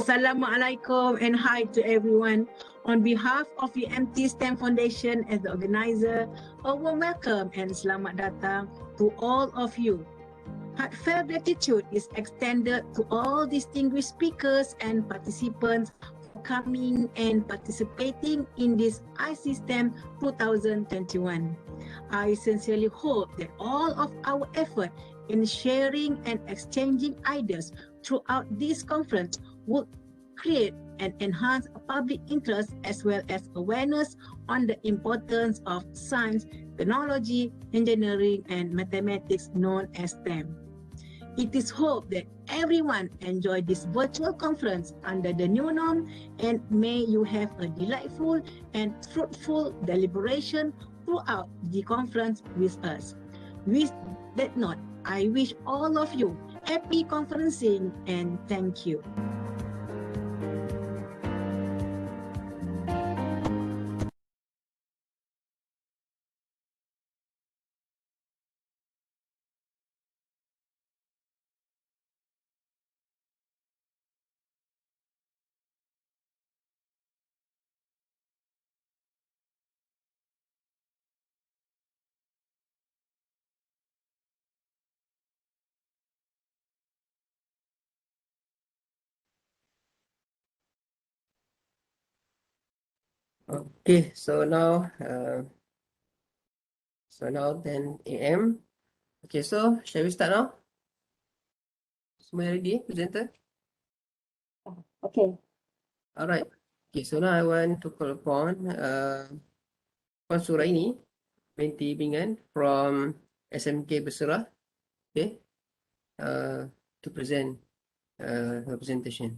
Assalamualaikum and hi to everyone. On behalf of the ICSTEM Foundation as the organizer, a warm welcome and selamat datang to all of you. Heartfelt gratitude is extended to all distinguished speakers and participants for coming and participating in this ICSTEM 2021. I sincerely hope that all of our effort in sharing and exchanging ideas throughout this conference would create and enhance public interest as well as awareness on the importance of science, technology, engineering, and mathematics known as STEM. It is hoped that everyone enjoy this virtual conference under the new norm, and may you have a delightful and fruitful deliberation throughout the conference with us. With that note, I wish all of you happy conferencing and thank you. Okay, so now 10 a.m. Okay, so shall we start now? Semua ready, presenter? Okay. Alright. Okay, so now I want to call upon Puan Suraini binti Bingan from SMK Bersera, okay, to present her presentation.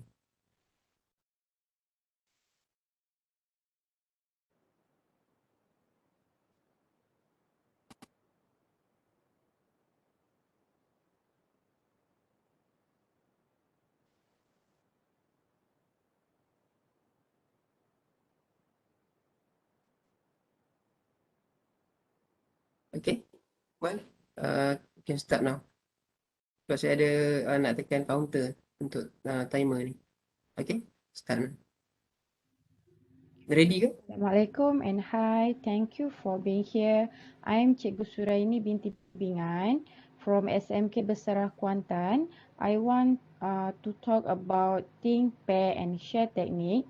Okay, well, you can start now. Sebab saya ada nak tekan counter untuk timer ni. Okay, start now. Ready ke? Assalamualaikum and hi, thank you for being here. I'm Cikgu Suraini binti Bingan from SMK Bersera Kuantan. I want to talk about think, pair and share technique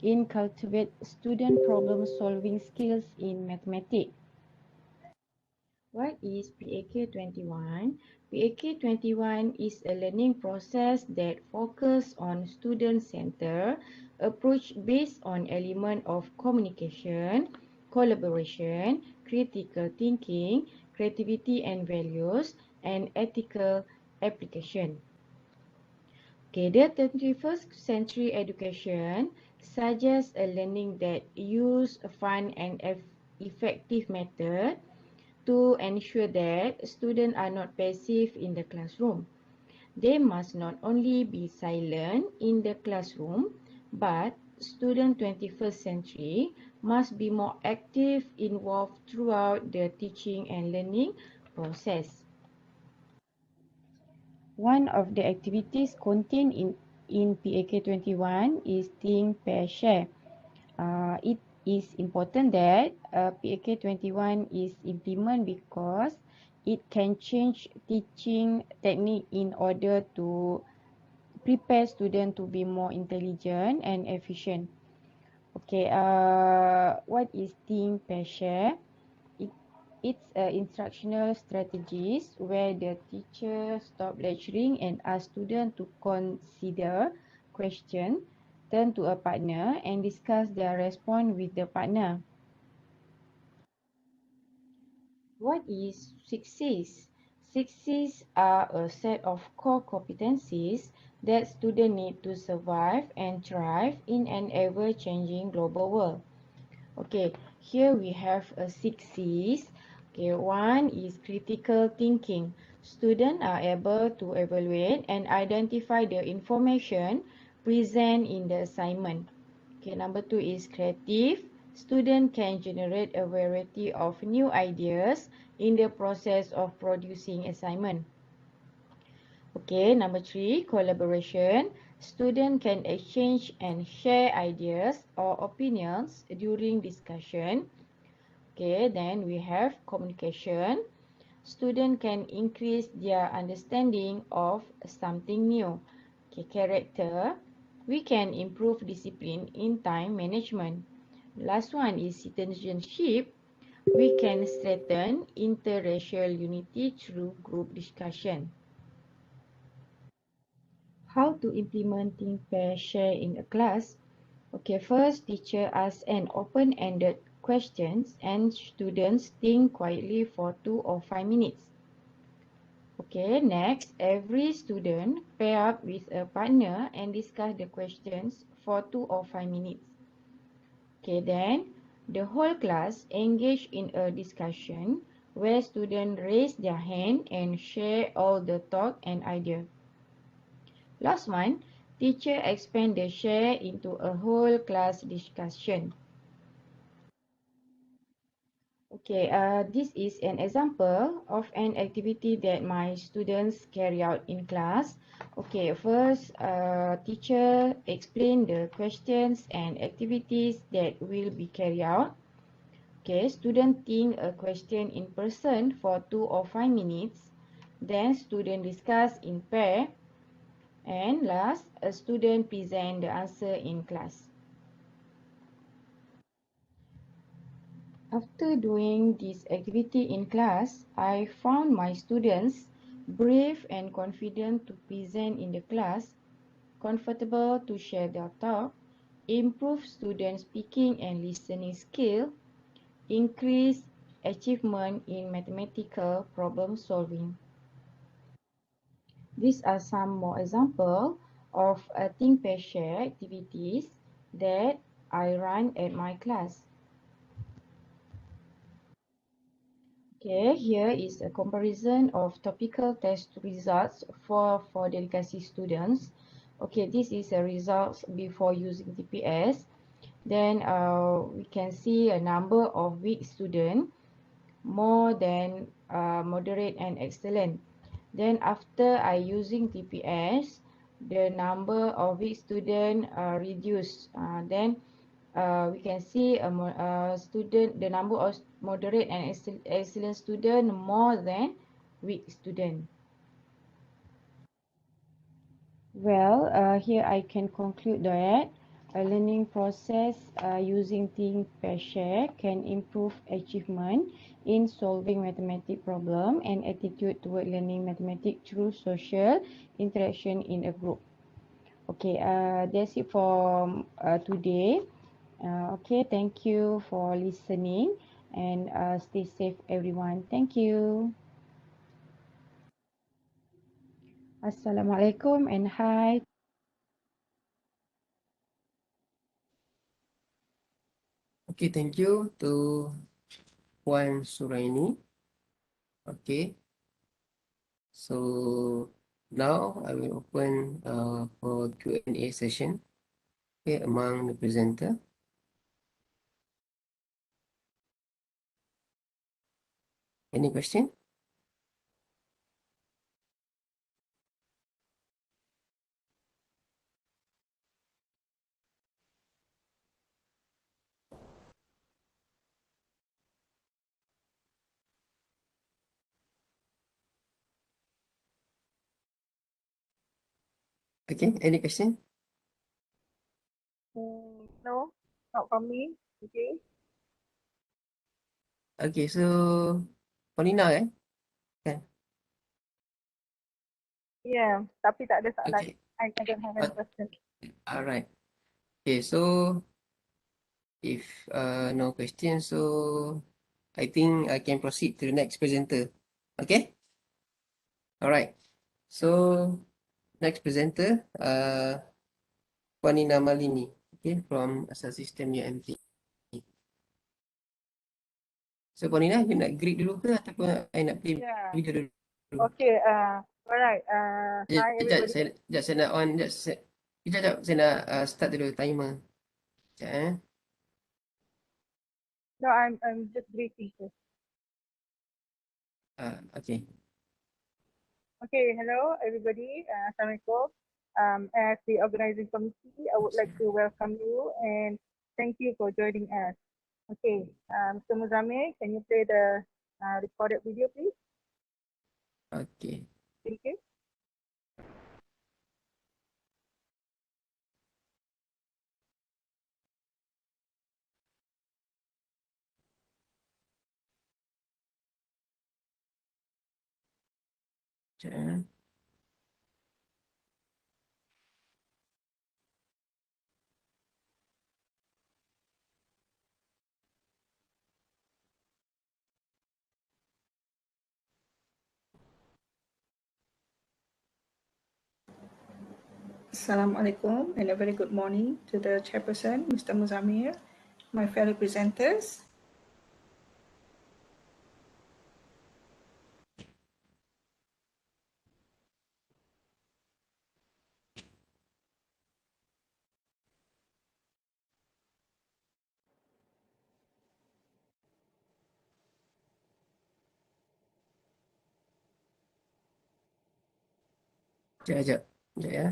in cultivate student problem solving skills in mathematics. What is PAK21? PAK21 is a learning process that focuses on student-centered approach based on element of communication, collaboration, critical thinking, creativity and values, and ethical application. Okay, the 21st century education suggests a learning that use a fun and effective method to ensure that students are not passive in the classroom. They must not only be silent in the classroom, but student 21st century must be more active, involved throughout the teaching and learning process. One of the activities contained in PAK21 is think, pair, share. It is important that PAK21 is implemented because it can change teaching technique in order to prepare students to be more intelligent and efficient. Okay, what is think, pair, share? It's instructional strategies where the teacher stop lecturing and ask students to consider question, turn to a partner and discuss their response with the partner. What is 6Cs? 6Cs are a set of core competencies that students need to survive and thrive in an ever-changing global world. Okay, here we have a 6Cs. Okay, one is critical thinking. Students are able to evaluate and identify the information present in the assignment. Okay, number two is creative. Students can generate a variety of new ideas in the process of producing assignment. Okay, number 3, collaboration. Student can exchange and share ideas or opinions during discussion. Okay, then we have communication. Student can increase their understanding of something new. Okay, character. We can improve discipline in time management. Last one is citizenship. We can strengthen interracial unity through group discussion. How to implement think, pair, share in a class? Okay, first teacher asks an open-ended questions and students think quietly for 2 or 5 minutes. Okay, next, every student pair up with a partner and discuss the questions for 2 or 5 minutes. Okay, then the whole class engage in a discussion where students raise their hand and share all the thought and idea. Last one, teacher expand the share into a whole class discussion. Okay, this is an example of an activity that my students carry out in class. Okay, first, teacher explain the questions and activities that will be carried out. Okay, student think a question in person for 2 or 5 minutes. Then student discuss in pair. And last, a student present the answer in class. After doing this activity in class, I found my students brave and confident to present in the class, comfortable to share their thoughts, improve student speaking and listening skill, increase achievement in mathematical problem solving. These are some more examples of think, pair, share activities that I run at my class. Okay, here is a comparison of topical test results for delicacy students. Okay, this is the results before using TPS. Then we can see a number of weak students, more than moderate and excellent. Then after I using TPS, the number of weak students reduced. Then we can see student, the number of moderate and excellent student more than weak student. Well, here I can conclude that a learning process using think, pair, share can improve achievement in solving mathematics problem and attitude toward learning mathematics through social interaction in a group. Okay, that's it for today. Okay, thank you for listening and stay safe everyone. Thank you. Assalamualaikum and hi. Okay, thank you to Puan Suraini. Okay, so now I will open for Q&A session, okay, among the presenter. Any question? Okay, any question? No, not from me. Okay. Okay, so Paulina kan? Yeah, tapi tak ada soalan. Okay, I don't have any question. alright. Okay, so if no question, so I think I can proceed to the next presenter. Okay? Alright. So next presenter, Puanina Malini, okay, from ICSTEM2021. So Puanina, you nak greet dulu ke ataupun I nak play Yeah. video dulu? Okay. Alright. Hi Sekejap, everybody. saya nak on, sekejap, saya nak start dulu timer. Sekejap, No, I'm just greeting you. Okay. Okay, hello everybody. Assalamualaikum. As the organizing committee, I would like to welcome you and thank you for joining us. Okay, Mr. Muzamil, can you play the recorded video, please? Okay. Thank you. Sekejap, eh. Assalamualaikum and a very good morning to the chairperson, Mr. Muzamir, my fellow presenters. Sekejap, sekejap ya.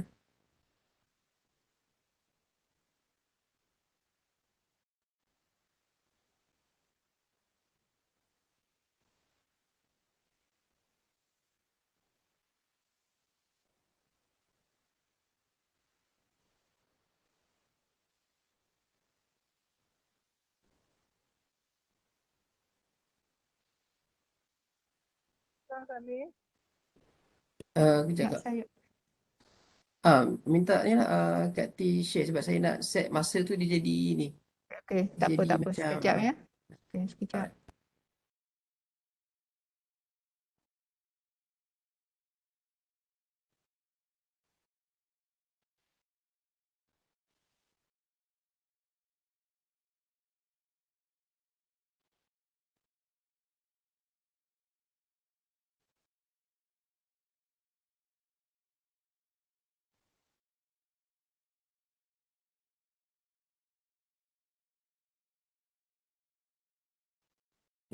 Muzamil. Kejap Nak kak. saya Minta ni lah Kak T share sebab saya nak set masa tu dia jadi ni. okey, tak apa, Jadi tak apa. macam Sekejap ya. Okey, sekejap.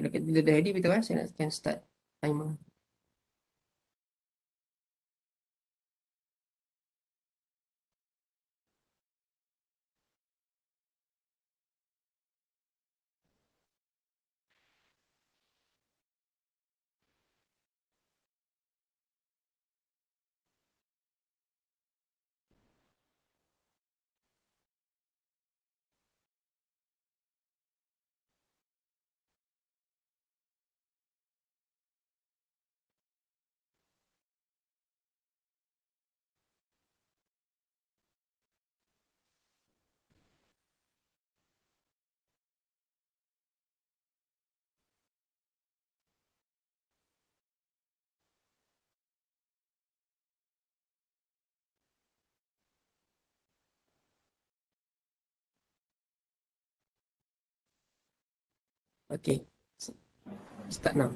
bila dah ready betul kan saya nak can start timer. Okay. Start now.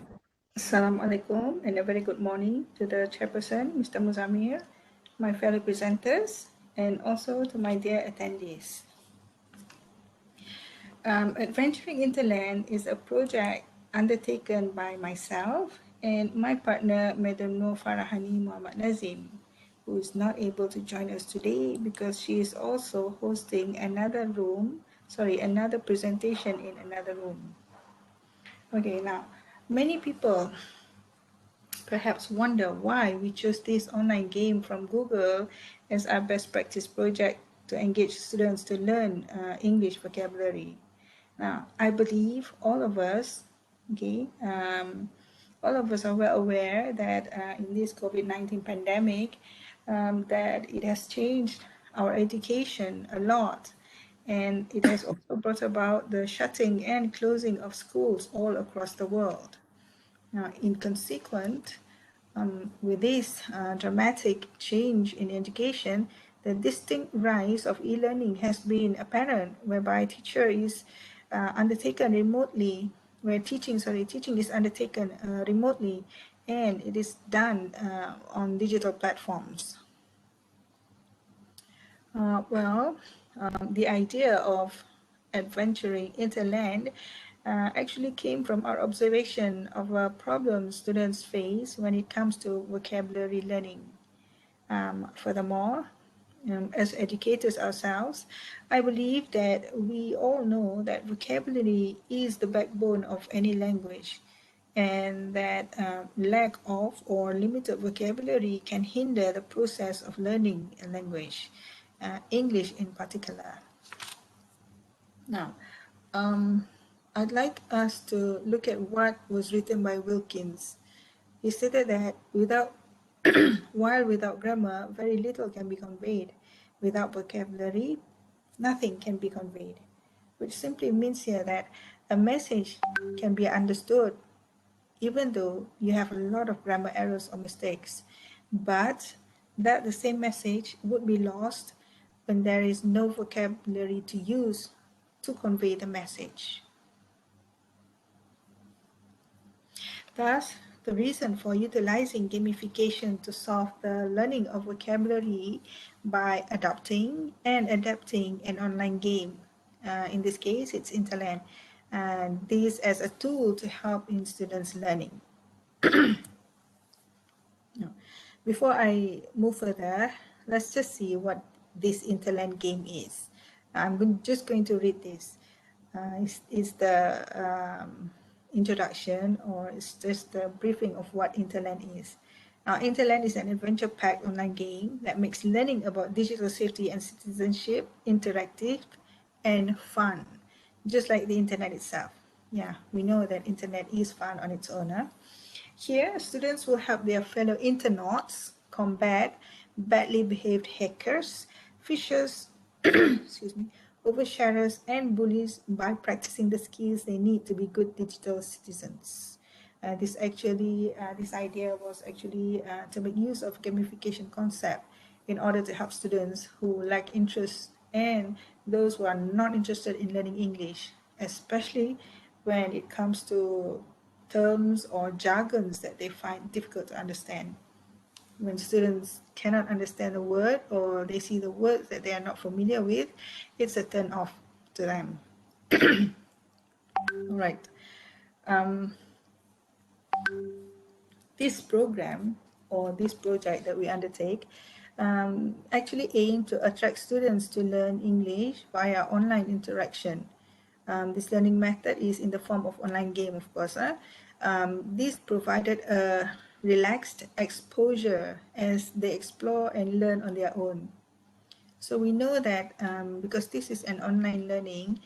Assalamualaikum and a very good morning to the chairperson, Mr. Muzamir, my fellow presenters, and also to my dear attendees. Adventuring Interland is a project undertaken by myself and my partner, Madam Noor Farahani Muhammad Nazim, who is not able to join us today because she is also hosting another presentation in another room. Okay, now, many people perhaps wonder why we chose this online game from Google as our best practice project to engage students to learn English vocabulary. Now, I believe all of us, all of us are well aware that in this COVID-19 pandemic, that it has changed our education a lot. And it has also brought about the shutting and closing of schools all across the world. Now, in consequence, with this dramatic change in education, the distinct rise of e-learning has been apparent, whereby teacher is undertaken remotely, where teaching is undertaken remotely, and it is done on digital platforms. The idea of adventuring interland actually came from our observation of a problem students face when it comes to vocabulary learning. Furthermore, as educators ourselves, I believe that we all know that vocabulary is the backbone of any language, and that lack of or limited vocabulary can hinder the process of learning a language, English in particular. Now, I'd like us to look at what was written by Wilkins. He stated that while without grammar, very little can be conveyed. Without vocabulary, nothing can be conveyed, which simply means here that a message can be understood even though you have a lot of grammar errors or mistakes, but that the same message would be lost when there is no vocabulary to use to convey the message. Thus, the reason for utilizing gamification to solve the learning of vocabulary by adopting and adapting an online game. In this case, it's Interland. And this as a tool to help in students' learning. Before I move further, let's just see what this Interland game is. I'm just going to read this. It's the introduction, or it's just the briefing of what Interland is. Interland is an adventure-packed online game that makes learning about digital safety and citizenship interactive and fun, just like the internet itself. Yeah, we know that internet is fun on its own. Here, students will help their fellow internauts combat badly behaved hackers, phishers, excuse me, oversharers, and bullies by practicing the skills they need to be good digital citizens. This idea was actually to make use of gamification concept in order to help students who lack interest and those who are not interested in learning English, especially when it comes to terms or jargons that they find difficult to understand. When students cannot understand a word or they see the words that they are not familiar with, it's a turn off to them. All right. This program or this project that we undertake actually aim to attract students to learn English via online interaction. This learning method is in the form of online game, of course. This provided a relaxed exposure as they explore and learn on their own. So we know that because this is an online learning,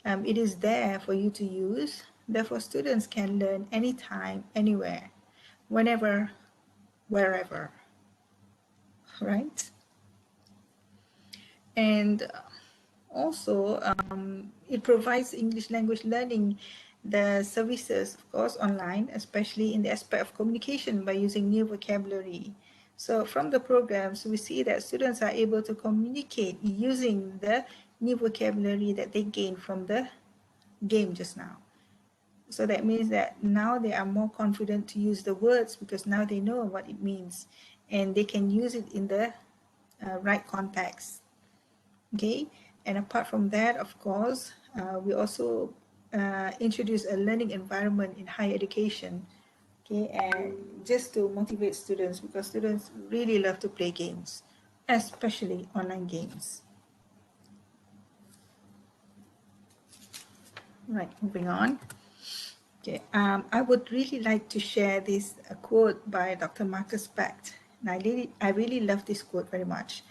it is there for you to use. Therefore, students can learn anytime, anywhere, whenever, wherever, right? And also, it provides English language learning, the services, of course, online, especially in the aspect of communication by using new vocabulary. So from the programs, we see that students are able to communicate using the new vocabulary that they gain from the game just now. So that means that now they are more confident to use the words because now they know what it means and they can use it in the right context. Okay, and apart from that, of course, we also introduce a learning environment in higher education. Okay, and just to motivate students because students really love to play games, especially online games. Right, moving on. Okay, I would really like to share this quote by Dr. Marcus Becht. And I really love this quote very much.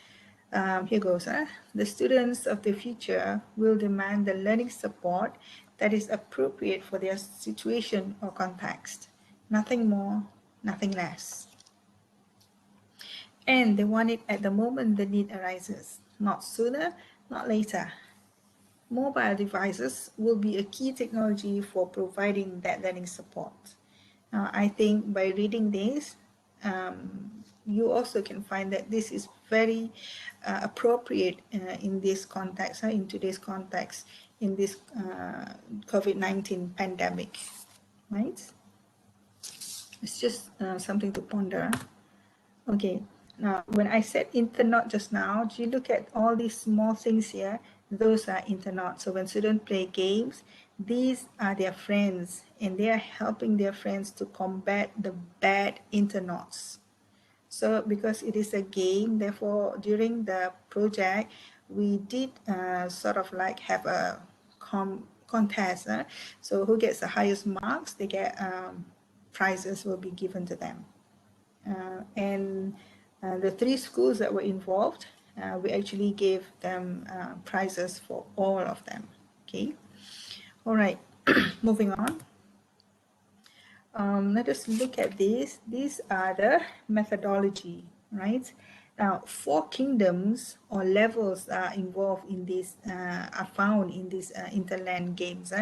Here goes. The students of the future will demand the learning support that is appropriate for their situation or context. Nothing more, nothing less. And they want it at the moment the need arises, not sooner, not later. Mobile devices will be a key technology for providing that learning support. Now, I think by reading this, you also can find that this is very appropriate in this context, in today's context, in this COVID-19 pandemic, right? It's just something to ponder. Okay, now when I said internet just now, do you look at all these small things here? Those are internet. So when students play games, these are their friends, and they are helping their friends to combat the bad internauts. So because it is a game, therefore during the project, we did sort of like have a contest. So who gets the highest marks, they get prizes will be given to them. And the 3 schools that were involved, we actually gave them prizes for all of them. Okay, all right, moving on. Let us look at this. These are the methodology, right? Now, 4 kingdoms or levels are involved in this, are found in these interland games.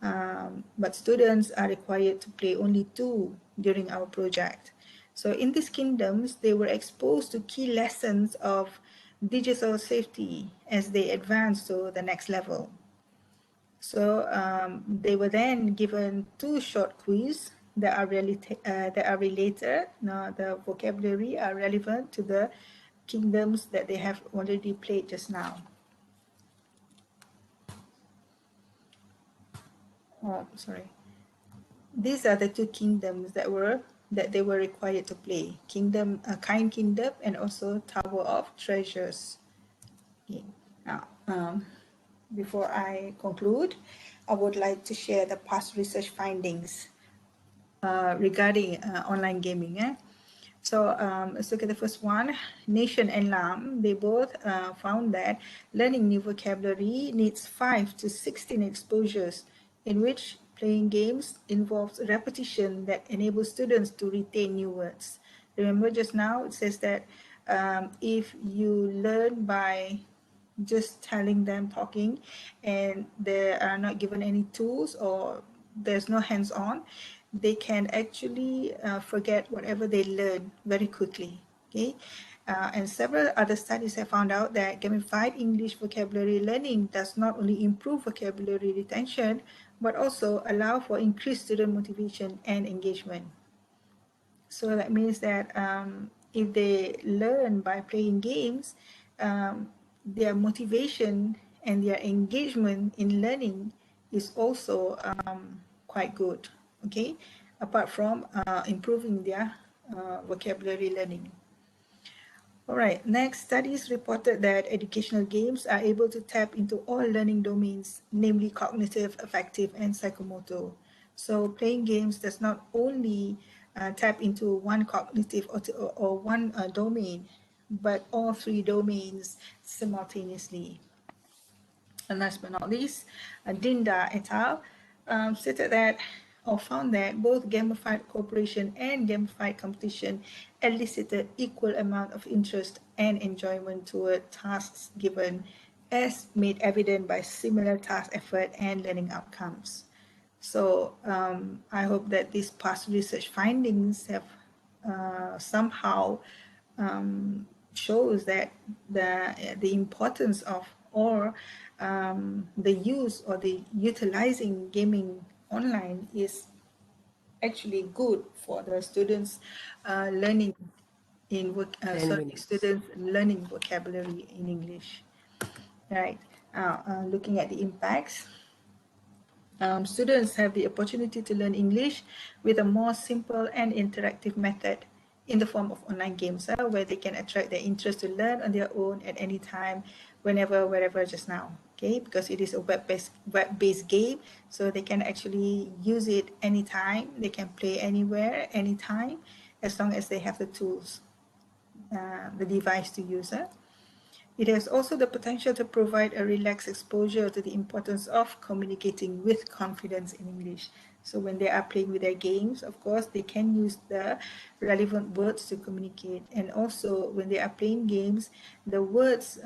But students are required to play only 2 during our project. So in these kingdoms, they were exposed to key lessons of digital safety as they advance to the next level. So they were then given 2 short quiz that are related. Now the vocabulary are relevant to the kingdoms that they have already played just now. Oh, sorry. These are the 2 kingdoms that they were required to play: Kingdom, Kind Kingdom, and also Tower of Treasures. Okay. Now, before I conclude, I would like to share the past research findings regarding online gaming. So let's look at the first one. Nation and Lam, they both found that learning new vocabulary needs 5 to 16 exposures, in which playing games involves repetition that enables students to retain new words. Remember just now it says that if you learn by just telling them, talking, and they are not given any tools or there's no hands-on, they can actually forget whatever they learn very quickly. Okay, and several other studies have found out that gamified English vocabulary learning does not only improve vocabulary retention, but also allow for increased student motivation and engagement. So that means that if they learn by playing games, their motivation and their engagement in learning is also quite good, okay, apart from improving their vocabulary learning. All right, next, studies reported that educational games are able to tap into all learning domains, namely cognitive, affective, and psychomotor. So playing games does not only tap into one cognitive or one domain, but all 3 domains simultaneously. And last but not least, Dinda et al. Stated that, or found that, both gamified cooperation and gamified competition elicited equal amount of interest and enjoyment toward tasks given, as made evident by similar task effort and learning outcomes. So I hope that these past research findings have somehow shows that the importance of, or the use or the utilizing gaming online is actually good for the students learning in 10 minutes. students learning vocabulary in English. Right. Looking at the impacts, students have the opportunity to learn English with a more simple and interactive method in the form of online games, where they can attract their interest to learn on their own at any time, whenever, wherever, just now. Okay, because it is a web-based game, so they can actually use it anytime. They can play anywhere, anytime, as long as they have the tools, the device to use it. It has also the potential to provide a relaxed exposure to the importance of communicating with confidence in English. So when they are playing with their games, of course, they can use the relevant words to communicate. And also when they are playing games, the words,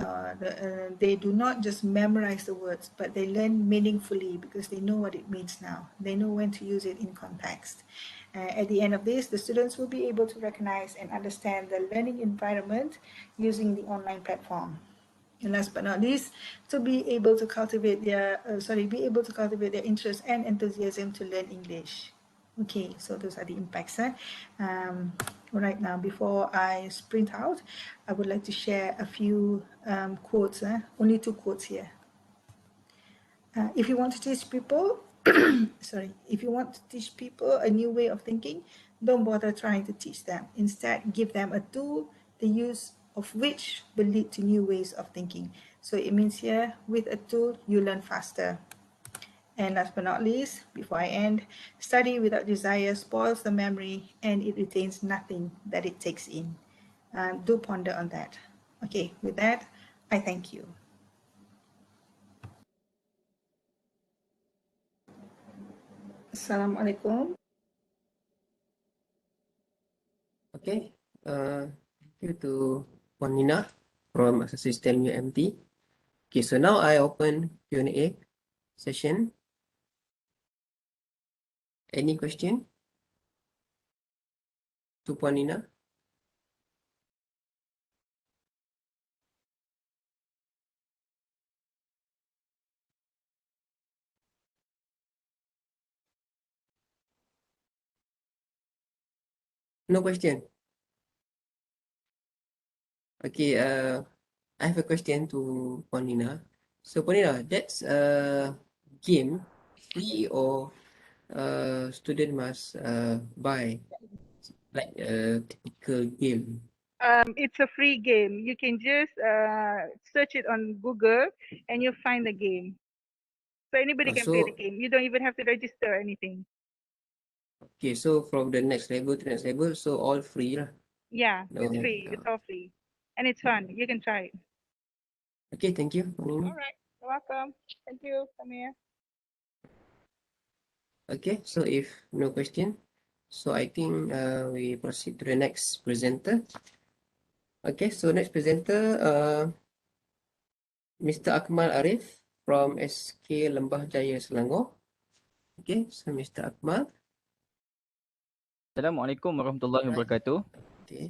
they do not just memorize the words, but they learn meaningfully because they know what it means now. They know when to use it in context. At the end of this, the students will be able to recognize and understand the learning environment using the online platform. And last but not least, to be able to cultivate their interest and enthusiasm to learn English. Okay, so those are the impacts. Right now, before I sprint out, I would like to share a few quotes. Only 2 quotes here. If you want to teach people, if you want to teach people a new way of thinking, don't bother trying to teach them. Instead, give them a tool, the use of which will lead to new ways of thinking. So it means here, with a tool, you learn faster. And last but not least, before I end, study without desire spoils the memory and it retains nothing that it takes in. Do ponder on that. Okay, with that, I thank you. Assalamualaikum. Okay. Thank you to Puan Nina from ICSTEM2021. Okay, so now I open Q&A session. Any question to Puan Nina? No question. Okay, I have a question to Puan Nina. So Puan Nina, that's a game free or student must buy like a typical game? It's a free game. You can just search it on Google and you'll find the game. So anybody can play the game. You don't even have to register or anything. Okay, so from the next level to next level, so all free lah. Yeah, No, it's free. It's all free. And it's fun. You can try it. Okay, thank you, Puan Nina. All right. You're welcome. Thank you, Samir. Okay, so if no question, so I think we proceed to the next presenter. Okay, so next presenter, Mr. Akmal Arif from SK Lembah Jaya Selangor. Okay, so Mr. Akmal. Assalamualaikum warahmatullahi wabarakatuh. Okay.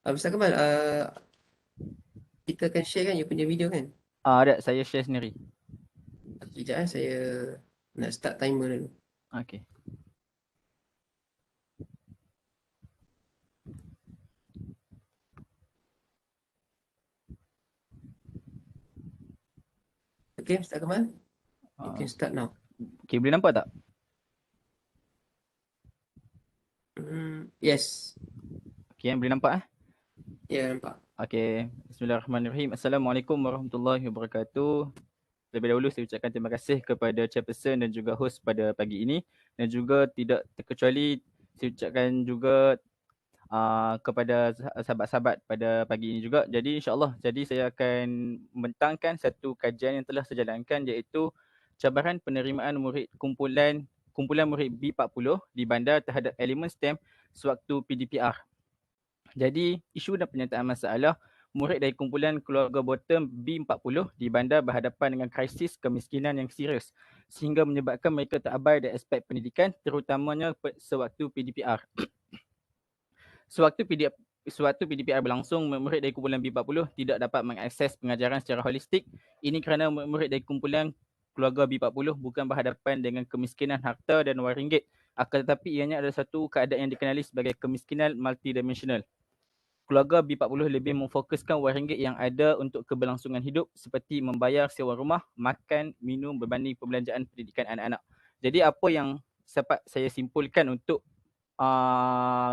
Mr. Akmal, kita akan share kan you punya video kan? Ada, saya share sendiri. Sekejap saya nak start timer dulu. Okey. Okay, Mr. Akmal. You can start now. Okey, boleh nampak tak? Yes. Okey, boleh nampak Ya, nampak. Okey, bismillahirrahmanirrahim. Assalamualaikum warahmatullahi wabarakatuh. Terlebih dahulu saya ucapkan terima kasih kepada chairperson dan juga host pada pagi ini, dan juga tidak terkecuali saya ucapkan juga kepada sahabat-sahabat pada pagi ini juga. Jadi insya-Allah, saya akan membentangkan satu kajian yang telah saya jalankan, iaitu cabaran penerimaan murid kumpulan murid B40 di bandar terhadap elemen STEM sewaktu PDPR. Jadi isu dan penyataan masalah murid dari kumpulan keluarga bottom B40 di bandar berhadapan dengan krisis kemiskinan yang serius sehingga menyebabkan mereka terabai dari aspek pendidikan, terutamanya sewaktu PDPR. Sewaktu PDPR berlangsung, murid dari kumpulan B40 tidak dapat mengakses pengajaran secara holistik. Ini kerana murid dari kumpulan keluarga B40 bukan berhadapan dengan kemiskinan harta dan wang ringgit, akan tetapi ianya adalah satu keadaan yang dikenali sebagai kemiskinan multidimensional. Keluarga B40 lebih memfokuskan wang ringgit yang ada untuk keberlangsungan hidup seperti membayar sewa rumah, makan, minum berbanding pembelanjaan pendidikan anak-anak. Jadi apa yang dapat saya simpulkan untuk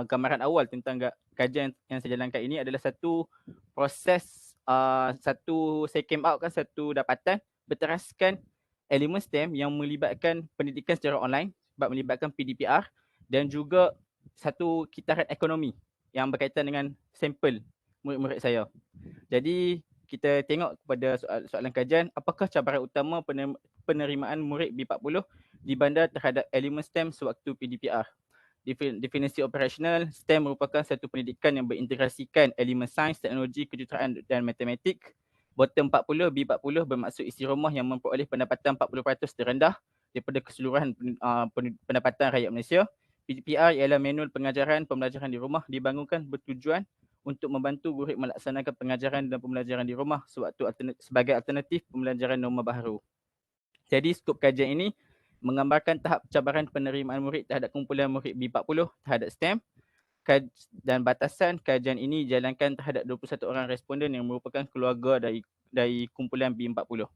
gambaran awal tentang kajian yang saya jalankan ini adalah satu proses, saya came out kan satu dapatan berteraskan elemen STEM yang melibatkan pendidikan secara online sebab melibatkan PDPR, dan juga satu kitaran ekonomi yang berkaitan dengan sampel murid-murid saya. Jadi kita tengok kepada soalan kajian, apakah cabaran utama penerimaan murid B40 di bandar terhadap elemen STEM sewaktu PDPR. Definisi operasional, STEM merupakan satu pendidikan yang berintegrasikan elemen sains, teknologi, kejuruteraan dan matematik. Bottom 40, B40 bermaksud isi rumah yang memperoleh pendapatan 40% terendah daripada keseluruhan pendapatan rakyat Malaysia. PDPR ialah manual pengajaran pembelajaran di rumah dibangunkan bertujuan untuk membantu murid melaksanakan pengajaran dan pembelajaran di rumah sebagai alternatif pembelajaran norma baharu. Jadi skop kajian ini menggambarkan tahap cabaran penerimaan murid terhadap kumpulan murid B40 terhadap STEM, dan batasan kajian ini dijalankan terhadap 21 orang responden yang merupakan keluarga dari kumpulan B40.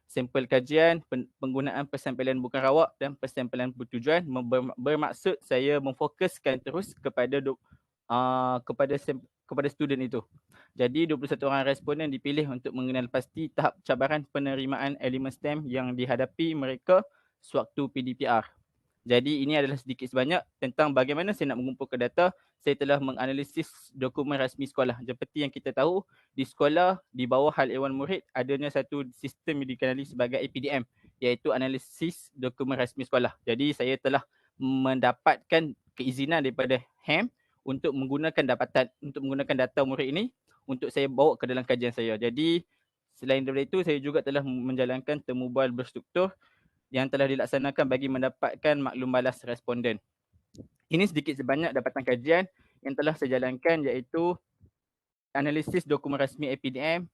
sampel kajian, penggunaan persampalan bukan rawak dan persampalan bertujuan. Bermaksud saya memfokuskan terus kepada kepada student itu. Jadi 21 orang responden dipilih untuk mengenal pasti tahap cabaran penerimaan elemen STEM yang dihadapi mereka sewaktu PDPR. Jadi ini adalah sedikit sebanyak tentang bagaimana saya nak mengumpulkan data. Saya telah menganalisis dokumen rasmi sekolah. Seperti yang kita tahu, di sekolah di bawah hal ehwal murid adanya satu sistem yang dikenali sebagai APDM, iaitu analisis dokumen rasmi sekolah. Jadi saya telah mendapatkan keizinan daripada HEM untuk menggunakan data murid ini untuk saya bawa ke dalam kajian saya. Jadi selain daripada itu, saya juga telah menjalankan temu bual berstruktur yang telah dilaksanakan bagi mendapatkan maklum balas responden. Ini sedikit sebanyak dapatan kajian yang telah saya jalankan, iaitu analisis dokumen rasmi APDM,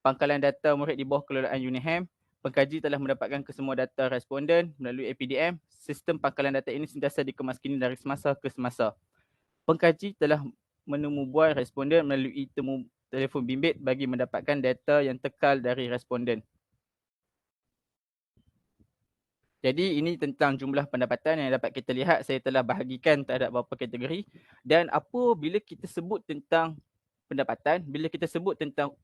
pangkalan data murid di bawah kelolaan UNIHEM. Pengkaji telah mendapatkan kesemua data responden melalui APDM. Sistem pangkalan data ini sentiasa dikemaskini dari semasa ke semasa. Pengkaji telah menemu bual responden melalui temu telefon bimbit bagi mendapatkan data yang kekal dari responden. Jadi ini tentang jumlah pendapatan yang dapat kita lihat. Saya telah bahagikan terhadap beberapa kategori. Dan apabila kita sebut tentang pendapatan, bila kita sebut tentang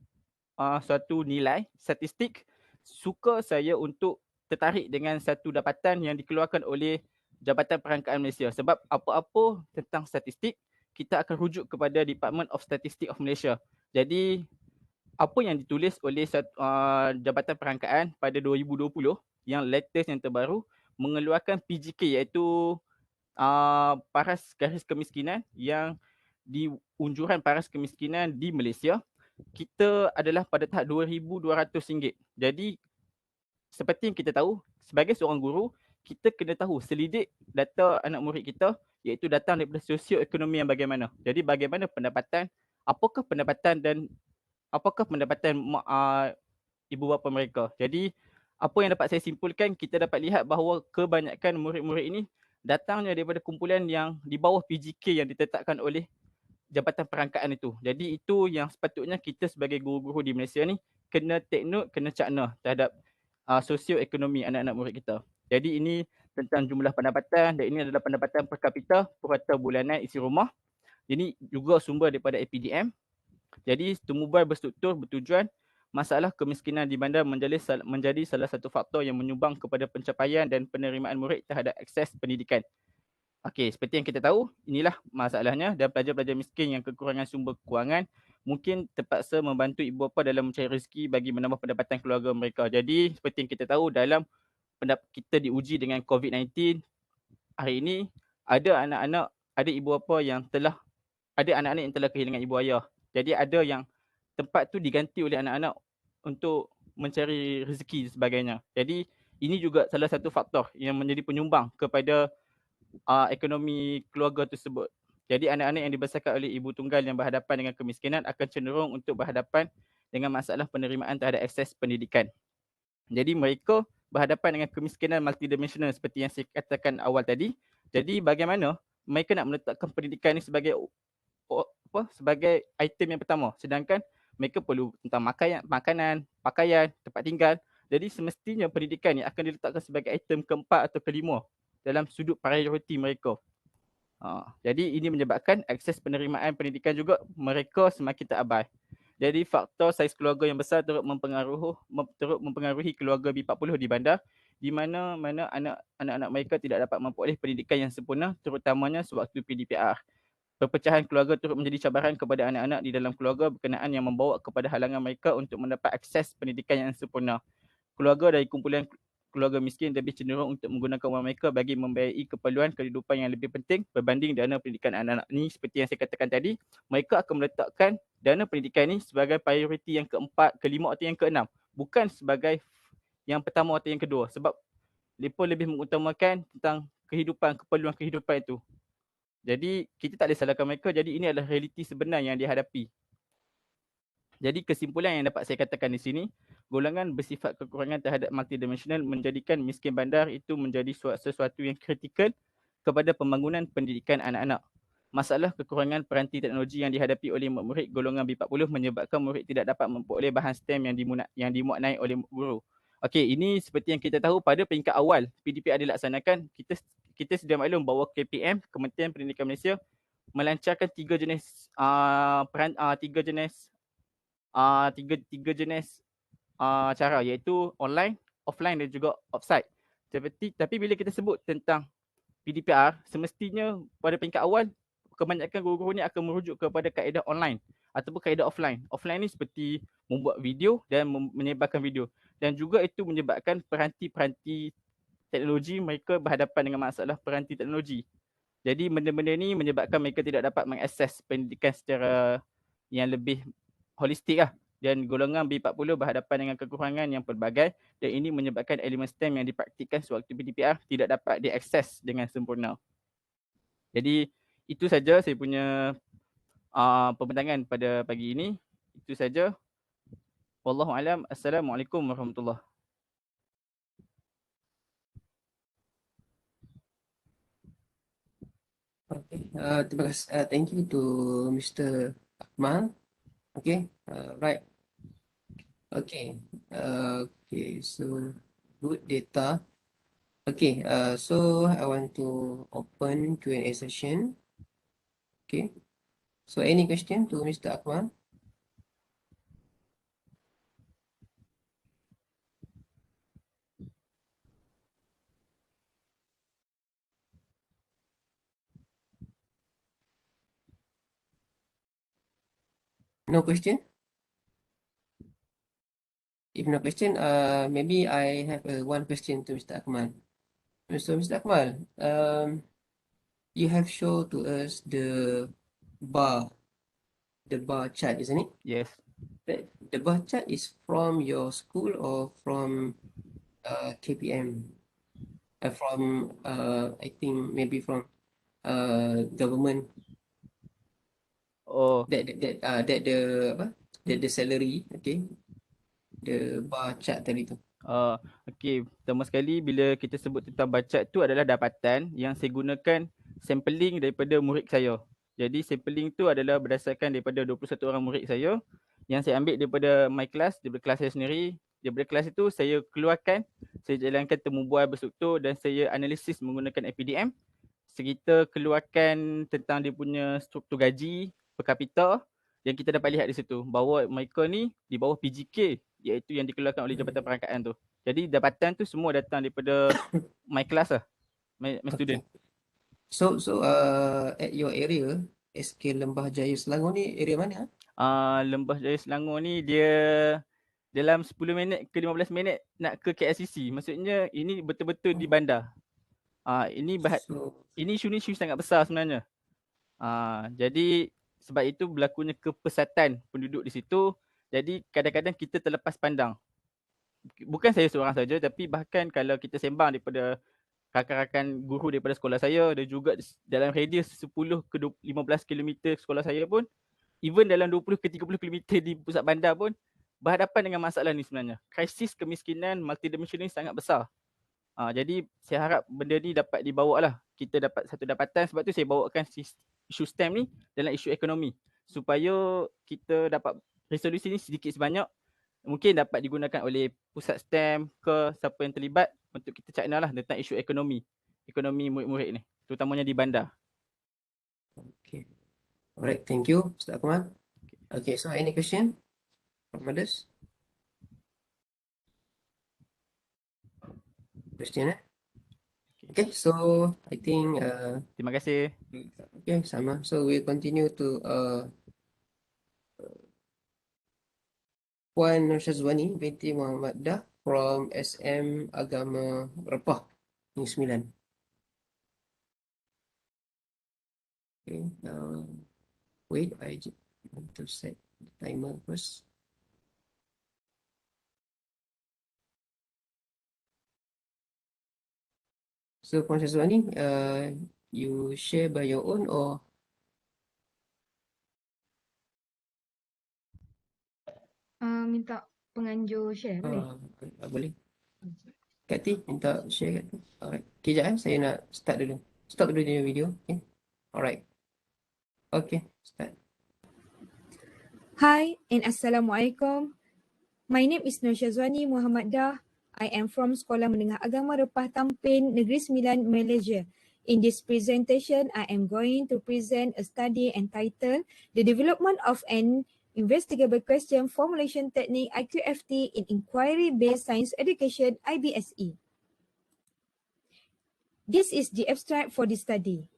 suatu nilai statistik, suka saya untuk tertarik dengan satu dapatan yang dikeluarkan oleh Jabatan Perangkaan Malaysia. Sebab apa-apa tentang statistik, kita akan rujuk kepada Department of Statistics of Malaysia. Jadi apa yang ditulis oleh Jabatan Perangkaan pada 2020, yang latest, yang terbaru, mengeluarkan PGK, iaitu paras garis kemiskinan yang di unjuran paras kemiskinan di Malaysia, kita adalah pada tahap RM2,200. Jadi seperti yang kita tahu, sebagai seorang guru, kita kena tahu selidik data anak murid kita, iaitu datang daripada sosioekonomi yang bagaimana. Jadi bagaimana pendapatan, apakah pendapatan ibu bapa mereka. Jadi apa yang dapat saya simpulkan, kita dapat lihat bahawa kebanyakan murid-murid ini datangnya daripada kumpulan yang di bawah PGK yang ditetapkan oleh Jabatan Perangkaan itu. Jadi itu yang sepatutnya kita sebagai guru-guru di Malaysia ni kena take note, kena cakna terhadap sosioekonomi anak-anak murid kita. Jadi ini tentang jumlah pendapatan, dan ini adalah pendapatan per kapita, purata bulanan isi rumah. Ini juga sumber daripada APDM. Jadi temu bual berstruktur bertujuan. Masalah kemiskinan di bandar menjadi salah satu faktor yang menyumbang kepada pencapaian dan penerimaan murid terhadap akses pendidikan. Okey, seperti yang kita tahu, inilah masalahnya, dan pelajar-pelajar miskin yang kekurangan sumber kewangan mungkin terpaksa membantu ibu bapa dalam mencari rezeki bagi menambah pendapatan keluarga mereka. Jadi seperti yang kita tahu, dalam kita diuji dengan COVID-19 hari ini, ada anak-anak yang telah kehilangan ibu ayah. Jadi ada yang tempat tu diganti oleh anak-anak untuk mencari rezeki dan sebagainya. Jadi ini juga salah satu faktor yang menjadi penyumbang kepada ekonomi keluarga tersebut. Jadi anak-anak yang dibesarkan oleh ibu tunggal yang berhadapan dengan kemiskinan akan cenderung untuk berhadapan dengan masalah penerimaan terhadap akses pendidikan. Jadi mereka berhadapan dengan kemiskinan multidimensional seperti yang saya katakan awal tadi. Jadi bagaimana mereka nak meletakkan pendidikan ini sebagai item yang pertama, sedangkan mereka perlu tentang makanan, pakaian, tempat tinggal. Jadi semestinya pendidikan ni akan diletakkan sebagai item keempat atau kelima dalam sudut prioriti mereka. Jadi ini menyebabkan akses penerimaan pendidikan juga mereka semakin terabai. Jadi faktor saiz keluarga yang besar turut mempengaruhi keluarga B40 di bandar, di mana anak-anak mereka tidak dapat memperoleh pendidikan yang sempurna, terutamanya sewaktu PDPR. Perpecahan keluarga turut menjadi cabaran kepada anak-anak di dalam keluarga berkenaan yang membawa kepada halangan mereka untuk mendapat akses pendidikan yang sempurna. Keluarga dari kumpulan keluarga miskin lebih cenderung untuk menggunakan wang mereka bagi membiayai keperluan kehidupan yang lebih penting berbanding dana pendidikan anak-anak ni. Seperti yang saya katakan tadi, mereka akan meletakkan dana pendidikan ni sebagai prioriti yang keempat, kelima atau yang keenam, bukan sebagai yang pertama atau yang kedua, sebab mereka lebih mengutamakan tentang keperluan kehidupan itu. Jadi kita tak boleh salahkan mereka. Jadi ini adalah realiti sebenar yang dihadapi. Jadi kesimpulan yang dapat saya katakan di sini, golongan bersifat kekurangan terhadap multidimensional menjadikan miskin bandar itu menjadi sesuatu yang kritikal kepada pembangunan pendidikan anak-anak. Masalah kekurangan peranti teknologi yang dihadapi oleh murid golongan B40 menyebabkan murid tidak dapat memperoleh bahan STEM yang dimuatnai oleh guru. Okey, ini seperti yang kita tahu pada peringkat awal PDPR dilaksanakan, kita sedia maklum bahawa KPM, Kementerian Pendidikan Malaysia, melancarkan tiga jenis cara, iaitu online, offline dan juga offsite. Tapi bila kita sebut tentang PDPR, semestinya pada peringkat awal kebanyakan guru-guru ni akan merujuk kepada kaedah online ataupun kaedah offline. Offline ni seperti membuat video dan menyebarkan video, dan juga itu menyebabkan peranti-peranti teknologi mereka berhadapan dengan masalah peranti teknologi. Jadi benda-benda ni menyebabkan mereka tidak dapat mengakses pendidikan secara yang lebih holistik lah. Dan golongan B40 berhadapan dengan kekurangan yang pelbagai, dan ini menyebabkan elemen STEM yang dipraktikkan sewaktu PDPR tidak dapat diakses dengan sempurna. Jadi itu saja saya punya pembentangan pada pagi ini. Itu saja. Wallahualam. Assalamualaikum warahmatullahi. Okay, terima kasih. Thank you to Mr. Akmal. Okay, right. Okay, okay, so good data. Okay, so I want to open Q&A session. Okay, so any question to Mr. Akmal? No question? If no question, maybe I have one question to Mr. Akmal. So, Mr. Akmal, you have shown to us the bar chart, isn't it? Yes. The bar chart is from your school or from KPM? From I think maybe from government. Oh, That the salary, okay? The bar chart tadi tu. okey. Pertama sekali bila kita sebut tentang bacat tu adalah dapatan yang saya gunakan sampling daripada murid saya. Jadi sampling tu adalah berdasarkan daripada 21 orang murid saya yang saya ambil daripada my class, daripada kelas saya sendiri. Daripada kelas itu saya keluarkan, saya jalankan temu bual berstruktur dan saya analisis menggunakan APDM. Kita keluarkan tentang dia punya struktur gaji per kapita, yang kita dapat lihat di situ bahawa mereka ni di bawah PGK, iaitu yang dikeluarkan oleh Jabatan Perangkaan tu. Jadi dapatan tu semua datang daripada my class lah, my student. So at your area, SK Lembah Jaya Selangor ni area mana? Lembah Jaya Selangor ni dia dalam 10 minit ke 15 minit nak ke KLCC. Maksudnya ini betul-betul di bandar. Ini isu ni isu sangat besar sebenarnya. Jadi sebab itu berlakunya kepesatan penduduk di situ. Jadi kadang-kadang kita terlepas pandang. Bukan saya seorang saja, tapi bahkan kalau kita sembang daripada rakan-rakan guru daripada sekolah saya dan juga dalam radius 10 ke 15 km sekolah saya pun, even dalam 20 ke 30 km di pusat bandar pun berhadapan dengan masalah ni sebenarnya. Krisis kemiskinan multidimensional ni sangat besar. Jadi saya harap benda ni dapat dibawa lah. Kita dapat satu dapatan, sebab tu saya bawakan isu STEM ni dalam isu ekonomi, supaya kita dapat resolusi ni sedikit sebanyak mungkin dapat digunakan oleh pusat STEM ke siapa yang terlibat untuk kita cakna lah tentang isu ekonomi murid-murid ni, terutamanya di bandar. Okay. Alright, thank you, Mr. Akmal. Okay, so any question from others? Question, Okay, so I think Terima kasih. okay, sama. So we'll continue to Puan Syazwani binti Muhammadah from SM Agama Repah, Negeri Sembilan. Okay, wait, I want to set the timer first. So, Puan Syazwani, you share by your own or? Minta penganjur share boleh? Boleh. Kak T, minta share kat tu. Alright. Okay, sekejap saya nak start dulu. Stop dulu dia video. Okay. Alright. Okay, start. Hi and Assalamualaikum. My name is Nur Syazwani Muhammadah. I am from Sekolah Menengah Agama Repah Tampin, Negeri Sembilan, Malaysia. In this presentation, I am going to present a study entitled The Development of an Investigable Question Formulation Technique IQFT in Inquiry-Based Science Education IBSE. This is the abstract for the study.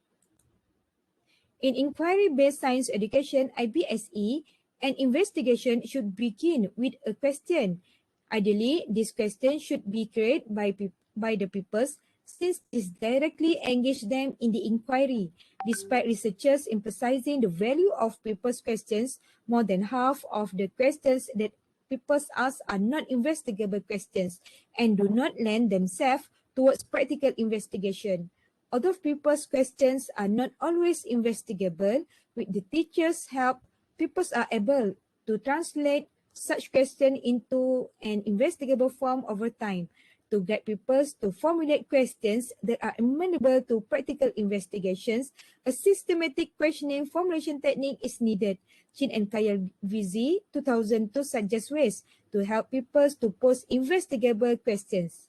In inquiry-based science education IBSE, an investigation should begin with a question. Ideally, this question should be created by the pupils since this directly engage them in the inquiry. Despite researchers emphasizing the value of pupils' questions, more than half of the questions that pupils ask are not investigable questions and do not lend themselves towards practical investigation. Although pupils' questions are not always investigable, with the teacher's help, pupils are able to translate such questions into an investigable form over time. To guide pupils to formulate questions that are amenable to practical investigations, a systematic questioning formulation technique is needed. Chin and Kayal-Vizi, 2002, suggest ways to help pupils to pose investigable questions.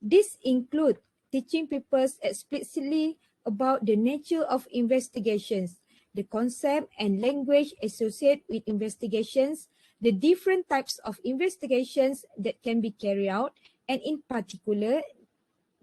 This includes teaching pupils explicitly about the nature of investigations, the concept and language associated with investigations, the different types of investigations that can be carried out, and in particular,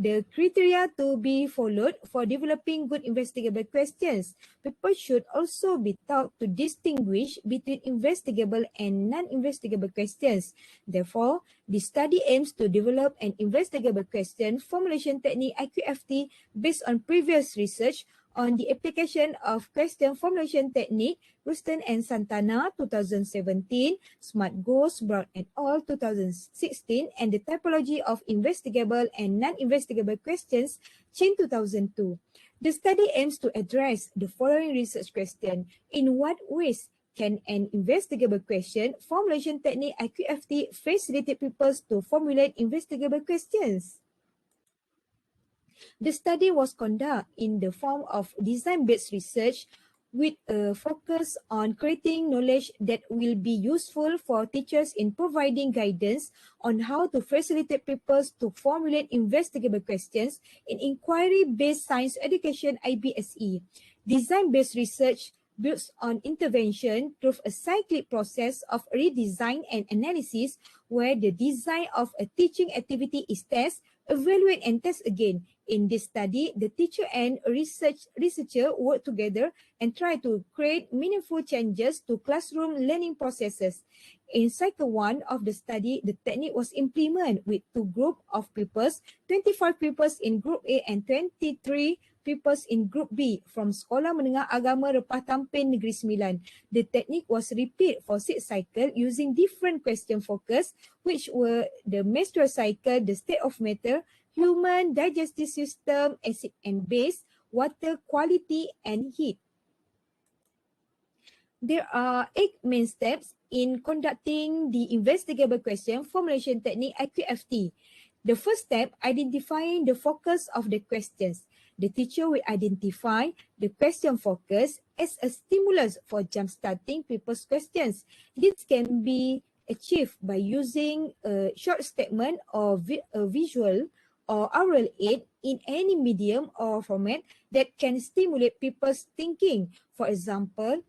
the criteria to be followed for developing good investigable questions. People should also be taught to distinguish between investigable and non-investigable questions. Therefore, the study aims to develop an investigable question formulation technique IQFT based on previous research on the application of question formulation technique, Ruston and Santana, 2017, Smart Goes, Brown et al., 2016, and the typology of investigable and non-investigable questions, Chin, 2002. The study aims to address the following research question. In what ways can an investigable question formulation technique IQFT facilitate pupils to formulate investigable questions? The study was conducted in the form of design-based research with a focus on creating knowledge that will be useful for teachers in providing guidance on how to facilitate pupils to formulate investigable questions in inquiry-based science education IBSE. Design-based research builds on intervention through a cyclic process of redesign and analysis where the design of a teaching activity is test, evaluate and test again. In this study, the teacher and researcher work together and try to create meaningful changes to classroom learning processes. In cycle 1 of the study, the technique was implemented with 2 groups of pupils, 25 pupils in group A and 23 pupils in group B from Sekolah Menengah Agama Repah Tampin, Negeri Sembilan. The technique was repeated for 6 cycles using different question focus, which were the menstrual cycle, the state of matter, human digestive system, acid and base, water quality, and heat. There are 8 main steps in conducting the investigable question formulation technique IQFT. The first step, identifying the focus of the questions. The teacher will identify the question focus as a stimulus for jumpstarting people's questions. This can be achieved by using a short statement or a visual or oral aid in any medium or format that can stimulate people's thinking. For example,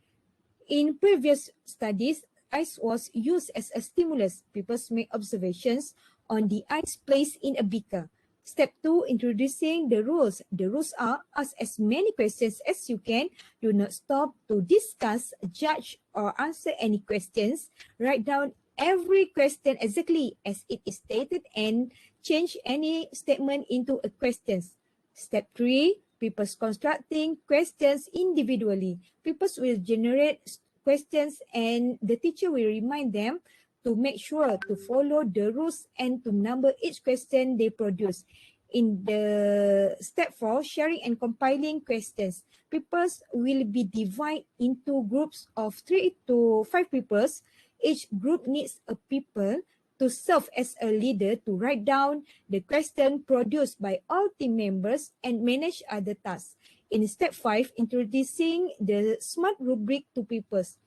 in previous studies, ice was used as a stimulus. People make observations on the ice placed in a beaker. Step 2, introducing the rules. The rules are ask as many questions as you can. Do not stop to discuss, judge, or answer any questions. Write down every question exactly as it is stated and change any statement into a question. Step 3, people constructing questions individually. People will generate questions and the teacher will remind them to make sure to follow the rules and to number each question they produce. In the step 4, sharing and compiling questions. Pupils will be divided into groups of 3 to 5 pupils. Each group needs a pupil to serve as a leader to write down the question produced by all team members and manage other tasks. In step 5, introducing the SMART rubric to pupils.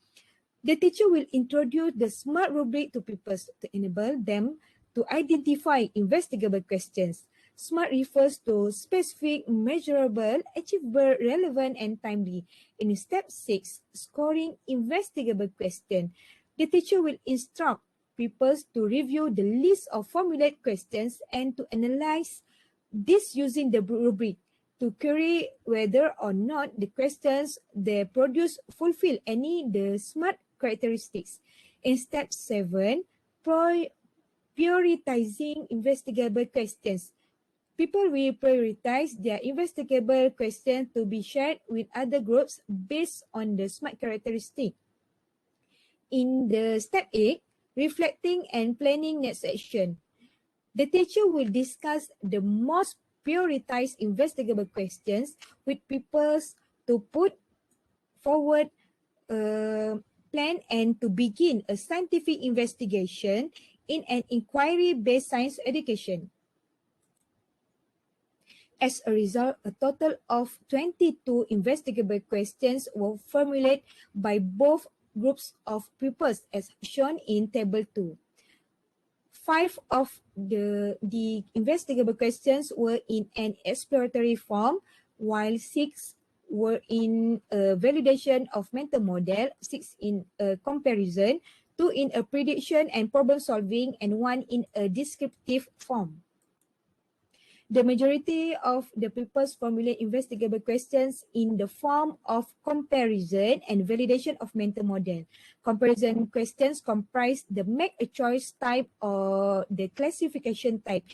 The teacher will introduce the SMART rubric to pupils to enable them to identify investigable questions. SMART refers to specific, measurable, achievable, relevant, and timely. In step 6, scoring investigable question, the teacher will instruct pupils to review the list of formulated questions and to analyze this using the rubric to query whether or not the questions they produce fulfill any the SMART characteristics. In step 7, prioritizing investigable questions. People will prioritize their investigable questions to be shared with other groups based on the SMART characteristic. In the step 8, reflecting and planning next action, the teacher will discuss the most prioritized investigable questions with pupils to put forward a plan and to begin a scientific investigation in an inquiry-based science education. As a result, a total of 22 investigable questions were formulated by both groups of pupils as shown in Table 2. 5 of the investigable questions were in an exploratory form, while 6 were in a validation of mental model, 6 in a comparison, 2 in a prediction and problem solving, and 1 in a descriptive form. The majority of the pupils formulate investigable questions in the form of comparison and validation of mental model. Comparison questions comprise the make a choice type or the classification type.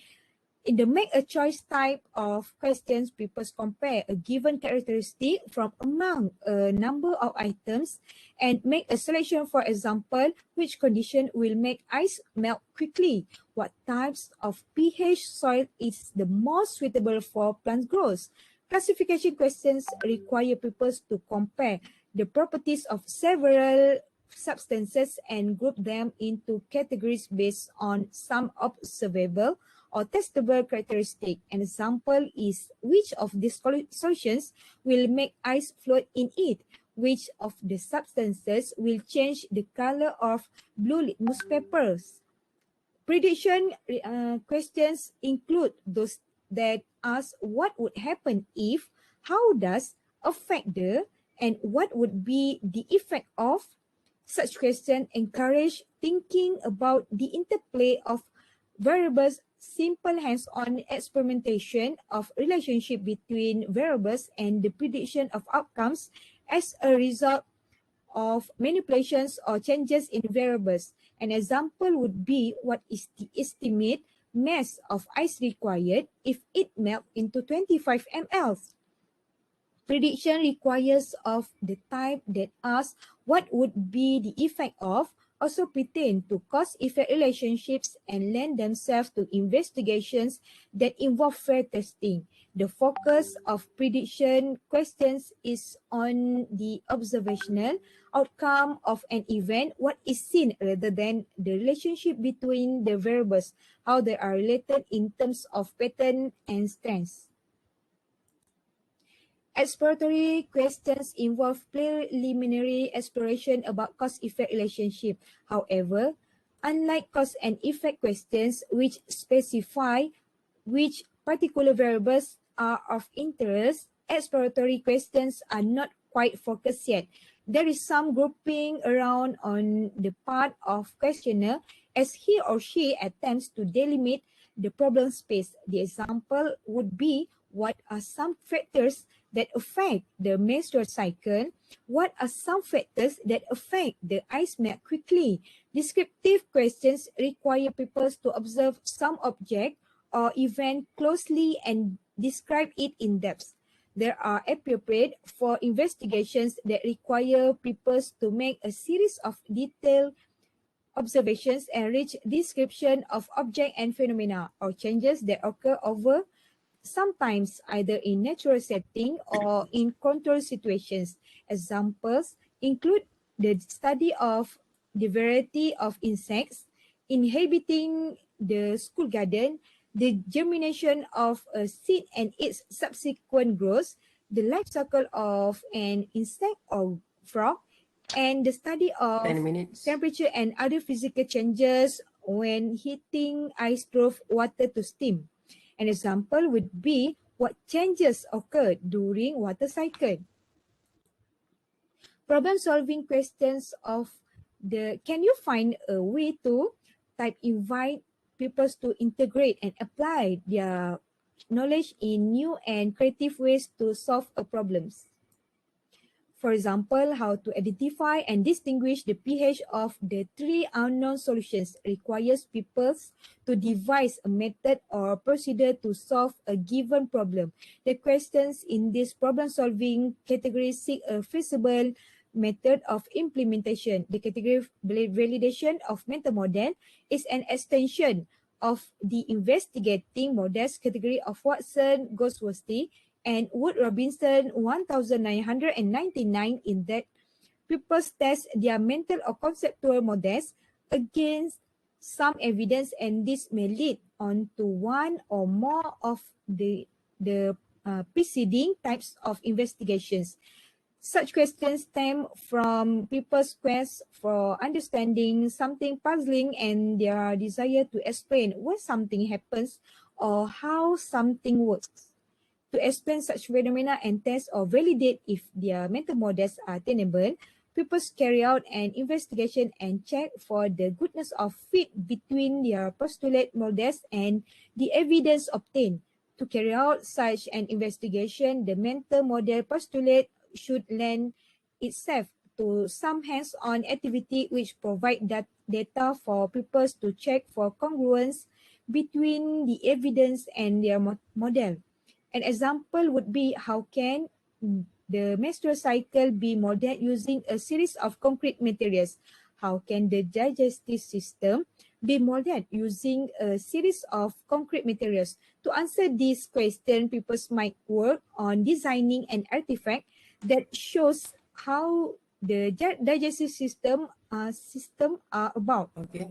In the make a choice type of questions, pupils compare a given characteristic from among a number of items and make a selection. For example, which condition will make ice melt quickly? What types of pH soil is the most suitable for plant growth? Classification questions require pupils to compare the properties of several substances and group them into categories based on some observable or testable characteristic. An example is which of these solutions will make ice float in it, which of the substances will change the color of blue litmus papers. Prediction questions include those that ask what would happen if, how does, affect the, and what would be the effect of. Such questions encourage thinking about the interplay of variables, simple hands-on experimentation of relationship between variables and the prediction of outcomes as a result of manipulations or changes in variables. An example would be what is the estimate mass of ice required if it melts into 25 ml. Prediction requires of the type that asks what would be the effect of, also pertain to cause-effect relationships and lend themselves to investigations that involve fair testing. The focus of prediction questions is on the observational outcome of an event, what is seen, rather than the relationship between the variables, how they are related in terms of pattern and strengths. Exploratory questions involve preliminary exploration about cause-effect relationship. However, unlike cause and effect questions, which specify which particular variables are of interest, exploratory questions are not quite focused yet. There is some grouping around on the part of questioner as he or she attempts to delimit the problem space. The example would be, what are some factors that affect the menstrual cycle? What are some factors that affect the ice melt quickly? Descriptive questions require pupils to observe some object or event closely and describe it in depth. There are appropriate for investigations that require pupils to make a series of detailed observations and rich description of object and phenomena or changes that occur over sometimes either in natural setting or in controlled situations. Examples include the study of the variety of insects inhabiting the school garden, the germination of a seed and its subsequent growth, the life cycle of an insect or frog, and the study of 10 minutes. temperature and other physical changes when heating ice drove water to steam. An example would be what changes occur during water cycle. Problem solving questions of can you find a way to invite people to integrate and apply their knowledge in new and creative ways to solve a problems. For example, how to identify and distinguish the pH of the three unknown solutions requires people to devise a method or procedure to solve a given problem. The questions in this problem-solving category seek a feasible method of implementation. The category validation of mental model is an extension of the investigating models category of Watson, Goldsworthy, and Wood Robinson 1999 in that pupils test their mental or conceptual models against some evidence, and this may lead on to one or more of the preceding types of investigations. Such questions stem from people's quest for understanding something puzzling and their desire to explain why something happens or how something works. To explain such phenomena and test or validate if their mental models are tenable, pupils carry out an investigation and check for the goodness of fit between their postulate models and the evidence obtained. To carry out such an investigation, the mental model postulate should lend itself to some hands-on activity which provide that data for pupils to check for congruence between the evidence and their model. An example would be how can the menstrual cycle be modeled using a series of concrete materials? How can the digestive system be modeled using a series of concrete materials? To answer this question, people might work on designing an artifact that shows how the digestive system are about. Okay,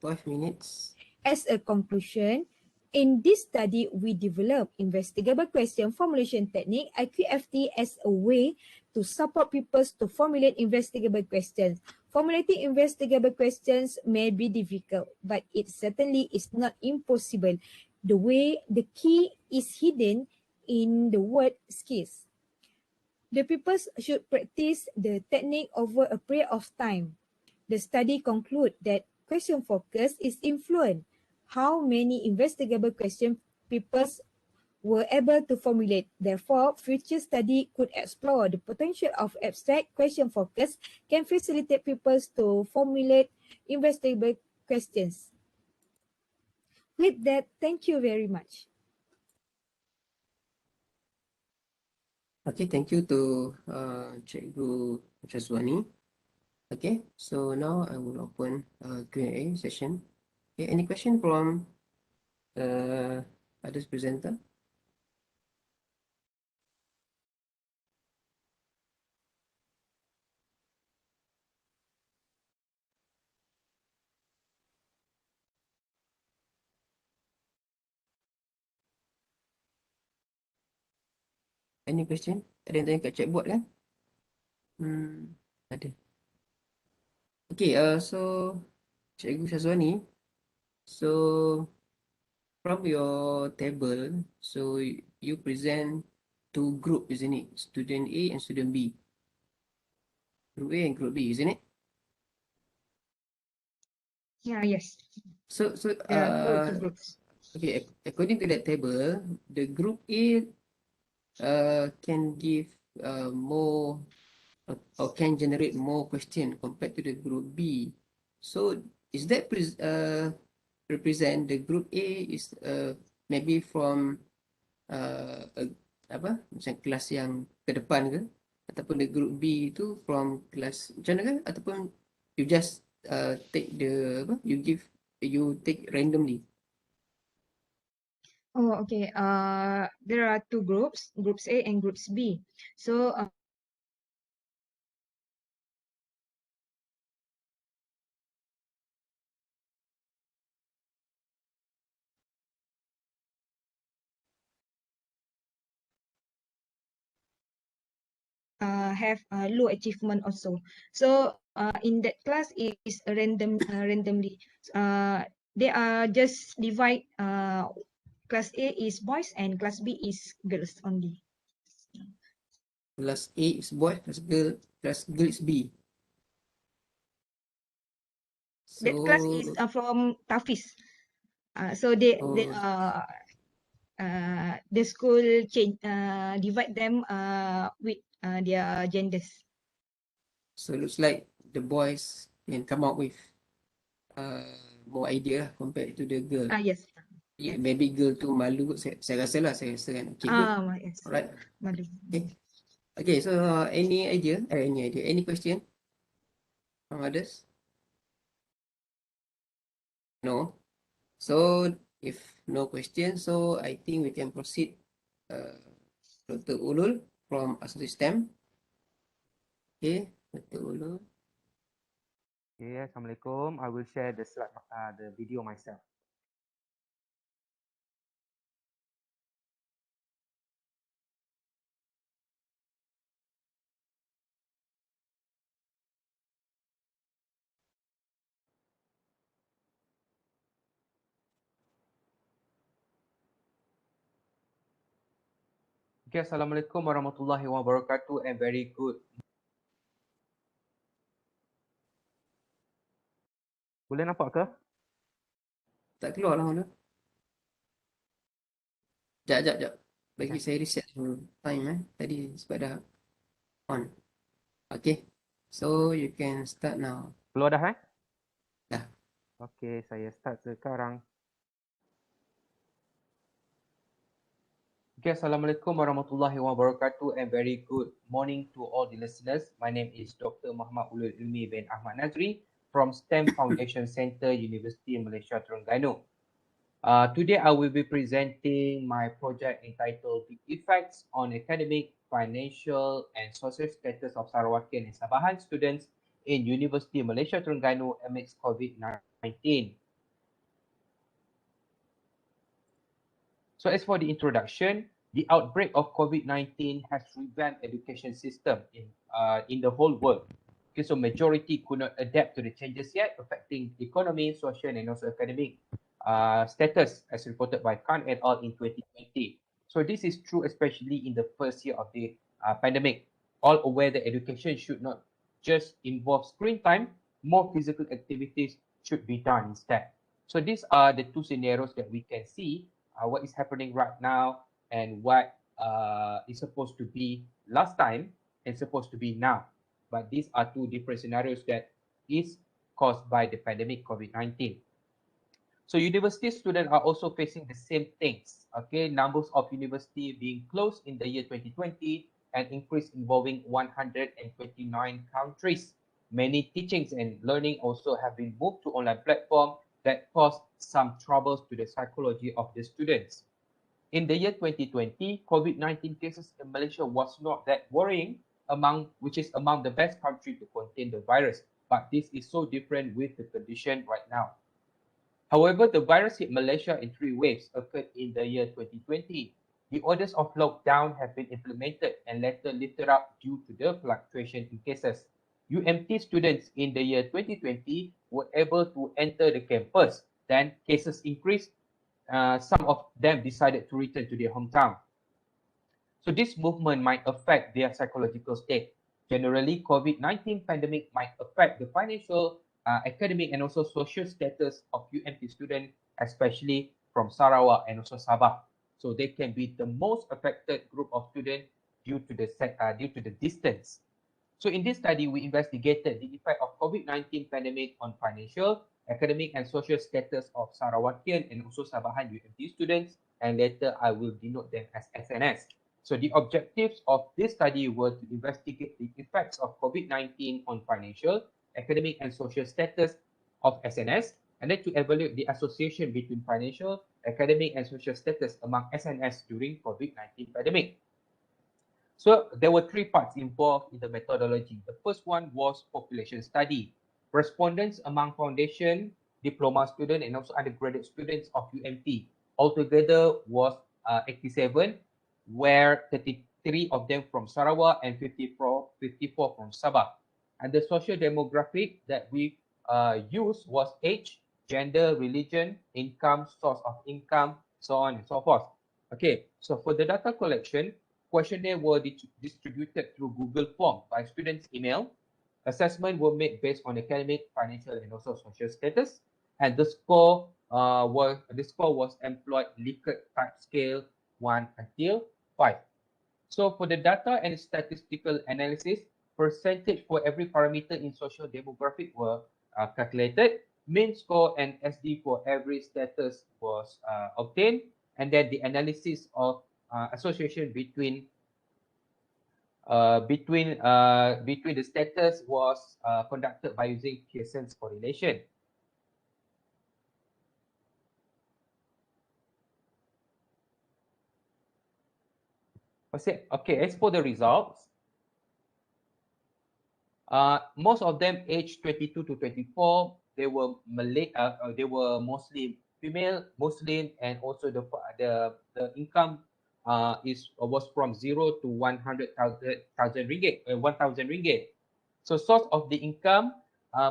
12 minutes. As a conclusion, in this study, we developed investigable question formulation technique, IQFT, as a way to support pupils to formulate investigable questions. Formulating investigable questions may be difficult, but it certainly is not impossible. The key is hidden in the word skills. The pupils should practice the technique over a period of time. The study concludes that question focus is influenced how many investigable questions pupils were able to formulate. Therefore, future study could explore the potential of abstract question focus can facilitate pupils to formulate investigable questions. With that, thank you very much. Okay, thank you to Cikgu Syazwani. Okay, so now I will open Q&A session. Okay, any question from others presenter? Any question? Ada yang tanya kat chatbot kan? Ada. Okay, so Cikgu Syazwani, so from your table, so you present two group, isn't it? Student A and student B. Group A and group B, isn't it? Yeah, yes. So Two groups. okay, according to that table, the group A can give more or can generate more question compared to the group B. So is that represent the group A is maybe from apa macam kelas yang ke depan ke, ataupun the group B tu from kelas macam mana ke, ataupun you just take the apa you take randomly? Oh, okay. There are two groups, groups A and groups B. So have low achievement also. So in that class it is randomly. They are just divide. Class A is boys and class B is girls only. Class A is boy, class girl is B. That class So, is from Tafis. So they oh, the school change divide them with their genders. so looks like the boys can come up with more idea lah compared to the girl. Yes. Yeah, maybe girl tu malu kot, saya rasa lah, saya rasa kan. Okay, good. Yes. Alright. Malu. Okay. Okay, so any idea, any question from others? No. So if no question, so I think we can proceed. Dr. Ulul from ICSTEM. Okay, Dr. Ulul. Okay, Assalamualaikum. I will share the slide, the video myself. Okay, Assalamualaikum warahmatullahi wabarakatuh and very good. Boleh nampak ke? Tak keluar lah mana. Sekejap. Bagi saya reset dulu time tadi sebab dah on. Okay, so you can start now. Keluar dah Dah. Okay, saya start sekarang. Okay, Assalamualaikum warahmatullahi wabarakatuh and very good morning to all the listeners. My name is Dr. Muhammad Ulul Ilmi bin Ahmad Nazri from STEM Foundation Center, University Malaysia, Terengganu. Today I will be presenting my project entitled The Effects on Academic, Financial and Social Status of Sarawakian and Sabahan Students in University Malaysia, Terengganu amidst COVID-19. So as for the introduction, the outbreak of COVID-19 has revamped education system in the whole world. Okay, so majority could not adapt to the changes yet, affecting economy, social and also academic status as reported by Khan et al. In 2020. So this is true especially in the first year of the pandemic. All aware that education should not just involve screen time, more physical activities should be done instead. So these are the two scenarios that we can see what is happening right now and what is supposed to be last time and supposed to be now. But these are two different scenarios that is caused by the pandemic COVID-19. So university students are also facing the same things. Okay, numbers of university being closed in the year 2020 and increase involving 129 countries. Many teachings and learning also have been moved to online platform that caused some troubles to the psychology of the students. In the year 2020, COVID-19 cases in Malaysia was not that worrying, which is among the best country to contain the virus. But this is so different with the condition right now. However, the virus hit Malaysia in 3 waves occurred in the year 2020. The orders of lockdown have been implemented and later lifted up due to the fluctuation in cases. UMT students in the year 2020 were able to enter the campus. Then cases increased. Some of them decided to return to their hometown. So this movement might affect their psychological state. Generally, COVID-19 pandemic might affect the financial, academic and also social status of UMT students, especially from Sarawak and also Sabah. So they can be the most affected group of students due to the distance. So in this study, we investigated the effect of COVID-19 pandemic on financial, academic and social status of Sarawakian and also Sabahan UMT students, and later I will denote them as SNS. So the objectives of this study were to investigate the effects of COVID-19 on financial, academic and social status of SNS, and then to evaluate the association between financial, academic and social status among SNS during COVID-19 pandemic. So there were 3 parts involved in the methodology. The first one was population study. Respondents among foundation, diploma student and also undergraduate students of UMT. Altogether was 87, where 33 of them from Sarawak and 54 54 from Sabah. And the social demographic that we used was age, gender, religion, income, source of income, so on and so forth. Okay, so for the data collection, questionnaire were distributed through Google Form by students' email. Assessment were made based on academic, financial, and also social status. And the score was employed Likert type scale 1 until 5. So for the data and statistical analysis, percentage for every parameter in social demographic were calculated. Mean score and SD for every status was obtained, and then the analysis of association between the status was conducted by using Pearson's correlation. Okay, as for the results, most of them aged 22 to 24. They were they were mostly female, Muslim, and also the income was from 0 to 100,000 ringgit, 1,000 ringgit. So source of the income,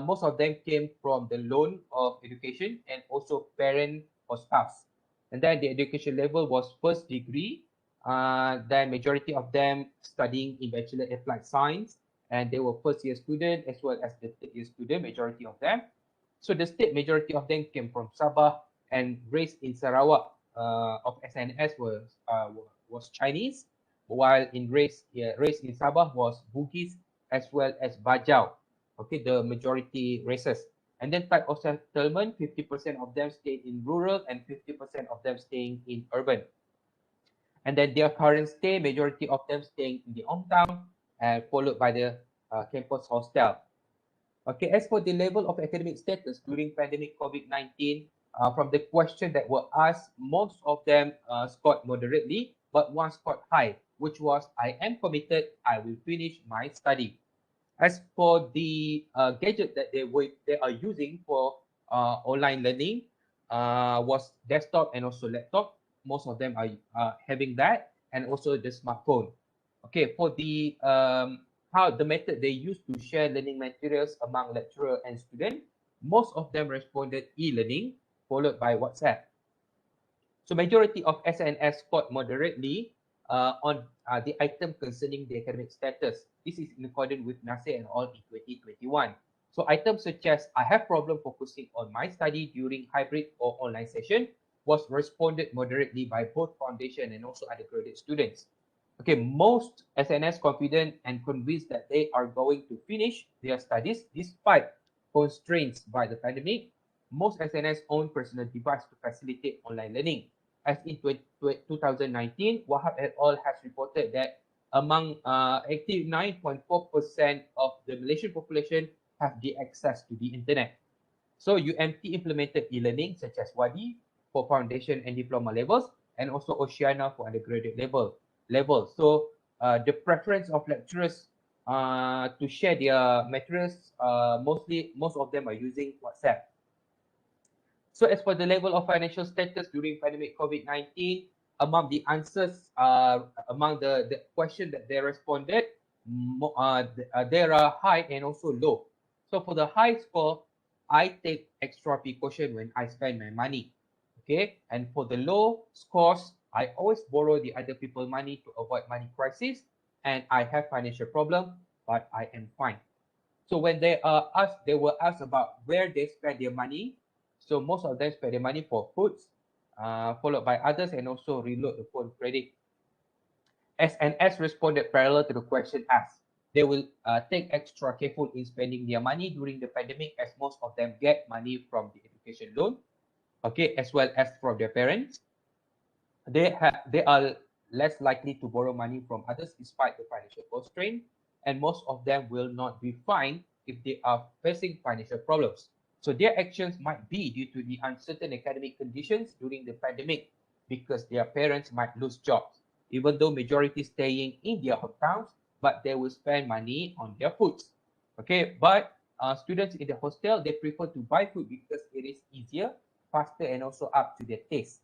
most of them came from the loan of education and also parent or spouse. And then the education level was first degree. Then majority of them studying in Bachelor Applied Science, and they were first year student as well as the third year student, majority of them. So the state majority of them came from Sabah, and race in Sarawak of SNS was Chinese, while in race in Sabah was Bugis as well as Bajau. Okay, the majority races. And then type of settlement, 50% of them stayed in rural and 50% of them staying in urban. And then their current stay, majority of them staying in the hometown, and followed by the campus hostel. Okay, as for the level of academic status during pandemic COVID-19, from the question that were asked, most of them scored moderately, but one scored high, which was, I am committed, I will finish my study. As for the gadget that they are using for online learning, was desktop and also laptop. Most of them are having that, and also the smartphone. Okay, for the how the method they use to share learning materials among lecturer and student, most of them responded e-learning, followed by WhatsApp. So majority of SNS scored moderately on the item concerning the academic status. This is in accordance with NASE and all in 2021. So items such as I have problem focusing on my study during hybrid or online session was responded moderately by both foundation and also undergraduate students. Okay, most SNS confident and convinced that they are going to finish their studies despite constraints by the pandemic. Most SNS own personal device to facilitate online learning. As in 2019, Wahab et al. Has reported that among 89.4% of the Malaysian population have the access to the internet. So UMT implemented e-learning such as Wadi for foundation and diploma levels, and also Oceana for undergraduate level. So the preference of lecturers to share their materials, most of them are using WhatsApp. So as for the level of financial status during pandemic COVID-19, among the answers, among the question that they responded, there are high and also low. So for the high score, I take extra precaution when I spend my money. Okay, and for the low scores, I always borrow the other people's money to avoid money crisis, and I have financial problem, but I am fine. So when they were asked about where they spend their money. So most of them spend their money for foods, followed by others, and also reload the phone credit. SNS responded parallel to the question asked. They will take extra careful in spending their money during the pandemic, as most of them get money from the education loan, okay, as well as from their parents. They are less likely to borrow money from others despite the financial constraint, and most of them will not be fined if they are facing financial problems. So their actions might be due to the uncertain academic conditions during the pandemic, because their parents might lose jobs, even though majority staying in their hometowns, but they will spend money on their foods. Okay, but students in the hostel, they prefer to buy food because it is easier, faster, and also up to their taste.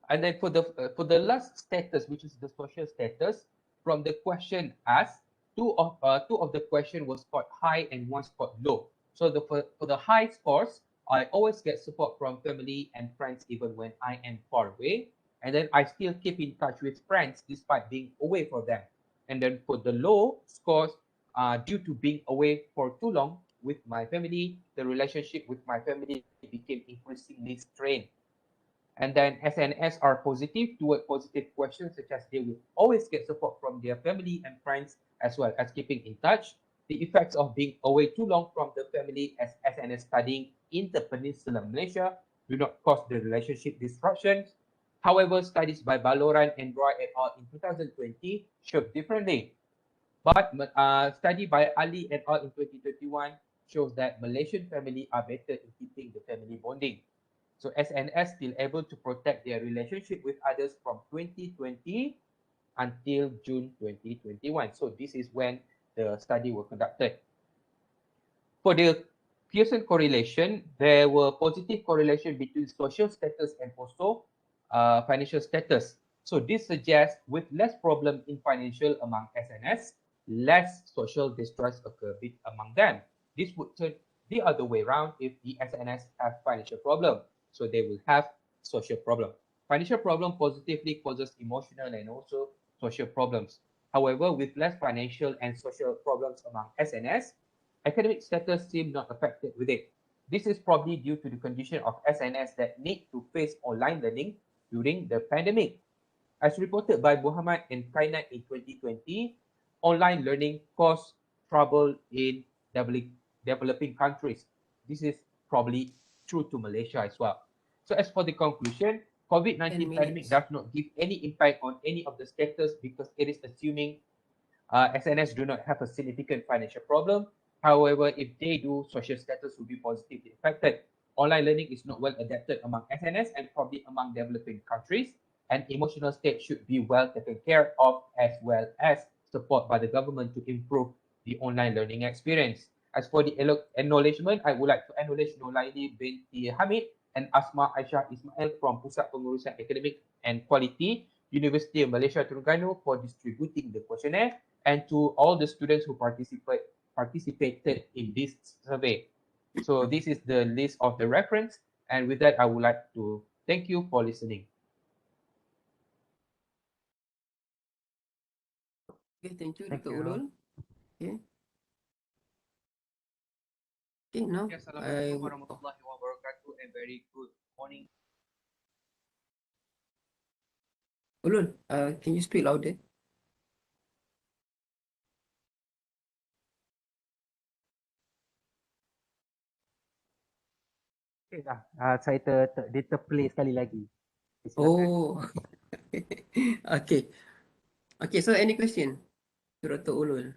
And then for the last status, which is the social status, from the question asked, two of the question was scored high and one scored low. So for the high scores, I always get support from family and friends even when I am far away. And then I still keep in touch with friends despite being away from them. And then for the low scores, due to being away for too long with my family, the relationship with my family became increasingly strained. And then SNS are positive toward positive questions, such as they will always get support from their family and friends, as well as keeping in touch. The effects of being away too long from the family as SNS studying in the Peninsula Malaysia do not cause the relationship disruptions. However, studies by Baloran and Roy et al. In 2020 showed differently. But study by Ali et al. In 2021 shows that Malaysian family are better in keeping the family bonding. So SNS still able to protect their relationship with others from 2020 until June 2021. So this is when the study was conducted. For the Pearson correlation, there were positive correlation between social status and also financial status. So this suggests with less problem in financial among SNS, less social distress occur among them. This would turn the other way around if the SNS have financial problem. So they will have social problem. Financial problem positively causes emotional and also social problems. However, with less financial and social problems among SNS, academic status seem not affected with it. This is probably due to the condition of SNS that need to face online learning during the pandemic. As reported by Muhammad and Kainat in 2020, online learning caused trouble in developing countries. This is probably true to Malaysia as well. So as for the conclusion, COVID-19 pandemic does not give any impact on any of the status because it is assuming SNS do not have a significant financial problem. However, if they do, social status will be positively affected. Online learning is not well adapted among SNS and probably among developing countries, and emotional state should be well taken care of as well as support by the government to improve the online learning experience. As for the acknowledgement, I would like to acknowledge Nolaini binti Hamid and Asma Aisyah Ismail from Pusat Pengurusan Akademik and Quality, University of Malaysia Terengganu for distributing the questionnaire, and to all the students who participated in this survey. So this is the list of the reference, and with that, I would like to thank you for listening. Okay, thank you, Thank Dr. you. Ulul. Okay. Okay, now Assalamualaikum warahmatullahi wabarakatuh and very good morning. Ulul, can you speak louder? Okay dah, saya dia terplay sekali lagi. Oh, okay. Okay, so any question to Dr. Ulul?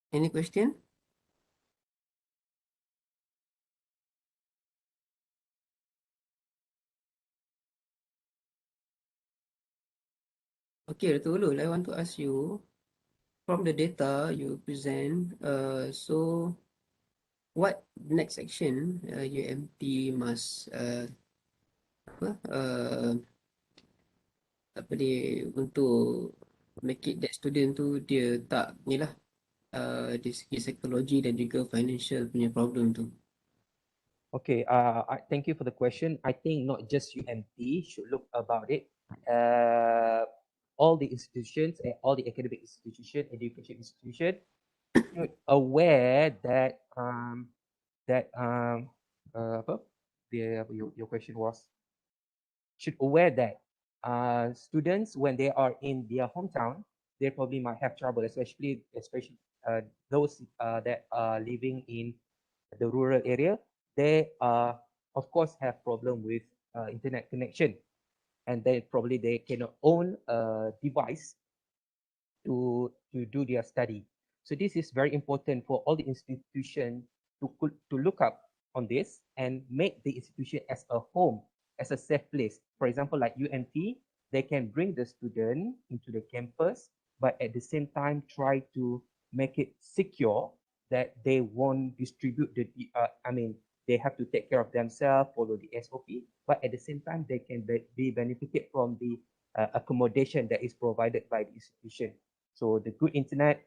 Any question? Okay, Dr. Ulul, I want to ask you, from the data you present, so what next action UMT must apa ni untuk make it that student tu dia tak ni lah dari segi psikologi dan juga financial punya problem tu. Okay, thank you for the question. I think not just UMT should look about it. All the institutions, all the academic institution, education institution, should aware that apa? Your question was should aware that students when they are in their hometown, they probably might have trouble, especially those that are living in the rural area. They of course have problem with internet connection, and they cannot own a device to do their study. So this is very important for all the institution to look up on this and make the institution as a home as a safe place. For example, like UNT, they can bring the student into the campus, but at the same time try to make it secure that they won't distribute the, they have to take care of themselves, follow the SOP, but at the same time, they can be benefited from the accommodation that is provided by the institution. So the good internet,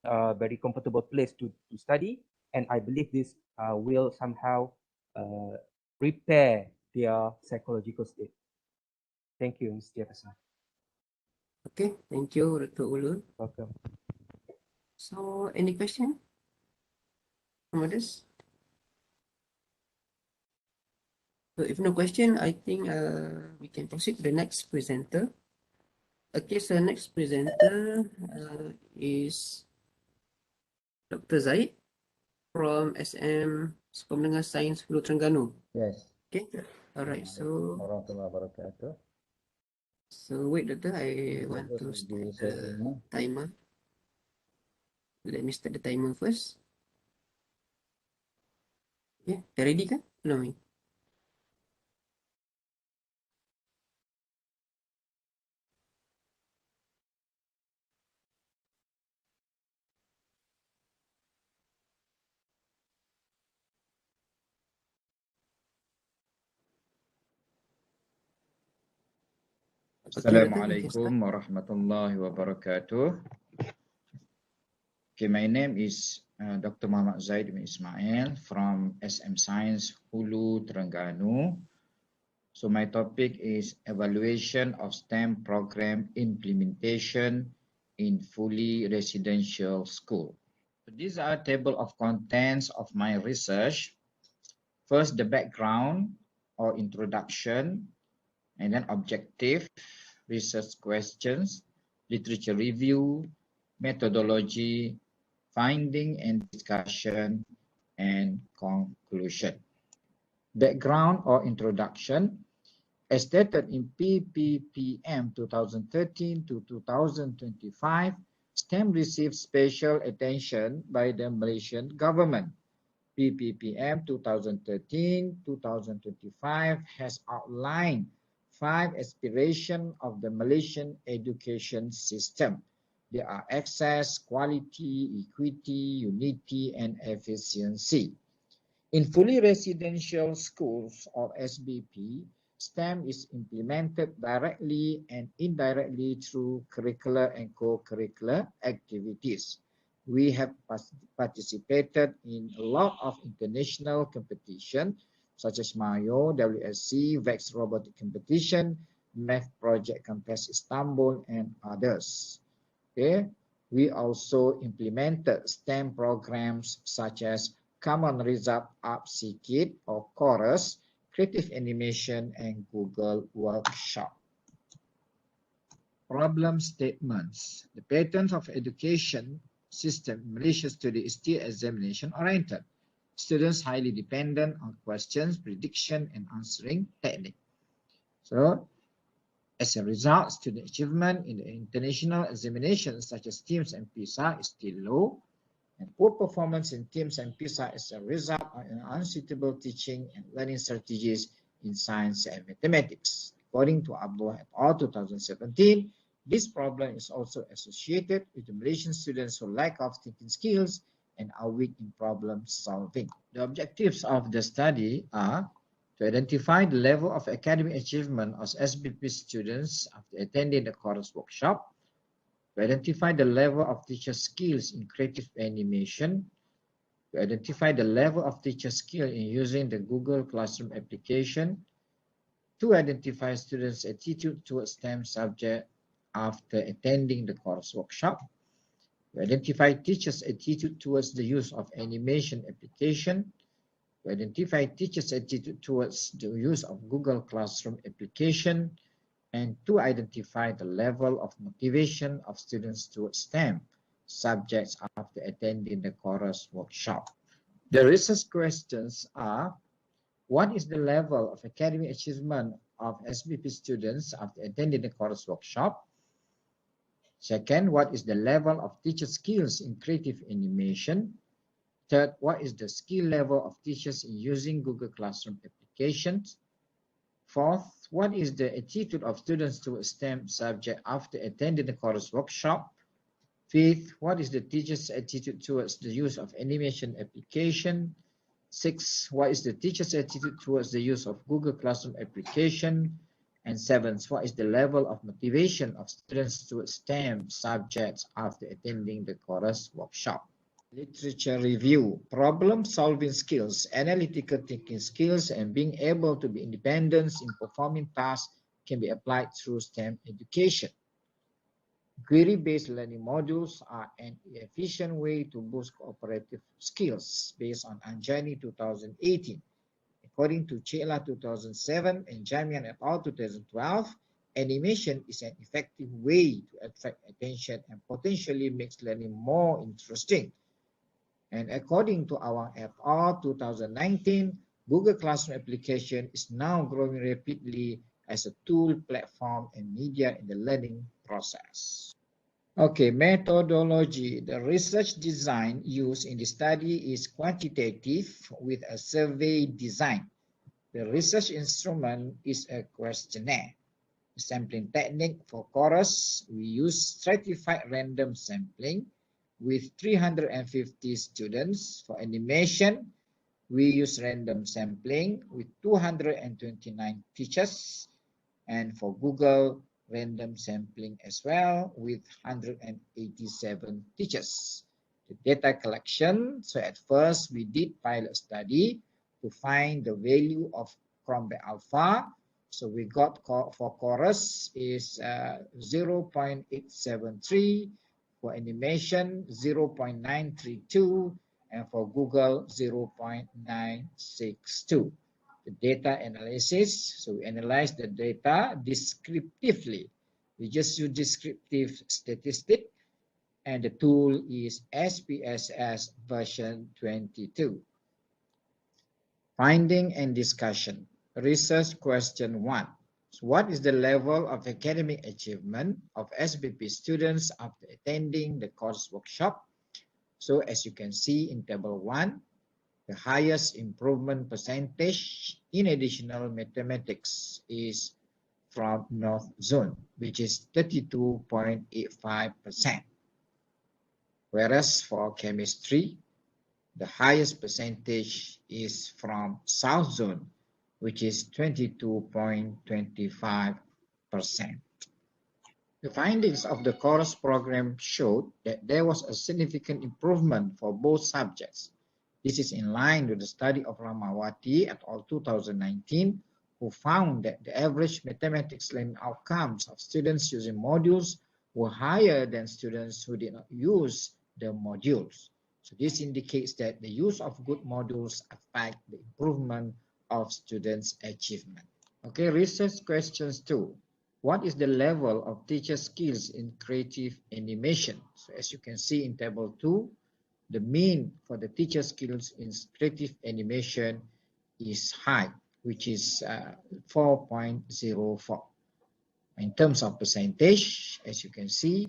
very comfortable place to study, and I believe this will somehow repair their psychological state. Thank you, Mr. Jefferson. Okay, thank you, Dr. Ulul. Welcome. So, any question from others? So, if no question, I think we can proceed to the next presenter. Okay, so next presenter is Dr. Zaid from SM Sekolah Menengah Sains Hulu Terengganu. Yes. Okay, alright, so Warahmatullahi wabarakatuh. So wait, Doctor, I want to start the timer. Let me start the timer first. Okay, dah ready kan? Belum ni? Assalamualaikum warahmatullahi wabarakatuh. Okay, my name is Dr. Muhammad Zaid bin Ismail from SM Science Hulu Terengganu. So my topic is evaluation of STEM program implementation in fully residential school. So these are table of contents of my research. First, the background or introduction, and then objective, research questions, literature review, methodology, finding and discussion, and conclusion. Background or introduction. As stated in PPPM 2013 to 2025, STEM received special attention by the Malaysian government. PPPM 2013-2025 has outlined 5 aspirations of the Malaysian education system. They are access, quality, equity, unity, and efficiency. In fully residential schools or SBP, STEM is implemented directly and indirectly through curricular and co-curricular activities. We have participated in a lot of international competition, such as Mayo, WSC, VEX Robotic Competition, Math Project Campus Istanbul, and others. Okay. We also implemented STEM programs such as Common Result Up-C Kit or Chorus, Creative Animation, and Google Workshop. Problem statements. The patterns of education system in Malaysia today is still examination oriented. Students highly dependent on questions, prediction, and answering technique. So, as a result, student achievement in the international examinations such as TIMSS and PISA is still low, and poor performance in TIMSS and PISA is a result of unsuitable teaching and learning strategies in science and mathematics. According to Abdullah et al. 2017, this problem is also associated with the Malaysian students who lack of thinking skills and are weak in problem solving. The objectives of the study are to identify the level of academic achievement of SBP students after attending the course workshop, to identify the level of teacher skills in creative animation, to identify the level of teacher skill in using the Google Classroom application, to identify students' attitude towards STEM subject after attending the course workshop, to identify teachers' attitude towards the use of animation application, to identify teachers' attitude towards the use of Google Classroom application, and to identify the level of motivation of students towards STEM subjects after attending the course workshop. The research questions are: what is the level of academic achievement of SBP students after attending the course workshop? Second, what is the level of teacher skills in creative animation? Third, what is the skill level of teachers in using Google Classroom applications? Fourth, what is the attitude of students to a STEM subject after attending the course workshop? Fifth, what is the teacher's attitude towards the use of animation application? Sixth, what is the teacher's attitude towards the use of Google Classroom application? And seventh, what is the level of motivation of students towards STEM subjects after attending the course workshop? Literature review, problem solving skills, analytical thinking skills, and being able to be independent in performing tasks can be applied through STEM education. Query-based learning modules are an efficient way to boost cooperative skills based on Anjani 2018. According to Chela 2007 and Jamian et al. 2012, animation is an effective way to attract attention and potentially makes learning more interesting. And according to our et al. 2019, Google Classroom application is now growing rapidly as a tool, platform, and media in the learning process. Okay, methodology. The research design used in the study is quantitative with a survey design. The research instrument is a questionnaire. The sampling technique for chorus, we use stratified random sampling with 350 students. For animation, we use random sampling with 229 teachers. And for Google, random sampling as well with 187 teachers. The data collection, so at first we did pilot study to find the value of Chromebook Alpha. So we got for chorus is 0.873, for animation 0.932, and for Google 0.962. The data analysis, so we analyze the data descriptively. We just use descriptive statistic, and the tool is SPSS version 22. Finding and discussion. Research question 1. So what is the level of academic achievement of SBP students after attending the course workshop? So as you can see in table 1, the highest improvement percentage in additional mathematics is from North Zone, which is 32.85%. Whereas for chemistry, the highest percentage is from South Zone, which is 22.25%. The findings of the course program showed that there was a significant improvement for both subjects. This is in line with the study of Ramawati et al. 2019, who found that the average mathematics learning outcomes of students using modules were higher than students who did not use the modules. So this indicates that the use of good modules affect the improvement of students' achievement. Okay, research questions 2. What is the level of teacher skills in creative animation? So as you can see in table 2, the mean for the teacher skills in creative animation is high, which is 4.04. In terms of percentage, as you can see,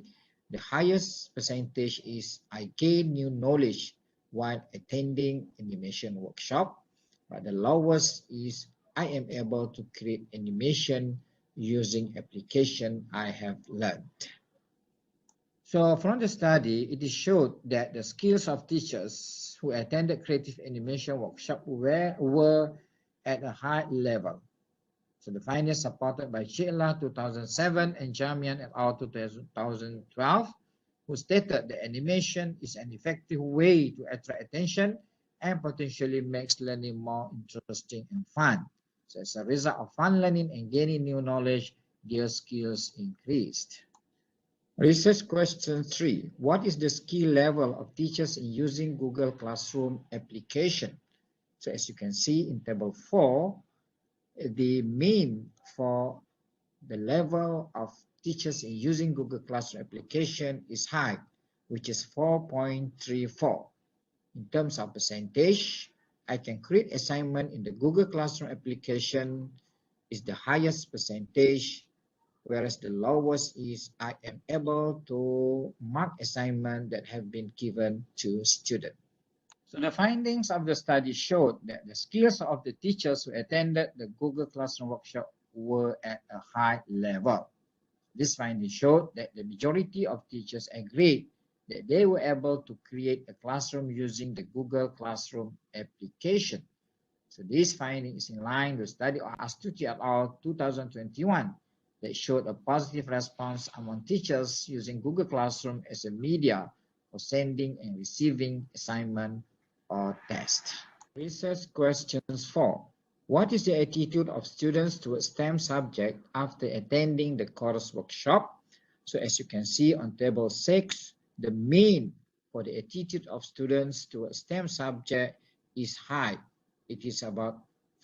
the highest percentage is I gain new knowledge while attending animation workshop, but the lowest is I am able to create animation using application I have learned. So from the study, it is showed that the skills of teachers who attended creative animation workshop were at a high level. So the findings supported by Sheila 2007 and Jamian et al. 2012, who stated that animation is an effective way to attract attention and potentially makes learning more interesting and fun. So as a result of fun learning and gaining new knowledge, their skills increased. Research question 3. What is the skill level of teachers in using Google Classroom application? So as you can see in table 4, the mean for the level of teachers in using Google Classroom application is high, which is 4.34. In terms of percentage, I can create assignment in the Google Classroom application is the highest percentage, whereas the lowest is I am able to mark assignment that have been given to student. So the findings of the study showed that the skills of the teachers who attended the Google Classroom workshop were at a high level. This finding showed that the majority of teachers agreed that they were able to create a classroom using the Google Classroom application. So this finding is in line with the study of ICSTEM et al. 2021 that showed a positive response among teachers using Google Classroom as a media for sending and receiving assignment or test. Research questions 4. What is the attitude of students towards STEM subject after attending the course workshop? So as you can see on table 6, the mean for the attitude of students towards STEM subject is high. It is about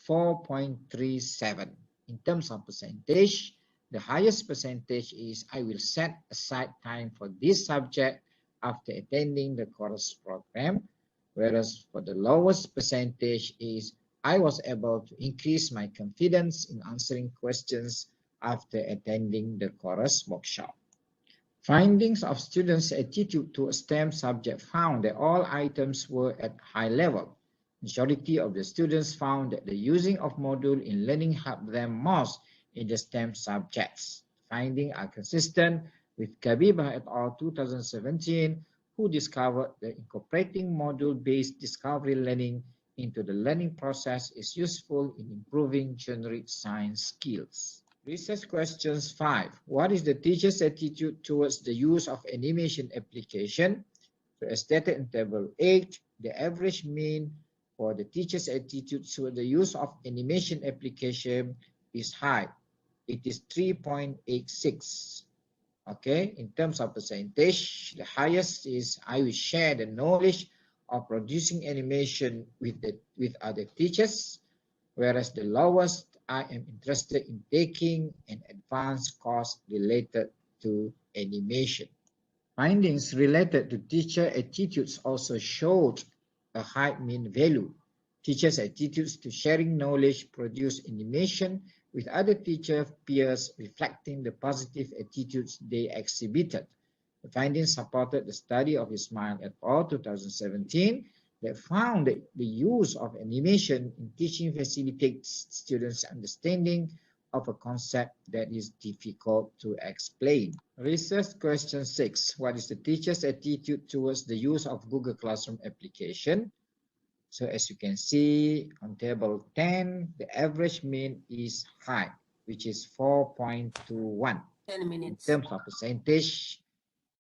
4.37. In terms of percentage, the highest percentage is I will set aside time for this subject after attending the course program, whereas for the lowest percentage is I was able to increase my confidence in answering questions after attending the course workshop. Findings of students' attitude to a STEM subject found that all items were at high level. Majority of the students found that the using of module in learning helped them most in the STEM subjects. Findings are consistent with Kabibah et al. 2017, who discovered that incorporating module-based discovery learning into the learning process is useful in improving generic science skills. Research questions 5. What is the teacher's attitude towards the use of animation application? So as stated in table 8, the average mean for the teacher's attitude toward the use of animation application is high. It is 3.86. Okay, in terms of percentage, the highest is I will share the knowledge of producing animation with other teachers, whereas the lowest I am interested in taking an advanced course related to animation. Findings related to teacher attitudes also showed a high mean value. Teachers' attitudes to sharing knowledge produce animation with other teacher peers, reflecting the positive attitudes they exhibited. The findings supported the study of Ismail et al. 2017 that found that the use of animation in teaching facilitates students' understanding of a concept that is difficult to explain. Research question 6. What is the teacher's attitude towards the use of Google Classroom application? So as you can see on table 10, the average mean is high, which is 4.21. 10 minutes. In terms of percentage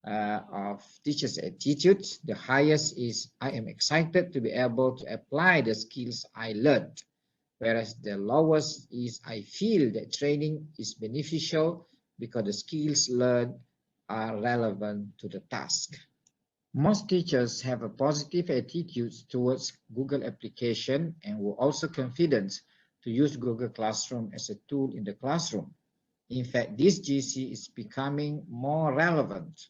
of teachers' attitudes, the highest is I am excited to be able to apply the skills I learned, whereas the lowest is I feel that training is beneficial because the skills learned are relevant to the task. Most teachers have a positive attitude towards Google application and were also confident to use Google Classroom as a tool in the classroom. In fact, this GC is becoming more relevant,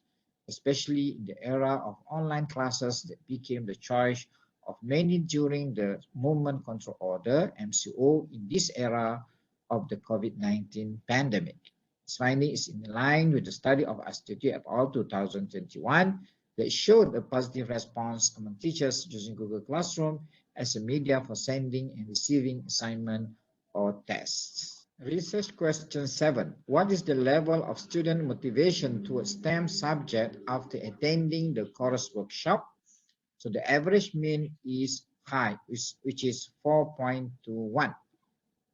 especially in the era of online classes that became the choice of many during the Movement Control Order, MCO, in this era of the COVID-19 pandemic. This finding is in line with the study of ICSTEM et al. 2021 that showed a positive response among teachers using Google Classroom as a media for sending and receiving assignment or tests. Research question 7. What is the level of student motivation towards STEM subject after attending the course workshop? So the average mean is high, which is 4.21.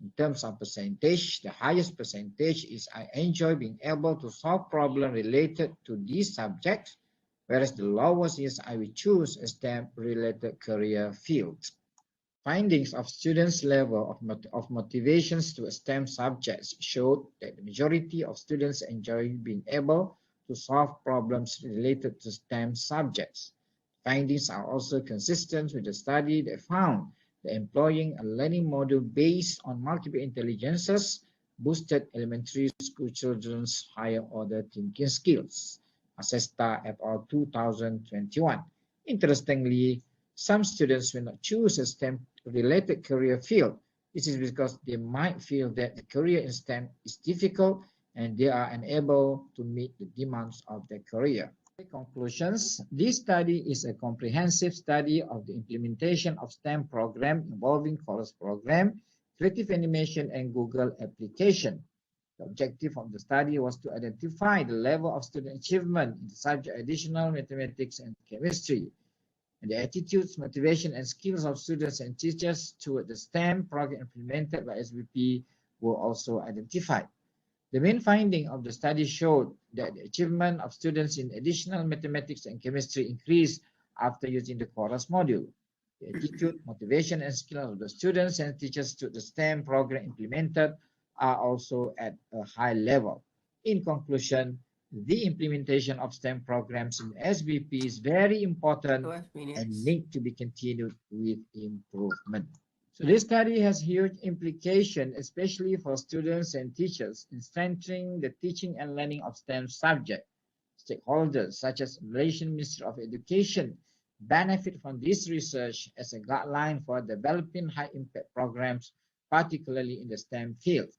In terms of percentage, the highest percentage is I enjoy being able to solve problems related to this subject, whereas the lowest is I will choose a STEM-related career field. Findings of students' level of motivations to STEM subjects showed that the majority of students enjoy being able to solve problems related to STEM subjects. Findings are also consistent with the study that found that employing a learning module based on multiple intelligences boosted elementary school children's higher order thinking skills. ICSTEM et al. 2021. Interestingly, some students will not choose a STEM-related career field. This is because they might feel that the career in STEM is difficult and they are unable to meet the demands of their career. Conclusions. This study is a comprehensive study of the implementation of STEM program involving Chorus program, creative animation, and Google application. The objective of the study was to identify the level of student achievement in the subject additional mathematics and chemistry, and the attitudes, motivation, and skills of students and teachers toward the STEM program implemented by SBP were also identified. The main finding of the study showed that the achievement of students in additional mathematics and chemistry increased after using the Chorus module. The attitude, motivation, and skills of the students and teachers to the STEM program implemented are also at a high level. In conclusion, the implementation of STEM programs in SBP is very important and need to be continued with improvement. So this study has huge implication, especially for students and teachers in strengthening the teaching and learning of STEM subjects. Stakeholders such as Malaysian Ministry of Education benefit from this research as a guideline for developing high impact programs, particularly in the STEM field.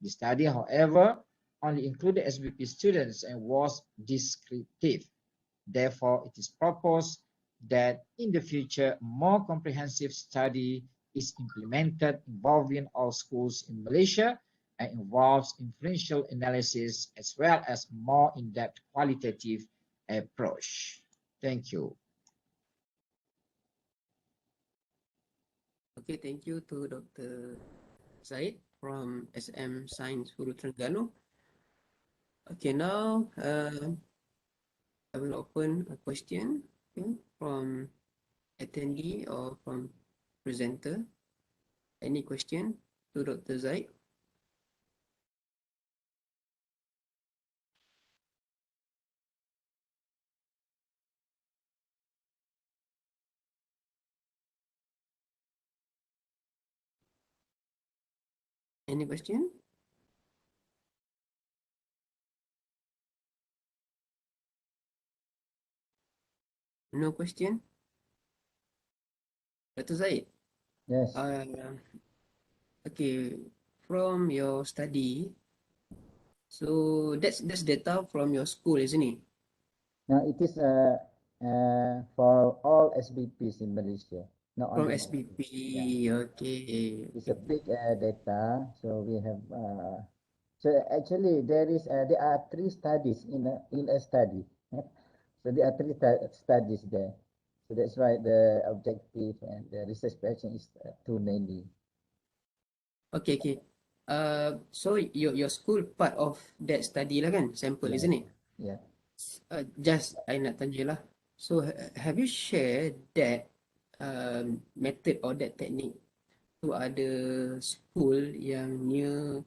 The study, however, only included SBP students and was descriptive. Therefore, it is proposed that in the future, more comprehensive study is implemented involving all schools in Malaysia and involves inferential analysis as well as more in-depth qualitative approach. Thank you. Okay, thank you to Dr. Zaid from SM Science Hulu Terengganu. Okay, now I will open a question from attendee or from presenter. Any question to Dr. Zaid? Any question? No question? Dr. Zaid? Yes. Okay, from your study, so that's data from your school, isn't it? Now it is for all SBPs in Malaysia, not From only SBP, yeah. Okay. It's a big data, so we have. So actually, there are 3 studies in a study. So there are 3 studies there. So that's why the objective and the research question is too many. Okay, okay. So your school part of that study lah kan, sample, Yeah. isn't it? Yeah. Just I nak tanya lah. So have you shared that method or that technique to other school yang near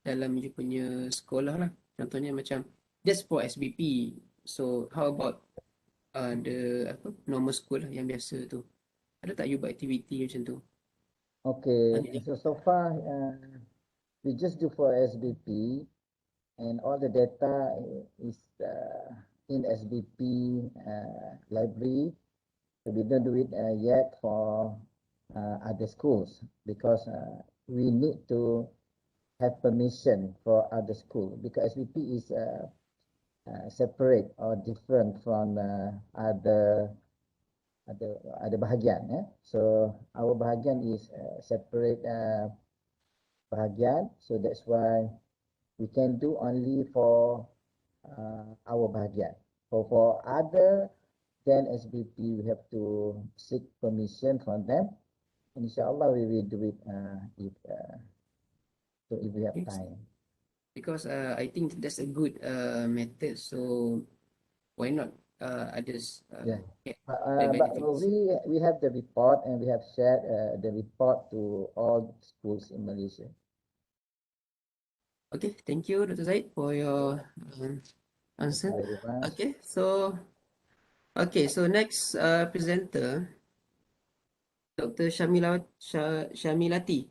dalam you punya sekolah lah? Contohnya macam just for SBP. So how about the normal school lah yang biasa tu? Ada tak you buat aktiviti macam tu? Okay. So far, we just do for SBP, and all the data is in SBP library. So we don't do it yet for other schools because we need to have permission for other school because SBP is separate or different from other bahagian. So our bahagian is separate bahagian. So that's why we can do only for our bahagian. For other then SBP, we have to seek permission from them. Inshallah, we will do it if we have time. Because I think that's a good method. So why not others? Yeah. But we have the report and we have shared the report to all schools in Malaysia. Okay, thank you, Dr. Zaid, for your answer. Okay, so next presenter, Dr. Syamilati,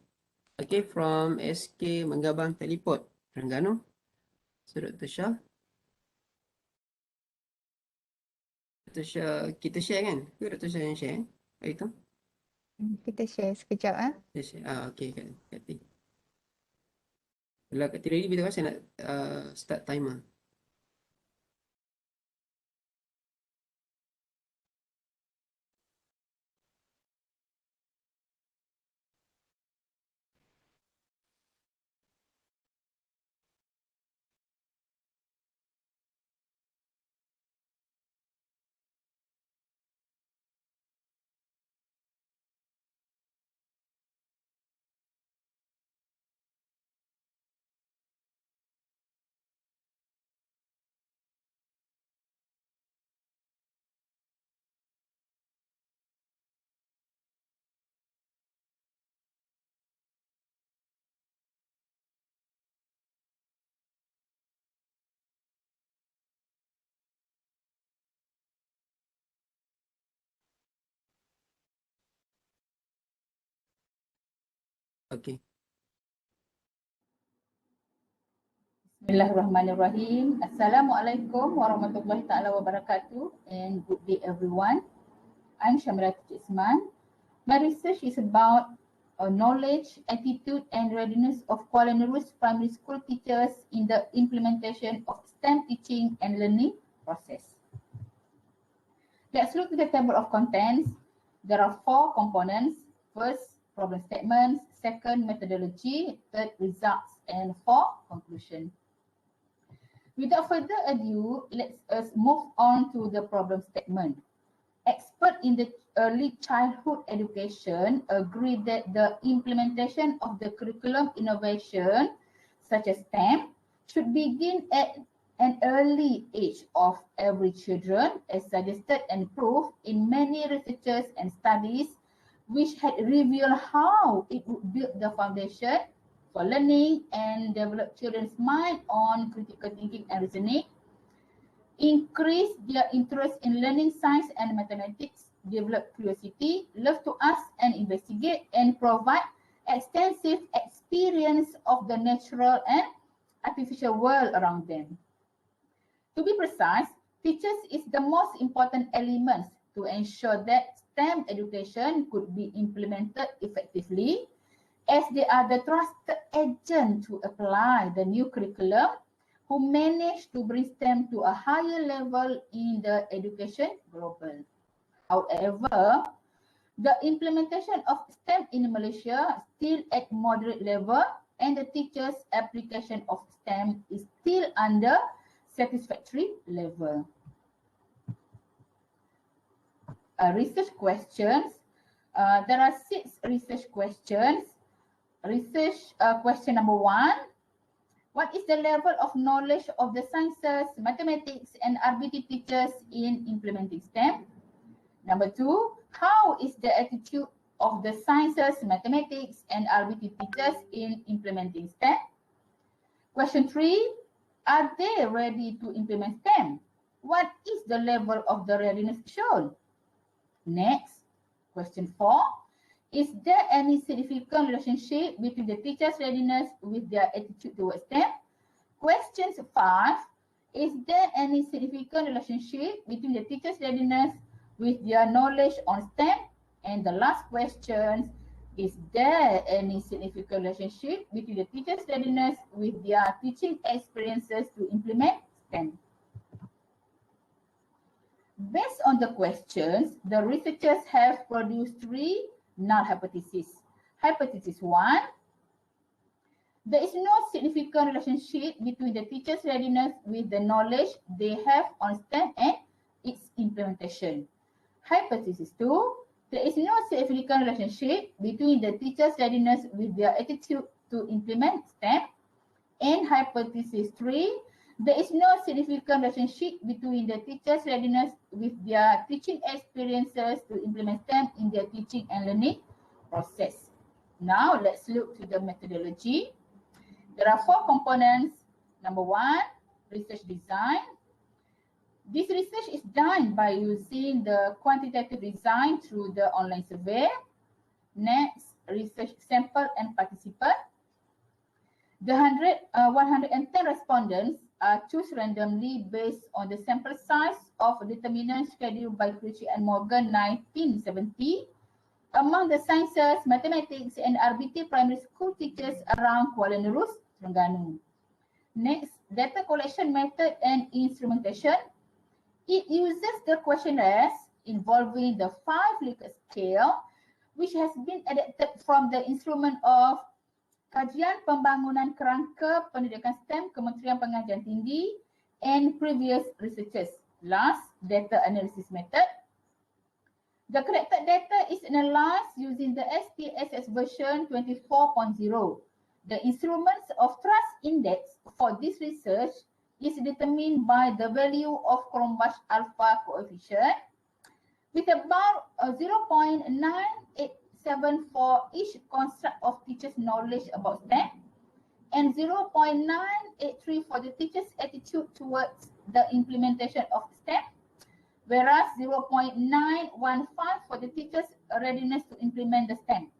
okay, from SK Menggabang Teleport, Terengganu. So Dr. Syah, kita share kan? Ke Dr. Syah yang share hari tu? Kita share sekejap. Kita share. Okay, Kak Tati. Bila Kak Tati ready, beritahu saya nak start timer. Okay. Bismillahirrahmanirrahim. Assalamualaikum warahmatullahi taala wabarakatuh and good day everyone. I'm Shamila Isman. My research is about knowledge, attitude and readiness of Kuala Nerus primary school teachers in the implementation of STEM teaching and learning process. Let's look at the table of contents. There are 4 components. First, problem statements. Second, methodology. Third, results. And 4, conclusion. Without further ado, let us move on to the problem statement. Experts in the early childhood education agree that the implementation of the curriculum innovation, such as STEM, should begin at an early age of every children, as suggested and proved in many researches and studies, which had revealed how it would build the foundation for learning and develop children's mind on critical thinking and reasoning, increase their interest in learning science and mathematics, develop curiosity, love to ask and investigate, and provide extensive experience of the natural and artificial world around them. To be precise, teachers is the most important element to ensure that STEM education could be implemented effectively, as they are the trusted agent to apply the new curriculum, who manage to bring STEM to a higher level in the education global. However, the implementation of STEM in Malaysia still at moderate level, and the teachers' application of STEM is still under satisfactory level. Research questions. There are 6 research questions. Research question number 1. What is the level of knowledge of the sciences, mathematics and RBT teachers in implementing STEM? Number 2. How is the attitude of the sciences, mathematics and RBT teachers in implementing STEM? Question 3. Are they ready to implement STEM? What is the level of the readiness shown? Next, question 4. Is there any significant relationship between the teacher's readiness with their attitude towards STEM? Question 5. Is there any significant relationship between the teacher's readiness with their knowledge on STEM? And the last question, is there any significant relationship between the teacher's readiness with their teaching experiences to implement STEM? Based on the questions, the researchers have produced 3 null hypotheses. Hypothesis 1, there is no significant relationship between the teacher's readiness with the knowledge they have on STEM and its implementation. Hypothesis 2, there is no significant relationship between the teacher's readiness with their attitude to implement STEM. And hypothesis 3, there is no significant relationship between the teacher's readiness with their teaching experiences to implement STEM in their teaching and learning process. Now let's look to the methodology. There are 4 components. Number 1, research design. This research is done by using the quantitative design through the online survey. Next, research sample and participant. The 110 respondents are chosen randomly based on the sample size of determinant scheduled by Crucci and Morgan 1970 among the sciences, mathematics and RBT primary school teachers around Kuala Nerus, Terengganu. Next, data collection method and instrumentation. It uses the questionnaires involving the 5 Likert scale, which has been adapted from the instrument of Kajian Pembangunan Kerangka Pendidikan STEM Kementerian Pengajian Tinggi and previous researchers. Last, data analysis method. The collected data is analyzed using the SPSS version 24.0. The instruments of trust index for this research is determined by the value of Cronbach alpha coefficient with about 0.987 for each construct of teachers' knowledge about STEM and 0.983 for the teacher's attitude towards the implementation of STEM, whereas 0.915 for the teacher's readiness to implement the STEM.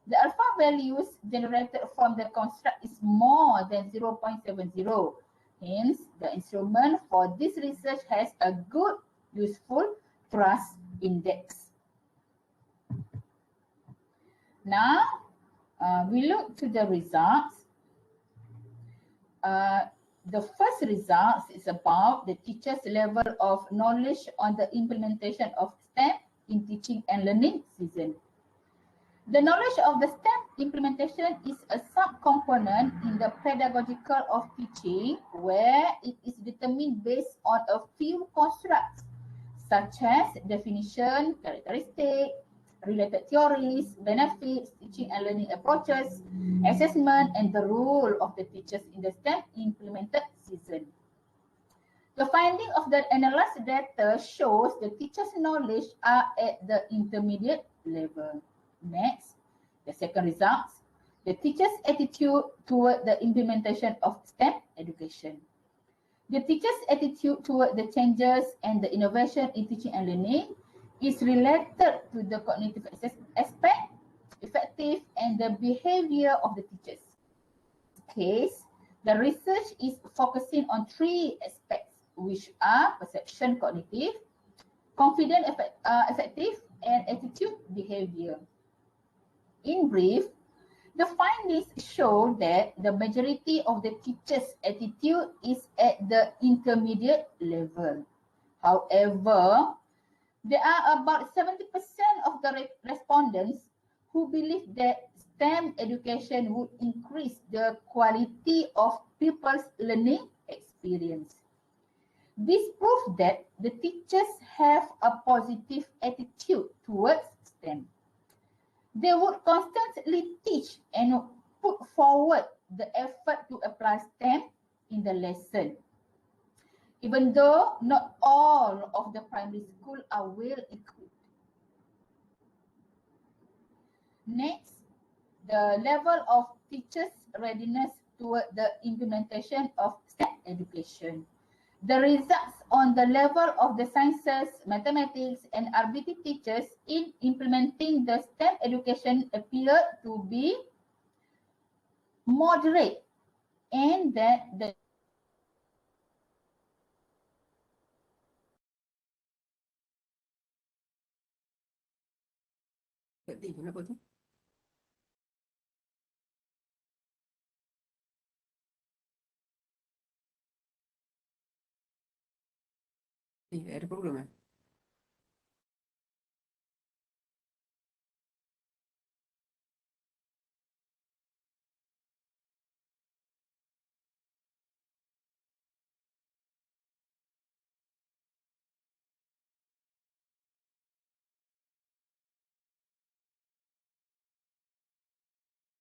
the alpha values generated from the construct is more than 0.70. Hence, the instrument for this research has a good, useful trust index. Now, we look to the results. The first result is about the teacher's level of knowledge on the implementation of STEM in teaching and learning season. The knowledge of the STEM implementation is a sub-component in the pedagogical of teaching, where it is determined based on a few constructs such as definition, characteristic, related theories, benefits, teaching and learning approaches, assessment, and the role of the teachers in the STEM implemented season. The finding of the analyzed data shows the teachers' knowledge are at the intermediate level. Next, the second results, the teacher's attitude toward the implementation of STEM education. The teacher's attitude toward the changes and the innovation in teaching and learning is related to the cognitive aspect, effective, and the behavior of the teachers. In this case, the research is focusing on three aspects, which are perception cognitive, confident effective, and attitude behavior. In brief, the findings show that the majority of the teachers' attitude is at the intermediate level. However, there are about 70% of the respondents who believe that STEM education would increase the quality of pupils' learning experience. This proves that the teachers have a positive attitude towards STEM. They would constantly teach and put forward the effort to apply STEM in the lesson. Even though not all of the primary schools are well equipped. Next, the level of teachers' readiness toward the implementation of STEM education. The results on the level of the sciences, mathematics, and RBT teachers in implementing the STEM education appear to be moderate, and that the Kenapa tu? Ada problem eh?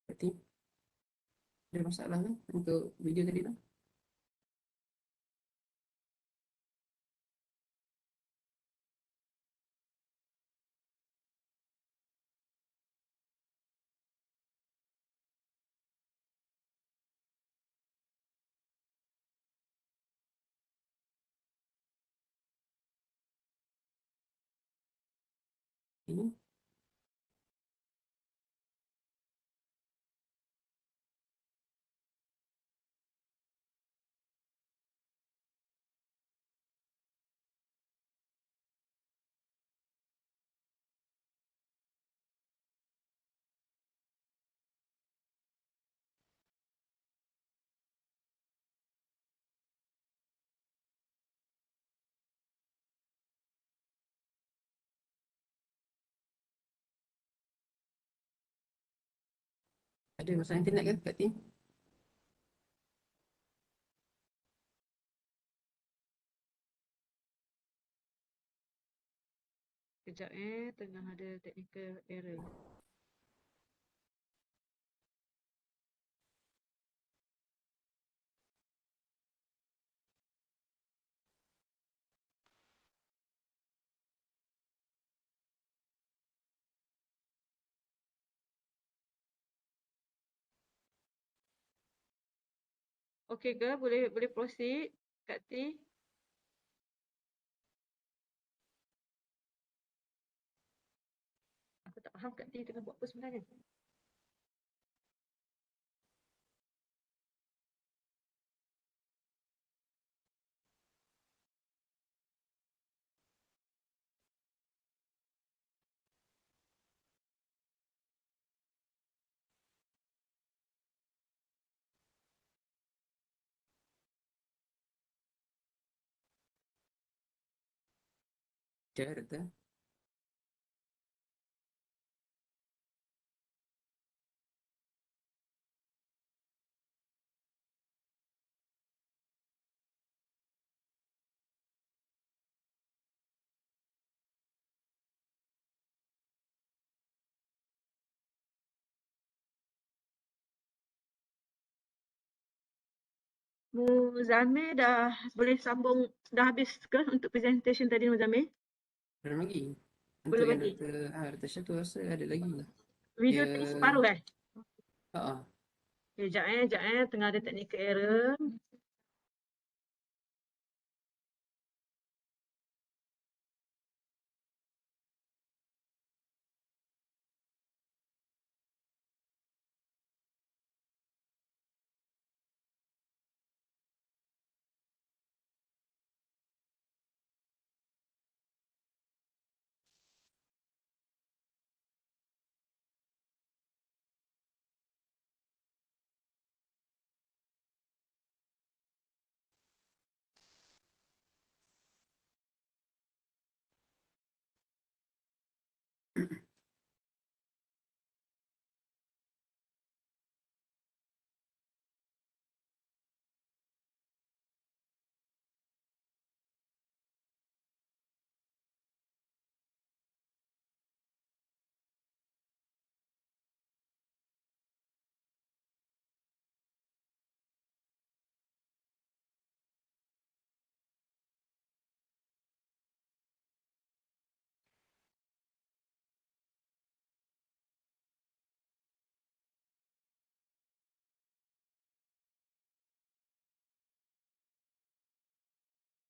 Berarti ada masalah kan untuk video tadi tu? Ini ada masalah internet ke kat team? Kejap tengah ada technical error. Okey ke? Boleh proceed Kak T? Aku tak faham Kak T tengah buat apa sebenarnya. Okay, doktor. Muzamil dah boleh sambung, dah habis ke untuk presentation tadi Muzamil? Belum lagi. Untuk Belum yang lagi? Doktor Syah tu rasa ada lagi. Video Dia, tadi separuh haa. Okay, sekejap tengah ada technical error.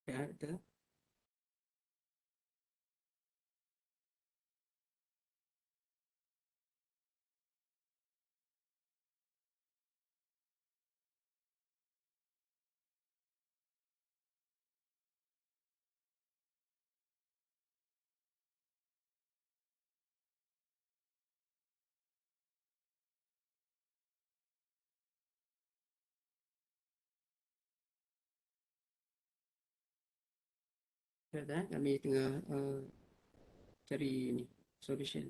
Ya, doktor. Doktor, kami tengah cari ni solution.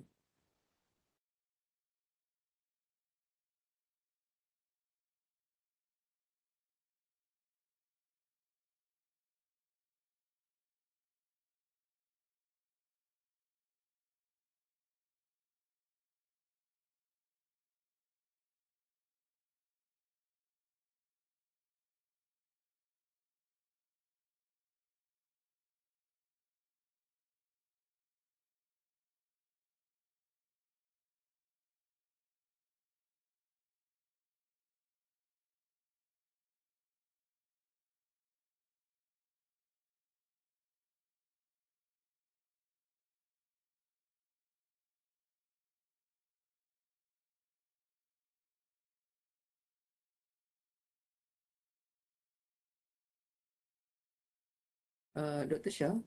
Dr. Syah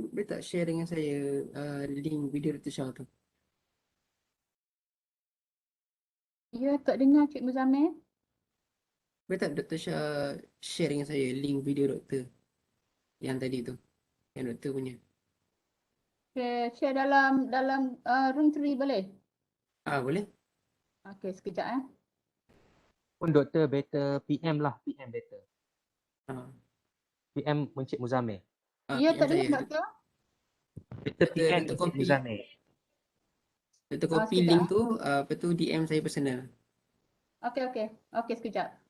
boleh tak share dengan saya link video Dr. Syah tu? Ya, tak dengar Cik Muzamil. Boleh tak Dr. Syah share dengan saya link video doktor yang tadi tu, yang doktor punya? Share dalam room 3 boleh? Boleh? Okey, sekejap Pun doktor better PM lah, PM better. Ah, PM Encik Muzamil. Ya, PM tak dengar saya. doktor. Better PM Doktor Encik copy. Muzamil. Doktor copy Sekejap, link tu, apa tu DM saya personal. Okey, sekejap.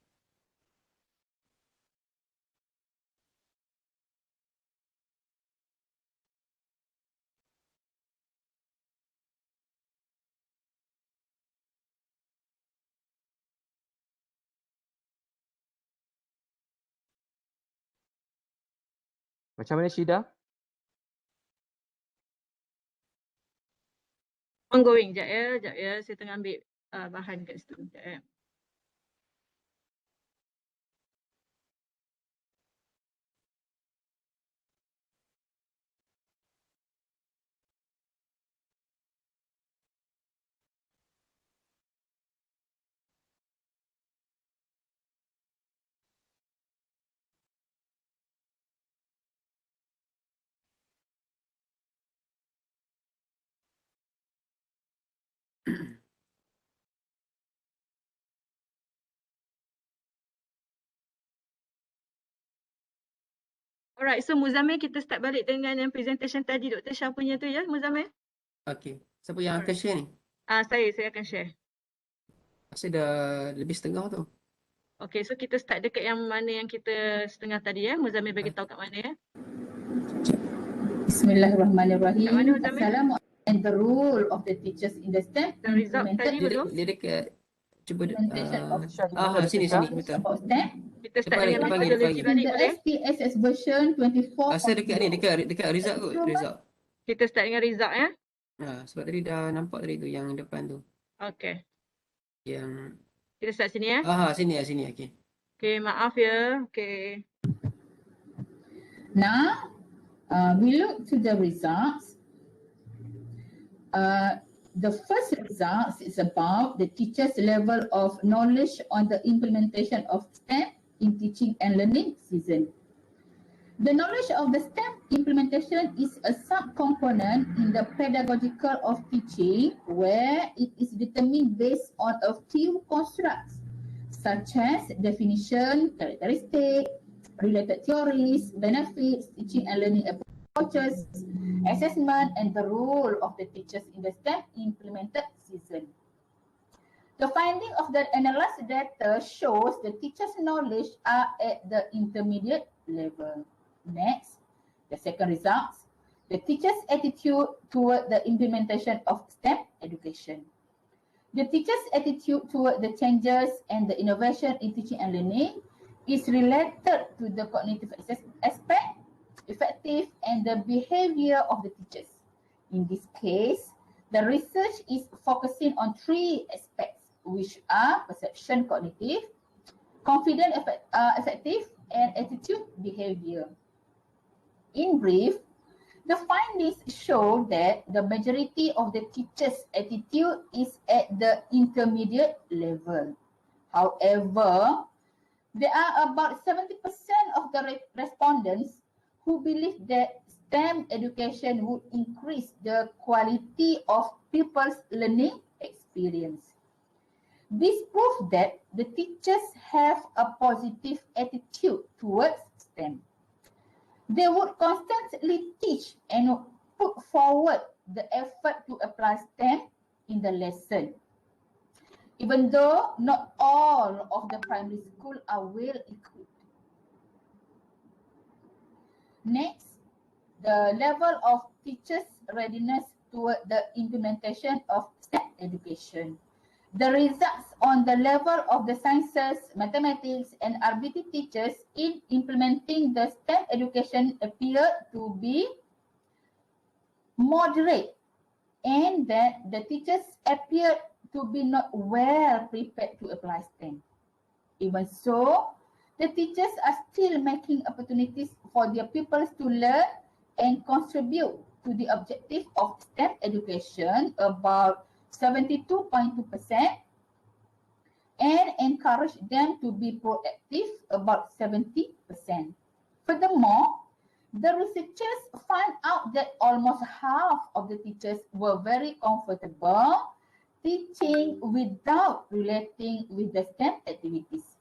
Macam mana Syida? Ongoing, sekejap ya. Saya tengah ambil bahan kat situ. Sekejap Alright, so Muzamil kita start balik dengan yang presentation tadi Dr. Shah punya tu ya, Muzamil? Okey. Siapa yang akan share ni? Saya akan share. Saya dah lebih setengah tu. Okay, so kita start dekat yang mana yang kita setengah tadi ya. Muzamil bagi tahu kat mana ya. Bismillahirrahmanirrahim. Kat mana, Muzamil? Assalamualaikum. And the role of the teachers in the STEM The result tadi belum? Dia dekat cuba implementation of sini betul. about STEM. Kita start Dia dengan panggil, dia metodologi panggil. In balik the boleh? SPSS version 24. Saya dekat ni, dekat result kot, result. Kita start dengan result ya. Sebab tadi dah nampak tadi tu yang depan tu. Okay. Yang Kita start sini ya. sini okey. Okay, maaf ya. Okay. Now, we look to the results. The first result is about the teacher's level of knowledge on the implementation of STEM in teaching and learning season. The knowledge of the STEM implementation is a subcomponent in the pedagogical of teaching, where it is determined based on a few constructs such as definition, characteristic, related theories, benefits, teaching and learning approaches, assessment, and the role of the teachers in the STEM implemented season. The finding of the analyzed data shows the teachers' knowledge are at the intermediate level. Next, the second results, the teacher's attitude toward the implementation of STEM education. The teacher's attitude toward the changes and the innovation in teaching and learning is related to the cognitive aspect, effective, and the behavior of the teachers. In this case, the research is focusing on three aspects, which are perception cognitive, confident effective, and attitude behavior. In brief, the findings show that the majority of the teachers' attitude is at the intermediate level. However, there are about 70% of the respondents who believe that STEM education would increase the quality of pupils' learning experience. This proves that the teachers have a positive attitude towards STEM. They would constantly teach and put forward the effort to apply STEM in the lesson. Even though not all of the primary school are well equipped. Next, the level of teachers' readiness toward the implementation of STEM education. The results on the level of the sciences, mathematics, and RBT teachers in implementing the STEM education appear to be moderate, and that the teachers appear to be not well prepared to apply STEM. Even so, the teachers are still making opportunities for their pupils to learn and contribute to the objective of STEM education, about 72.2%, and encourage them to be proactive, about 70%. Furthermore, the researchers find out that almost half of the teachers were very comfortable teaching without relating with the STEM activities.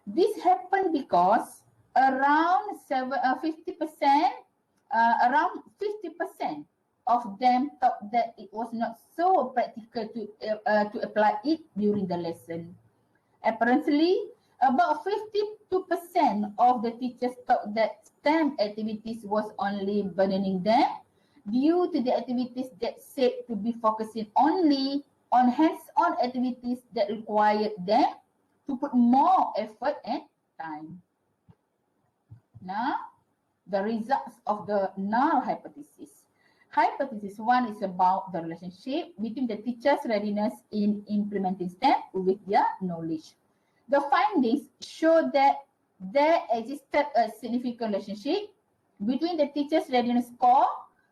This happened because around 50% of them thought that it was not so practical to apply it during the lesson. Apparently, about 52% of the teachers thought that STEM activities was only burdening them due to the activities that said to be focusing only on hands-on activities that required them to put more effort and time. Now, the results of the null hypothesis. Hypothesis 1 is about the relationship between the teacher's readiness in implementing STEM with their knowledge. The findings show that there existed a significant relationship between the teacher's readiness score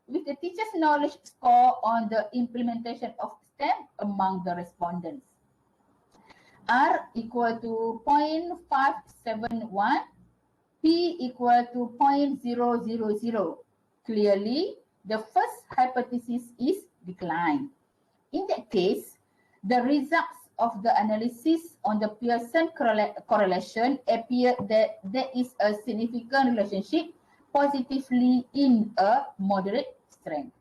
with the teacher's knowledge score on the implementation of STEM among the respondents. R equal to 0.571, P equal to 0.000. Clearly, the first hypothesis is decline. In that case, The results of the analysis on the Pearson correlation appear that there is a significant relationship positively in a moderate strength.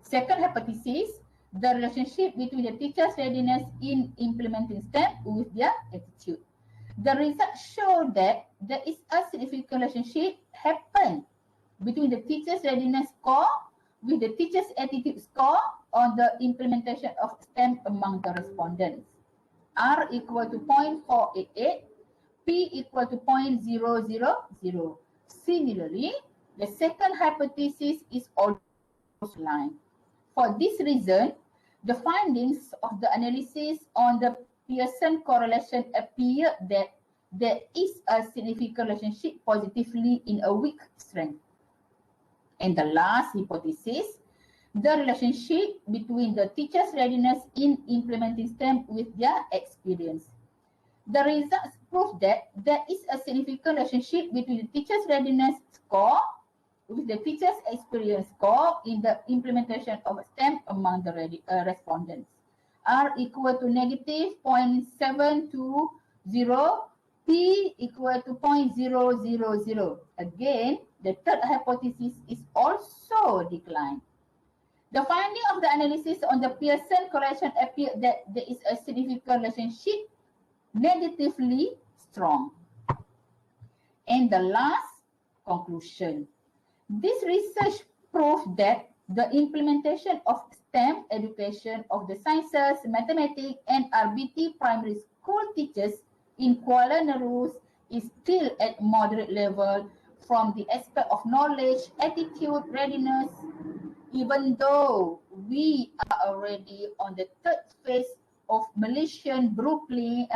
Second hypothesis, the relationship between the teacher's readiness in implementing STEM with their attitude. The results show that there is a significant relationship happen between the teacher's readiness score with the teacher's attitude score on the implementation of STEM among the respondents. R equal to 0.488, P equal to 0.000. Similarly, the second hypothesis is also line. For this reason, the findings of the analysis on the Pearson correlation appear that there is a significant relationship positively in a weak strength. And the last hypothesis, the relationship between the teacher's readiness in implementing STEM with their experience. The results prove that there is a significant relationship between the teacher's readiness score with the teacher's experience score in the implementation of STEM among the respondents. R equal to negative 0.720, P equal to 0.000. Again, the third hypothesis is also declined. The finding of the analysis on the Pearson correlation appear that there is a significant relationship negatively strong. And the last conclusion. This research proved that the implementation of STEM education of the sciences, mathematics, and RBT primary school teachers in Kuala Nerus is still at moderate level from the aspect of knowledge, attitude, readiness, even though we are already on the third phase of Malaysian blueprint,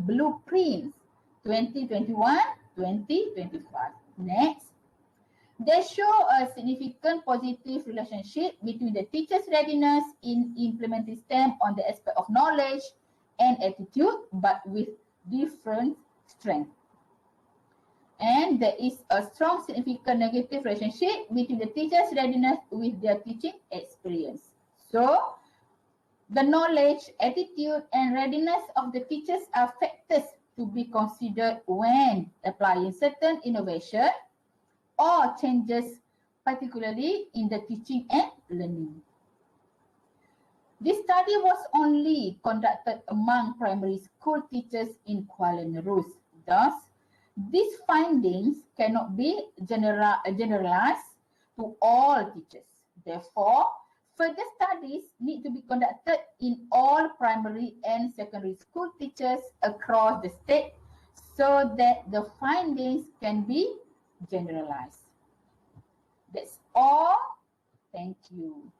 Blueprints 2021-2025. Next, they show a significant positive relationship between the teacher's readiness in implementing STEM on the aspect of knowledge and attitude, but with different strength. And there is a strong significant negative relationship between the teacher's readiness with their teaching experience. So, the knowledge, attitude, and readiness of the teachers are factors to be considered when applying certain innovation or changes, particularly in the teaching and learning. This study was only conducted among primary school teachers in Kuala Nerus. Thus, these findings cannot be generalized to all teachers. Therefore, further studies need to be conducted in all primary and secondary school teachers across the state so that the findings can be generalized. That's all. Thank you.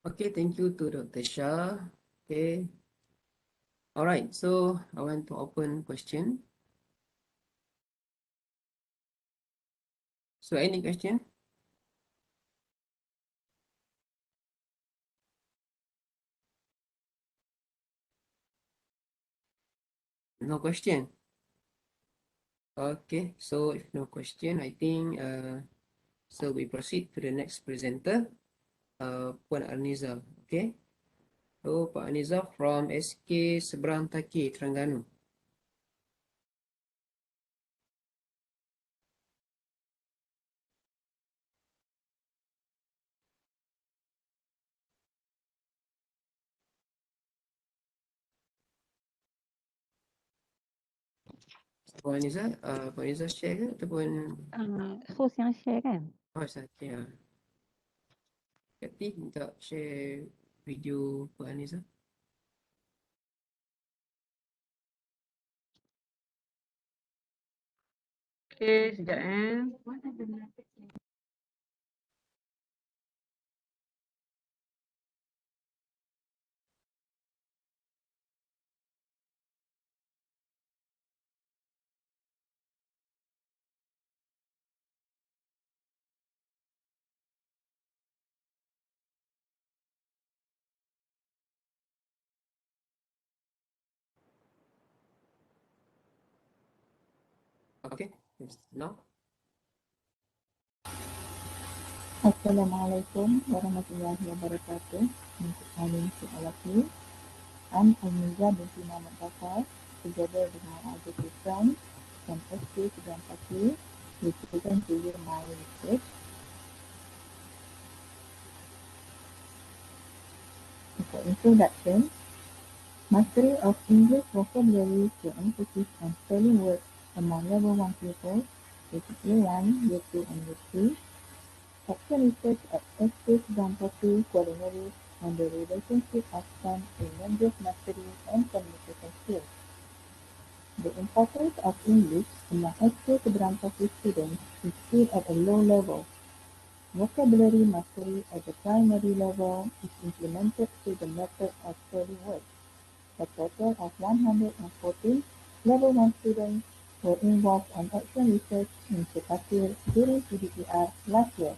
Okay, thank you to Dr. Shah. Okay. All right, so I want to open question. So any question? No question. Okay, so if no question, I think so we proceed to the next presenter, Puan Arniza. Okay, so Pak Arniza from SK Seberang Taki, Terengganu. Puan Arniza share ke ataupun Host yang share kan? oh saya Kati minta share video Puan Arniza. Okay, sekejap Okay, yes, now. Assalamualaikum warahmatullahi wabarakatuh. Untuk kali ini all of you. I'm Almiza binti Muhammad Bakar, together with my other two friends from SK2021, we present to you my research. For introduction, mastery of English vocabulary to emphasis on spelling words among level 1 pupils, basically 1, year 2 and year 3. Action research at SK2021 coordinated on the relationship of STEM in language mastery and communication skills. The importance of English among SK2021 students is still at a low level. Vocabulary mastery at the primary level is implemented through the method of spelling words. A total of 114 level 1 students were involved on action research in September during PDPR last year.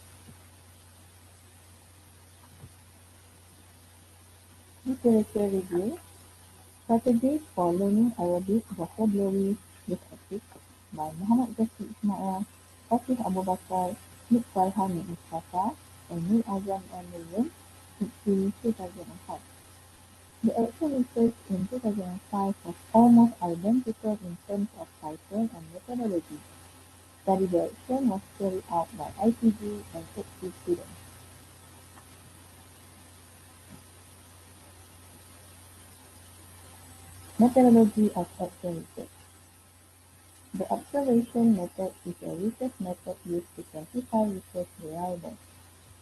Literature review, Strategies for Learning Arabic Vocabulary with Ethics by Muhammad Zaki Ismail, Fatih Abu Bakar, Lutfi Hani Mustafa, and Nur Azam M. Williams, in 2005. The action research in 2005 was almost identical in terms of title and methodology. Study direction was carried out by ICG and HT students. Methodology of action research. The observation method is a research method used to quantify research variables.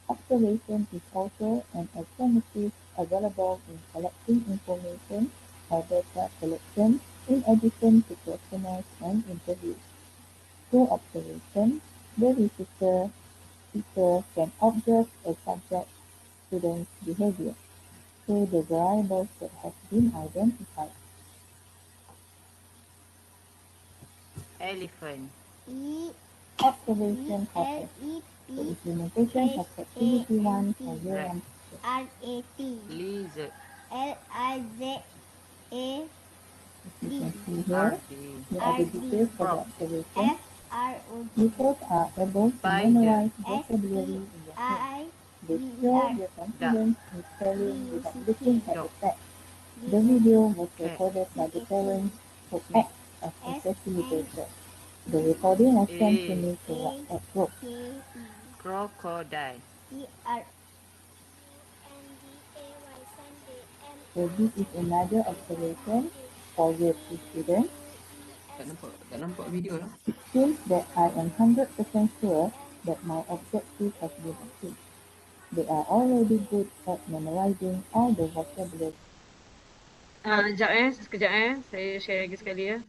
Observation is also an alternative available in collecting information or data collection in addition to questionnaires and interviews. Through observation, the researcher can observe a subject student's behavior through the variables that have been identified. Elephant. Observation process. The implementation of activity 1 for year 1. RAT. Lizard. LIZA. As you can see here, here are the details for the observation. Pupils are able to memorize vocabulary in their head. They show their confidence in spelling without looking at the text. The video was recorded by the parents who act as a facilitator. The recording was sent to me to WhatsApp group. Crocodile. So this is another observation for year 2 students. Tak nampak video lah. It seems that I am 100% sure that my objective has been achieved. They are already good at memorizing all the vocabulary. Sekejap saya share lagi sekali ya.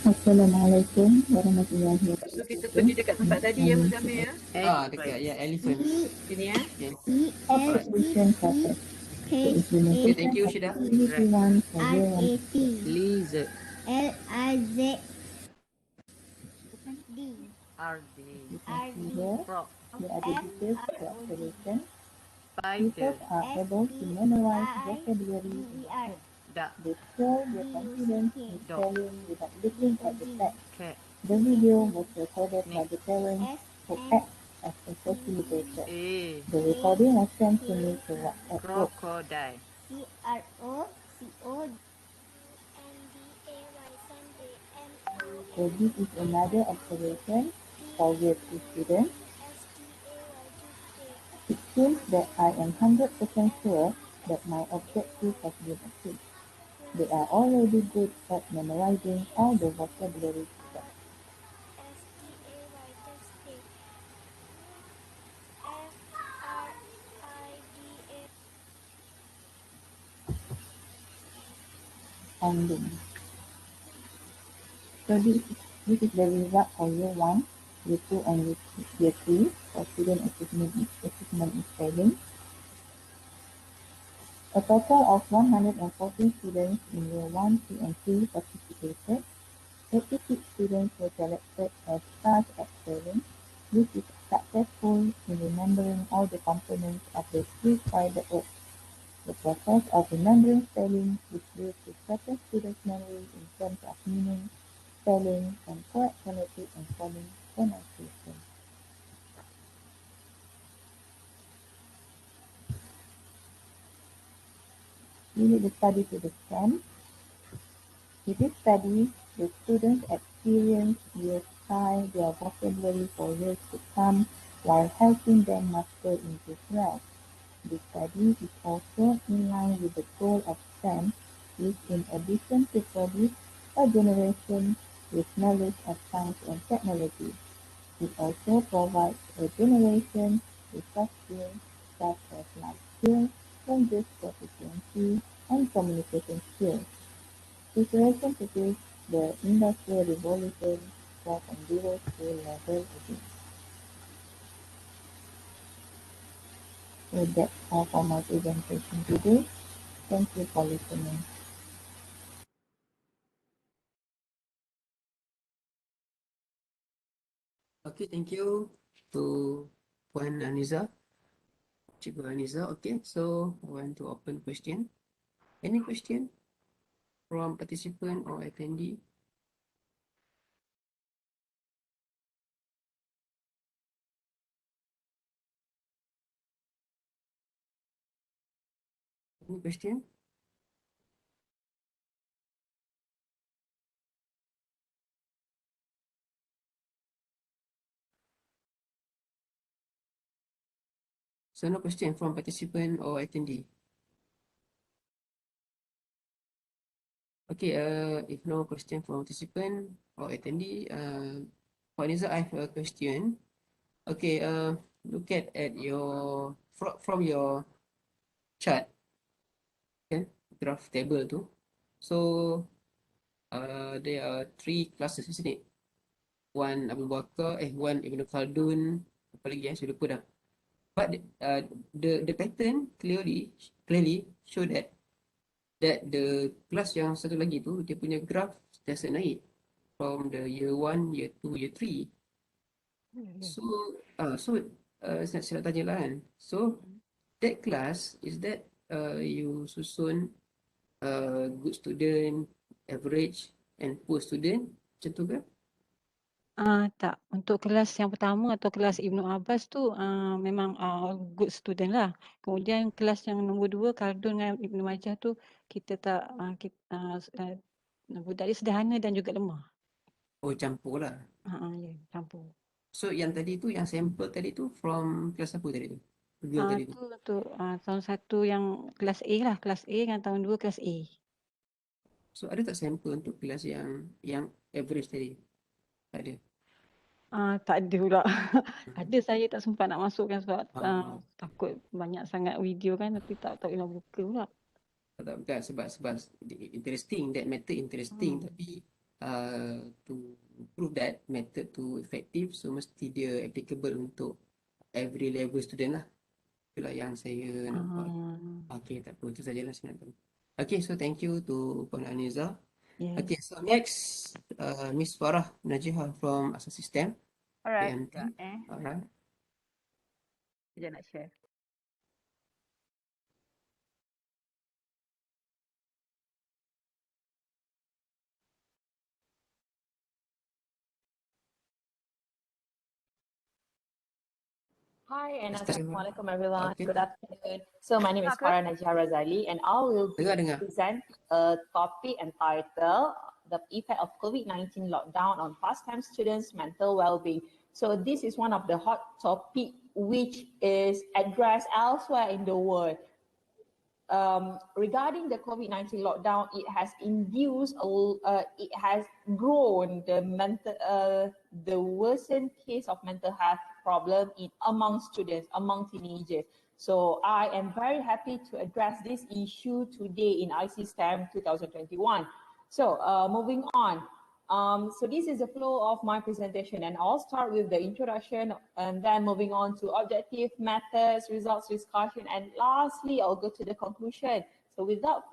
Assalamualaikum warahmatullahi So kita wabarakatuh. pergi dekat tempat tadi ya Muzamil ya. Dekat elephant. Sini ya. Observation process. The implementation Thank you, of Shida. activity 1 for year 1. Lizard. LIZ. RD. You can see here, here are the details of the observation. Pupils are able to memorize vocabulary in their head. They show their confidence in spelling without looking at the text. The video was recorded by the parents who act as a facilitator. The recording was sent to me to WhatsApp group. Crocodile. So this is another observation for year 2 students. It seems that I am 100% sure that my objective has been achieved. They are already good at memorizing all the vocabulary terms. Finding. So this is the result for year 1, year 2 and year 3 for student assessment in spelling. A total of 114 students in year 1, 2 and 3 participated. 86 students were selected as stars excellence, which is successful in remembering all the components of the prescribed work. The process of remembering spelling is used to strengthen students' memory in terms of meaning, spelling, and correct phonetic and spelling pronunciation. Unit the study to the STEM. In this study, the students experience reify their vocabulary for years to come while helping them master English well. This study is also in line with the goal of STEM, which in addition to produce a generation with knowledge of science and technology, it also provides a generation with soft skills such as life skills, language proficiency, and communication skills. Preparation to face the Industrial Revolution was on zero skill level again. So that's all for my presentation today. Thank you for listening. Okay, thank you to Puan Aniza. Cikgu Aniza. Okay, so I want to open question. Any question from participant or attendee? Any question? So no question from participant or attendee. Okay, if no question from participant or attendee, for Aniza, I have a question. Okay, look at your from your chart, okay, graph table tu. So there are 3 classes, isn't it? One Abu Bakar, one Ibn Khaldun, apa lagi saya lupa dah. But the pattern clearly show that the class yang satu lagi tu dia punya graph sentiasa naik from the year 1, year 2, year 3. So saya nak tanya lah kan. So that class is that you susun good student, average and poor student macam tu ke? Tak, untuk kelas yang pertama atau kelas Ibnu Abbas tu memang good student lah. Kemudian kelas yang nombor 2 Khaldun dengan Ibnu Majah tu kita tak budak dia sederhana dan juga lemah. Oh, campur lah. Ya, campur. So yang tadi tu, yang sampel tadi tu from kelas apa tadi tu? Girl tadi tu. Tu untuk tahun 1 yang kelas A lah, kelas A dengan tahun 2 kelas A. So ada tak sampel untuk kelas yang average tadi? Tak ada. Tak ada pula. Ada, saya tak sempat nak masukkan sebab takut banyak sangat video kan, nanti tak nak buka pula. Tak bukan sebab interesting, that method interesting, tapi to prove that method tu effective, so mesti dia applicable untuk every level student lah. Itulah yang saya nampak. Okay, tak apa, itu sajalah saya nak tahu. Okay, so thank you to Puan Aniza. Yes. Okay, so next, Miss Farah Najihah from ICSTEM. Alright. Alright. Sekejap nak share. Hi and Assalamualaikum everyone. Okay. Good afternoon. So my name is Farah Najihah Razali and I will present a topic entitled The Effect of COVID-19 Lockdown on Past-Time Students' Mental Well-Being. So this is one of the hot topic which is addressed elsewhere in the world. Regarding the COVID-19 lockdown, it has induced, it has grown the worsened case of mental health problem among students, among teenagers. So I am very happy to address this issue today in ICSTEM 2021. So moving on, So this is the flow of my presentation, and I'll start with the introduction and then moving on to objective, methods, results, discussion, and lastly, I'll go to the conclusion. So without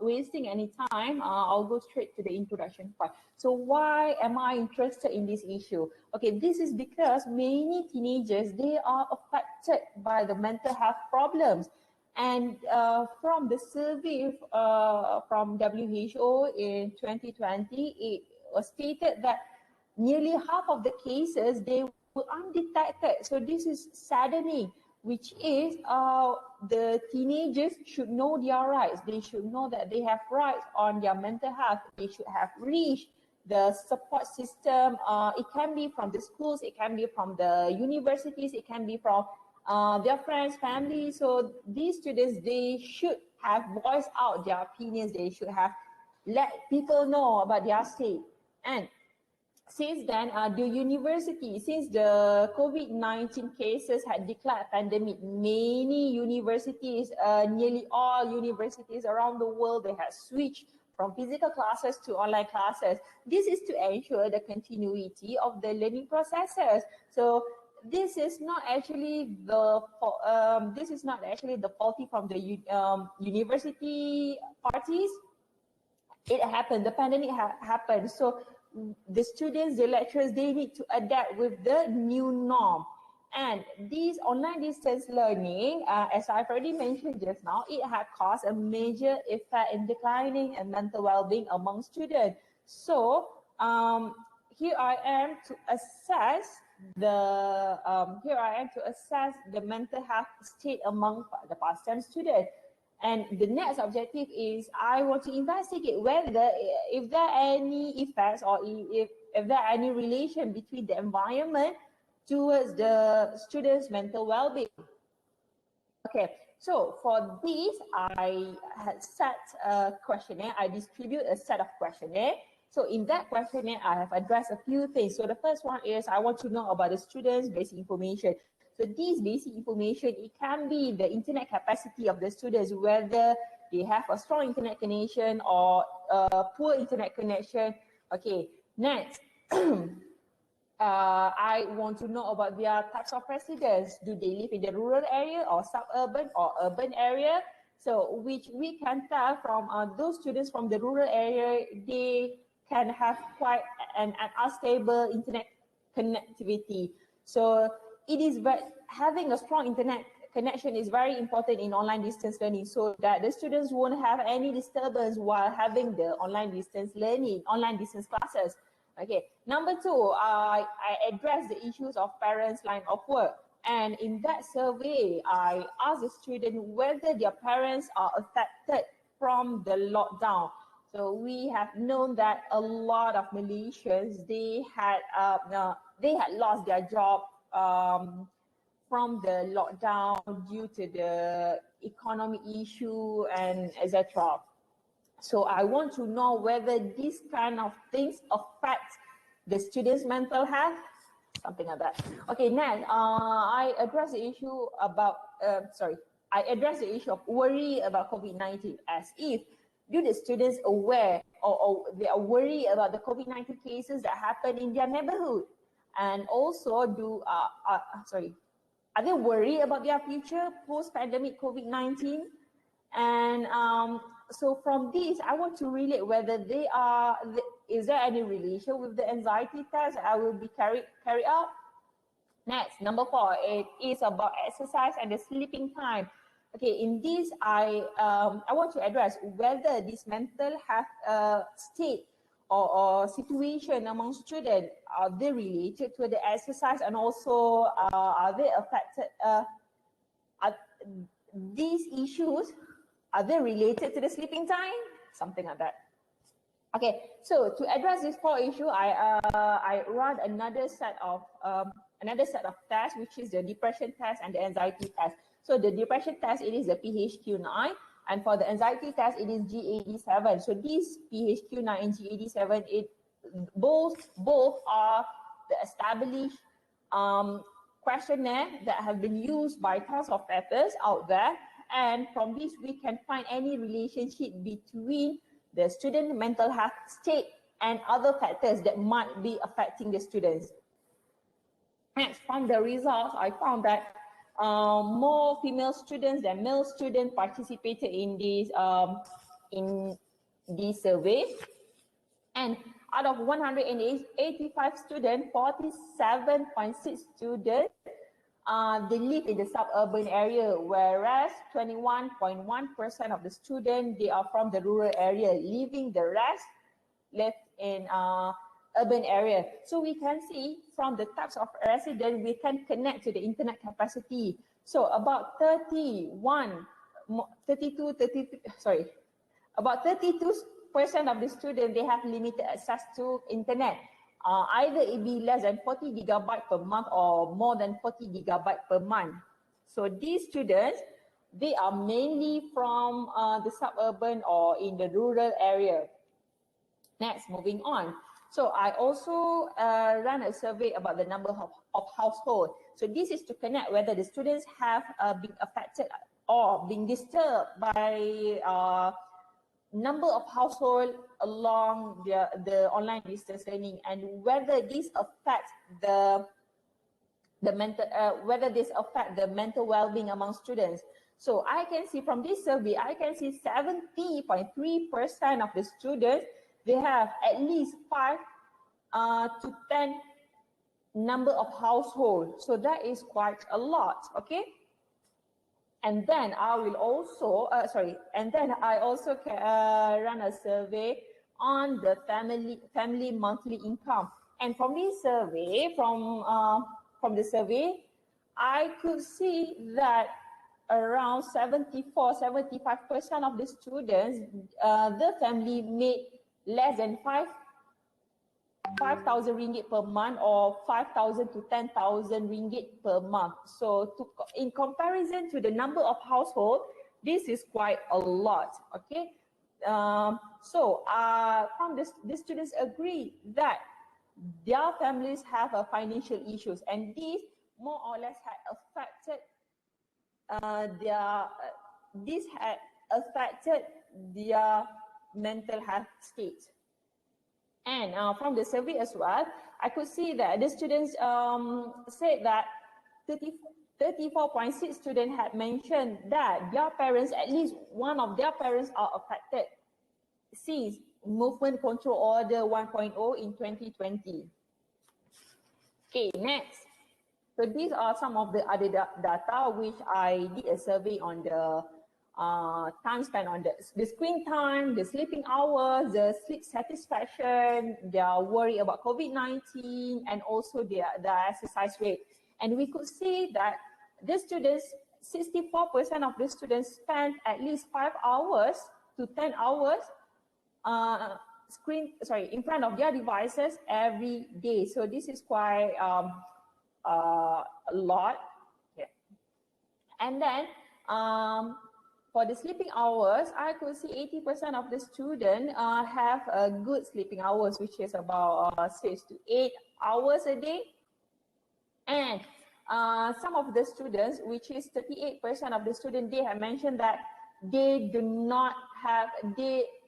wasting any time, I'll go straight to the introduction part. So why am I interested in this issue? Okay, this is because many teenagers, they are affected by the mental health problems. And from the survey from WHO in 2020, it was stated that nearly half of the cases, they were undetected. So this is saddening, which is the teenagers should know their rights. They should know that they have rights on their mental health. They should have reached the support system. It can be from the schools, it can be from the universities, it can be from their friends, family. So these students, they should have voiced out their opinions. They should have let people know about their state. And since then, the university, since the COVID-19 cases had declared pandemic, many universities, nearly all universities around the world, they have switched from physical classes to online classes. This is to ensure the continuity of the learning processes. So this is not actually the faulty from the university parties. It happened, the pandemic happened. So the students, the lecturers, they need to adapt with the new norm. And these online distance learning, as I've already mentioned just now, it had caused a major effect in declining and mental well-being among students. So here I am to assess the mental health state among the past-time students. And the next objective is I want to investigate whether if there are any effects or if there are any relation between the environment towards the students' mental well-being. Okay, so for this, I had set a questionnaire. I distribute a set of questionnaire. So in that questionnaire, I have addressed a few things. So the first one is I want to know about the students' basic information. So these basic information, it can be the internet capacity of the students, whether they have a strong internet connection or a poor internet connection. Okay, next, I want to know about their types of residence. Do they live in the rural area or suburban or urban area? So which we can tell from those students from the rural area, they can have quite an unstable internet connectivity. So it is having a strong internet connection is very important in online distance learning, so that the students won't have any disturbance while having the online distance learning, online distance classes. Okay, number two, I address the issues of parents' line of work. And in that survey, I asked the student whether their parents are affected from the lockdown. So we have known that a lot of Malaysians, they had lost their job from the lockdown due to the economic issue and etc. So I want to know whether these kind of things affect the students' mental health, something like that. Okay, next, I address the issue about, I address the issue of worry about COVID-19, as if, do the students aware or they are worried about the COVID-19 cases that happen in their neighborhood? And also are they worried about their future post-pandemic COVID-19? And so from this, I want to relate whether is there any relation with the anxiety test that I will be carried out? Next, number 4, it is about exercise and the sleeping time. Okay, in this, I want to address whether this mental health state or situation among students, are they related to the exercise, and also are they affected, these issues, are they related to the sleeping time? Something like that. Okay, so to address these 4 issues, I run another set of tests, which is the depression test and the anxiety test. So the depression test, it is the PHQ-9, and for the anxiety test, it is GAD-7. So these PHQ-9 and GAD-7, both are the established questionnaire that have been used by tons of papers out there. And from this, we can find any relationship between the student mental health state and other factors that might be affecting the students. Next, from the results, I found that more female students than male students participated in this survey. And out of 185 students, 47.6 students they live in the suburban area, whereas 21.1% of the students they are from the rural area, leaving the rest left in urban area. So we can see from the types of residents, we can connect to the internet capacity. So about 32% of the students, they have limited access to internet. Either it be less than 40 gigabyte per month or more than 40 gigabyte per month. So these students, they are mainly from the suburban or in the rural area. Next, moving on. So I also ran a survey about the number of households. So this is to connect whether the students have been affected or been disturbed by number of households along the online distance learning, and whether this affects the mental well-being among students. So I can see from this survey, I can see 70.3% of the students, they have at least 5 to 10 number of households. So that is quite a lot, okay? And then I will also, I also run a survey on the family monthly income. And from this survey, from the survey, I could see that around 75% of the students, the family made less than 5,000 ringgit per month or 5,000 to 10,000 ringgit per month. So in comparison to the number of households, this is quite a lot, okay? From the students agree that their families have financial issues, and these more or less had affected their mental health state. And from the survey as well, I could see that the students said that 34.6 students had mentioned that their parents, at least one of their parents, are affected since Movement Control Order 1.0 in 2020. Okay, next. So these are some of the other data which I did a survey on the time spent on the screen time, the sleeping hours, the sleep satisfaction, their worry about COVID-19, and also the exercise rate. And we could see that the students, 64% of the students spend at least 5 hours to 10 hours in front of their devices every day. So this is quite a lot. Yeah. And then for the sleeping hours, I could see 80% of the students have good sleeping hours, which is about 6 to 8 hours a day. And some of the students, which is 38% of the students, they have mentioned that they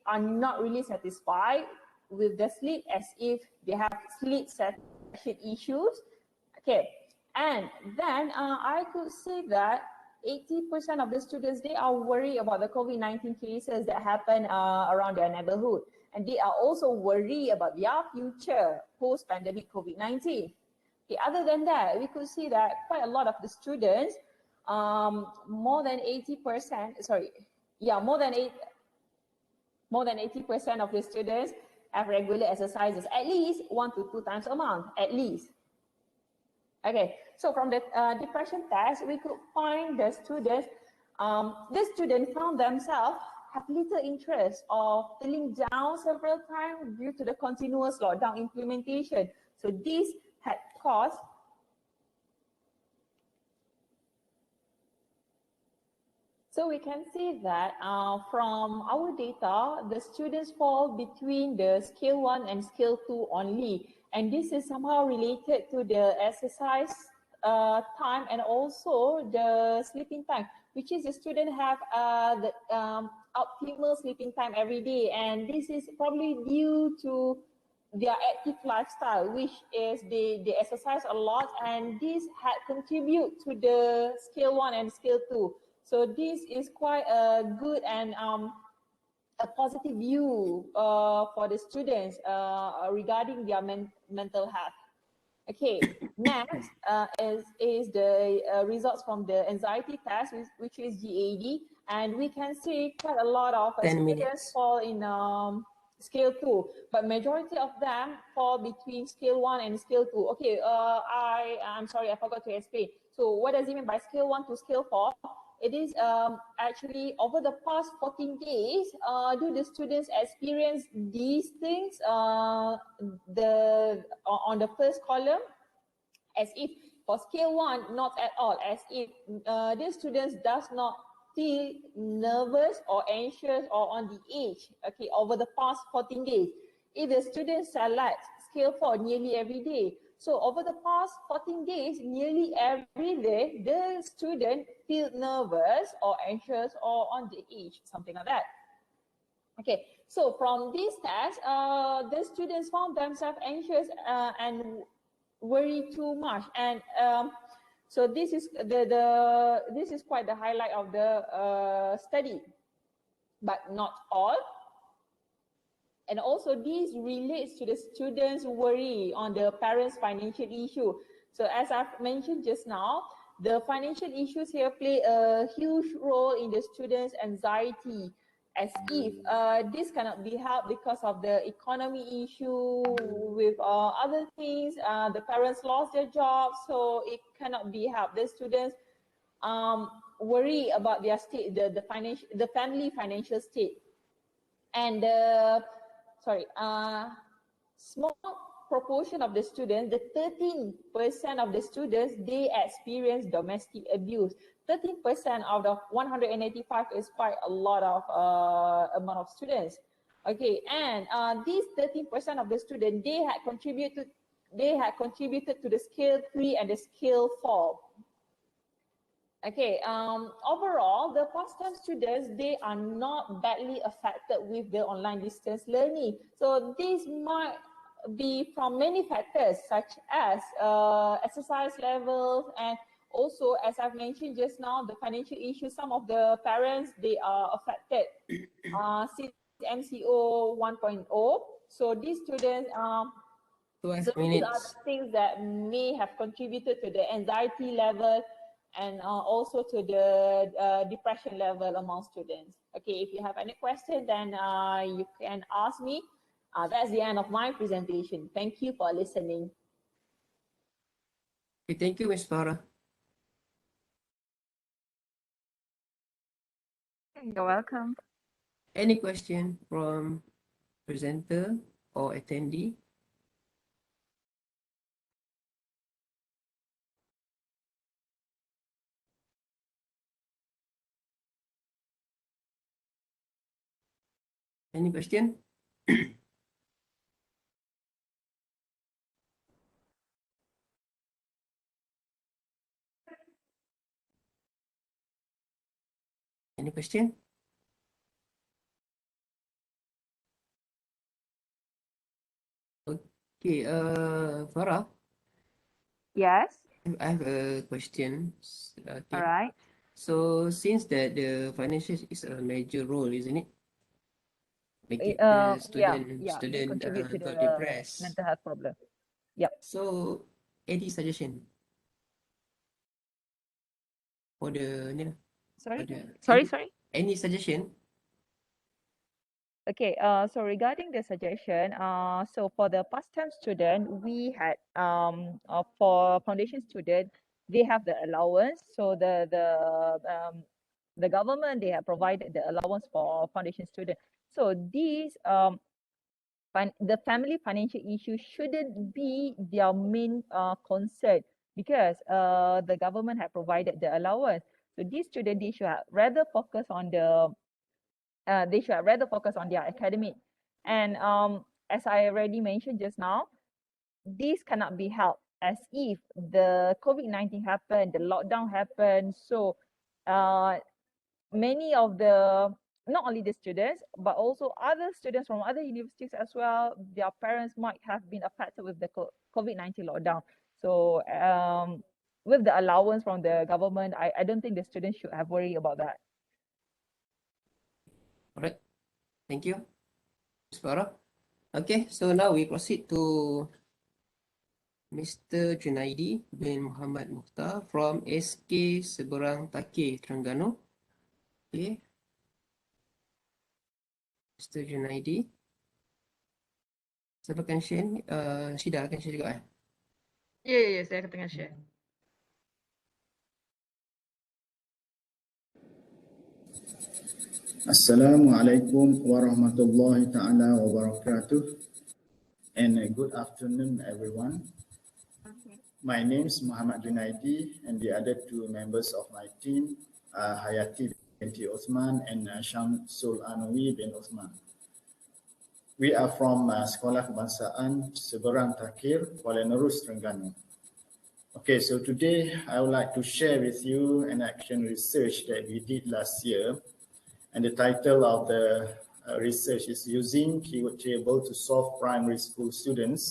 are not really satisfied with the sleep, as if they have sleep satisfaction issues. Okay, and then I could see that 80% of the students, they are worried about the COVID-19 cases that happen around their neighborhood. And they are also worried about their future post-pandemic COVID-19. Okay, other than that, we could see that quite a lot of the students, more than 80% of the students have regular exercises, at least 1 to 2 times a month, at least. Okay, so from the depression test, we could find the students found themselves have little interest or feeling down several times due to the continuous lockdown implementation. So this had caused So we can see that from our data, the students fall between the scale 1 and scale 2 only. And this is somehow related to the exercise time and also the sleeping time, which is the student have the optimal sleeping time every day. And this is probably due to their active lifestyle, which is they exercise a lot, and this had contribute to the scale 1 and scale 2. So this is quite a good and a positive view for the students regarding their mental health. Okay, next is the results from the anxiety test, which is GAD, and we can see quite a lot of 10 students minutes. fall in scale 2, but majority of them fall between scale 1 and scale 2. Okay, I'm sorry, I forgot to explain. So what does it mean by scale 1 to scale 4? It is actually over the past 14 days, do the students experience these things on the first column, as if for scale 1, not at all, as if the students does not feel nervous or anxious or on the edge, okay, over the past 14 days. If the students select scale 4 nearly every day, so over the past 14 days, nearly every day, the student feel nervous or anxious or on the edge, something like that. Okay, so from this test, the students found themselves anxious and worry too much, and so this is this is quite the highlight of the study, but not all. And also this relates to the students' worry on the parents' financial issue. So as I've mentioned just now, the financial issues here play a huge role in the students' anxiety, as if this cannot be helped because of the economy issue with other things. The parents lost their jobs, so it cannot be helped. The students worry about their state, the family financial state. And small proportion of the students, the 13% of the students, they experience domestic abuse. 13% out of 185 is quite a lot of amount of students. Okay, and these 13% of the students, they had contributed to the scale 3 and the scale 4. Okay, overall, the past-time students, they are not badly affected with the online distance learning. So this might be from many factors, such as exercise levels, and also, as I've mentioned just now, the financial issues. Some of the parents, they are affected since MCO 1.0. So these students, so these are the things that may have contributed to the anxiety level and also to the depression level among students. Okay, if you have any question, then you can ask me. That's the end of my presentation. Thank you for listening. Okay, thank you, Ms. Farah. You're welcome. Any question from presenter or attendee? Any question? Any question? Okay, Farah. Yes. I have a question. Okay. All right. So since that the financial is a major role, isn't it? Make it the They contribute to got the depressed. mental health problem. Yep. So any suggestion for the Sorry. for the Sorry. any suggestion? Okay, so regarding the suggestion, so for the past-time student, we had for foundation student, they have the allowance. So the government, they have provided the allowance for foundation student. So these the family financial issue shouldn't be their main concern, because the government have provided the allowance. So these students, they should rather focus on their academic. And as I already mentioned just now, this cannot be helped, as if the COVID-19 happened, the lockdown happened. So many of the not only the students, but also other students from other universities as well. Their parents might have been affected with the COVID-19 lockdown. So with the allowance from the government, I don't think the students should have worry about that. All right. Thank you, Ms. Farah. Okay, so now we proceed to Mr. Junaidi bin Muhammad Mukhtar from SK Seberang Takir, Terengganu. Okay. Mr. Junaidi. Siapa akan share ni? Syida akan share juga Ya, saya tengah share. Assalamualaikum warahmatullahi ta'ala wabarakatuh, and good afternoon everyone. My name is Muhammad Junaidi and the other two members of my team are Hayati binti Osman and Syamsul Anwi bin Osman. We are from Sekolah Kebangsaan Seberang Takir, Kuala Nerus, Terengganu. Okay, so today I would like to share with you an action research that we did last year. And the title of the research is Using Keyword Table to Solve Primary School Students'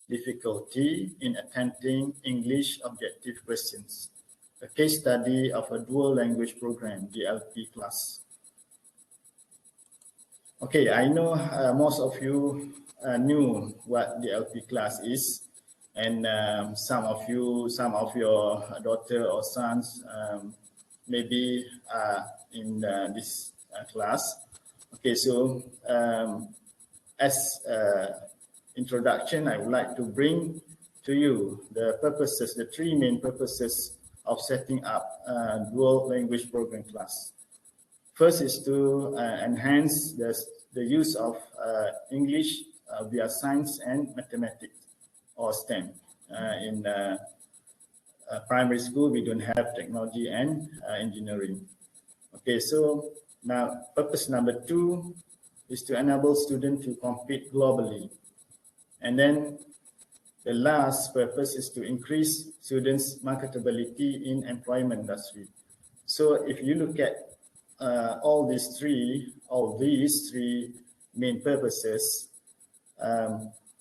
Difficulty in Attempting English Objective Questions, a case study of a dual language program, DLP class. Okay, I know most of you knew what DLP class is, and some of your daughter or sons maybe in this class. Okay, so as introduction, I would like to bring to you the purposes, the three main purposes of setting up dual language program class. First is to enhance the use of English via science and mathematics or STEM. In primary school, we don't have technology and engineering. Okay, so now purpose number two is to enable students to compete globally. And then the last purpose is to increase students' marketability in employment industry. So if you look at all these three main purposes,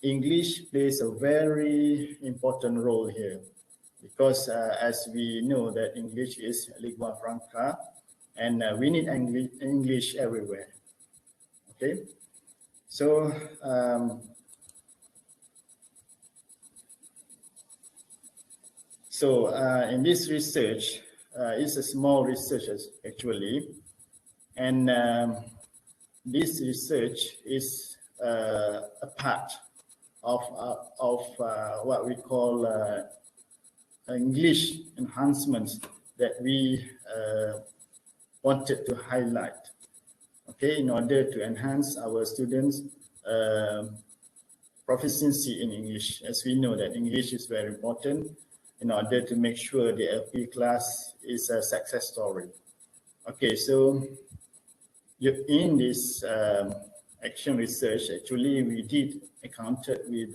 English plays a very important role here, because as we know that English is lingua franca, and we need English everywhere. Okay, so in this research, it's a small research actually, and this research is a part of what we call English enhancements that we wanted to highlight, okay, in order to enhance our students' proficiency in English. As we know that English is very important in order to make sure the LP class is a success story. Okay, so in this action research, actually we did encounter with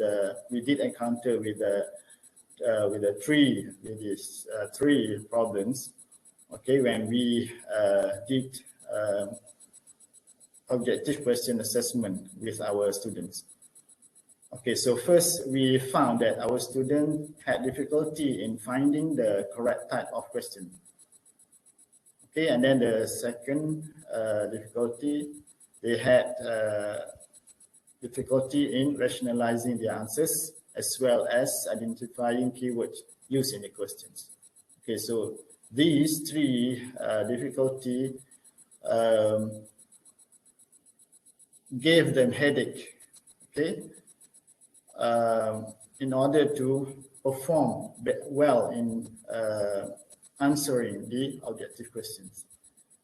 three problems. Okay, when we did objective question assessment with our students. Okay, so first we found that our students had difficulty in finding the correct type of question. Okay, and then the second difficulty, they had difficulty in rationalizing the answers as well as identifying keywords used in the questions. Okay, so these three difficulty gave them headache, okay, in order to perform well in answering the objective questions.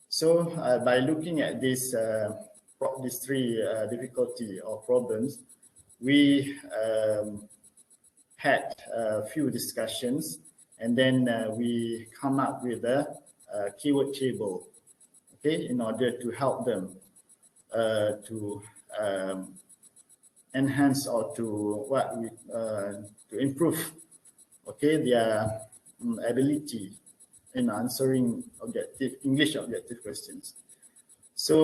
So by looking at these three difficulty or problems, we had a few discussions, and then we come up with a keyword table, okay, in order to help them to enhance or to improve, okay, their ability in answering English objective questions. So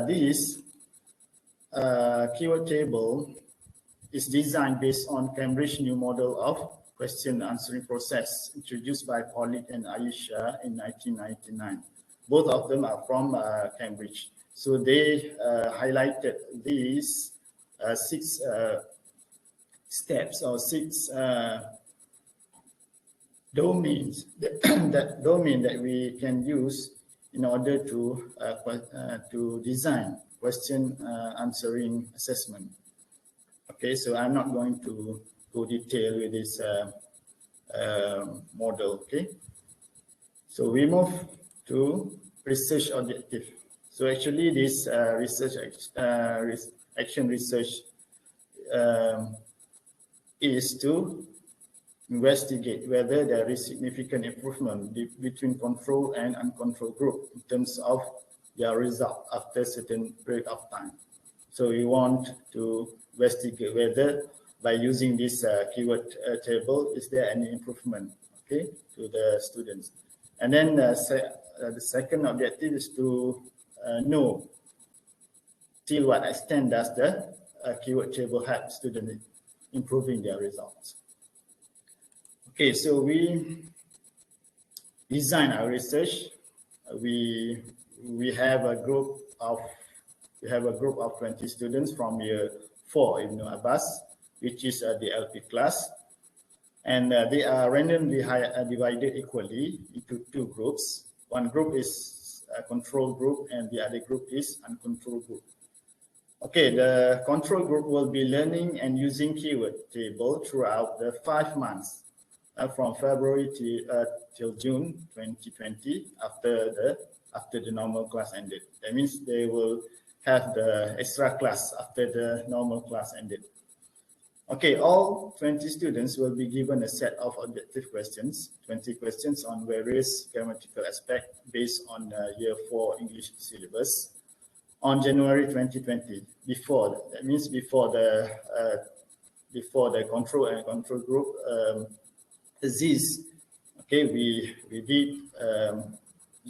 this keyword table is designed based on Cambridge new model of question answering process introduced by Pauline and Ayesha in 1999. Both of them are from Cambridge. So they highlighted these 6 steps or 6 domains that we can use in order to design question answering assessment. Okay, so I'm not going to go detail with this model. Okay, so we move to research objective. So actually, this action research is to investigate whether there is significant improvement between control and uncontrolled group in terms of their result after a certain period of time. So we want to investigate whether by using this keyword table, is there any improvement, okay, to the students. And then the second objective is to know till what extent does the keyword table help students improving their results. Okay, so we design our research. We have a group of 20 students from year 4 Ibn Abbas, which is the LP class, and they are randomly divided equally into 2 groups. One group is a control group, and the other group is uncontrolled group. Okay, the control group will be learning and using keyword table throughout the 5 months. From February till June 2020, after the normal class ended. That means they will have the extra class after the normal class ended. Okay, all 20 students will be given a set of objective questions, 20 questions on various grammatical aspects based on year 4 English syllabus on January 2020. That means before the control and control group exist. Okay, we did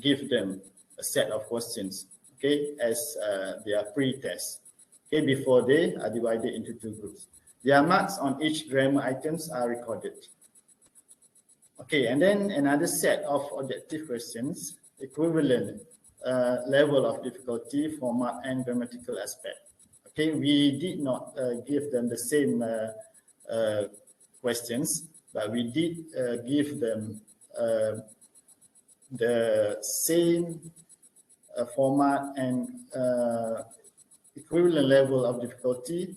give them a set of questions, okay, as their pre-test, okay, before they are divided into 2 groups. Their marks on each grammar items are recorded. Okay, and then another set of objective questions, equivalent level of difficulty, format, and grammatical aspect. Okay, we did not give them the same questions, but we did give them the same format and equivalent level of difficulty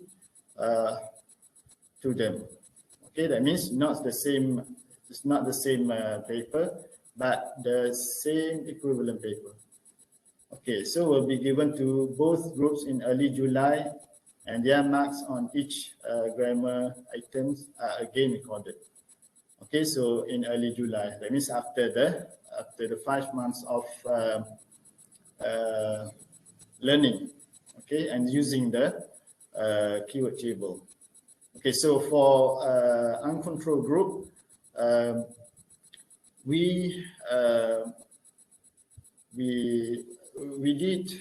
to them. Okay, that means not the same. It's not the same paper, but the same equivalent paper. Okay, so will be given to both groups in early July, and their marks on each grammar items are again recorded. Okay, so in early July, that means after the 5 months of learning, okay, and using the keyword table. Okay, so for uncontrolled group, we did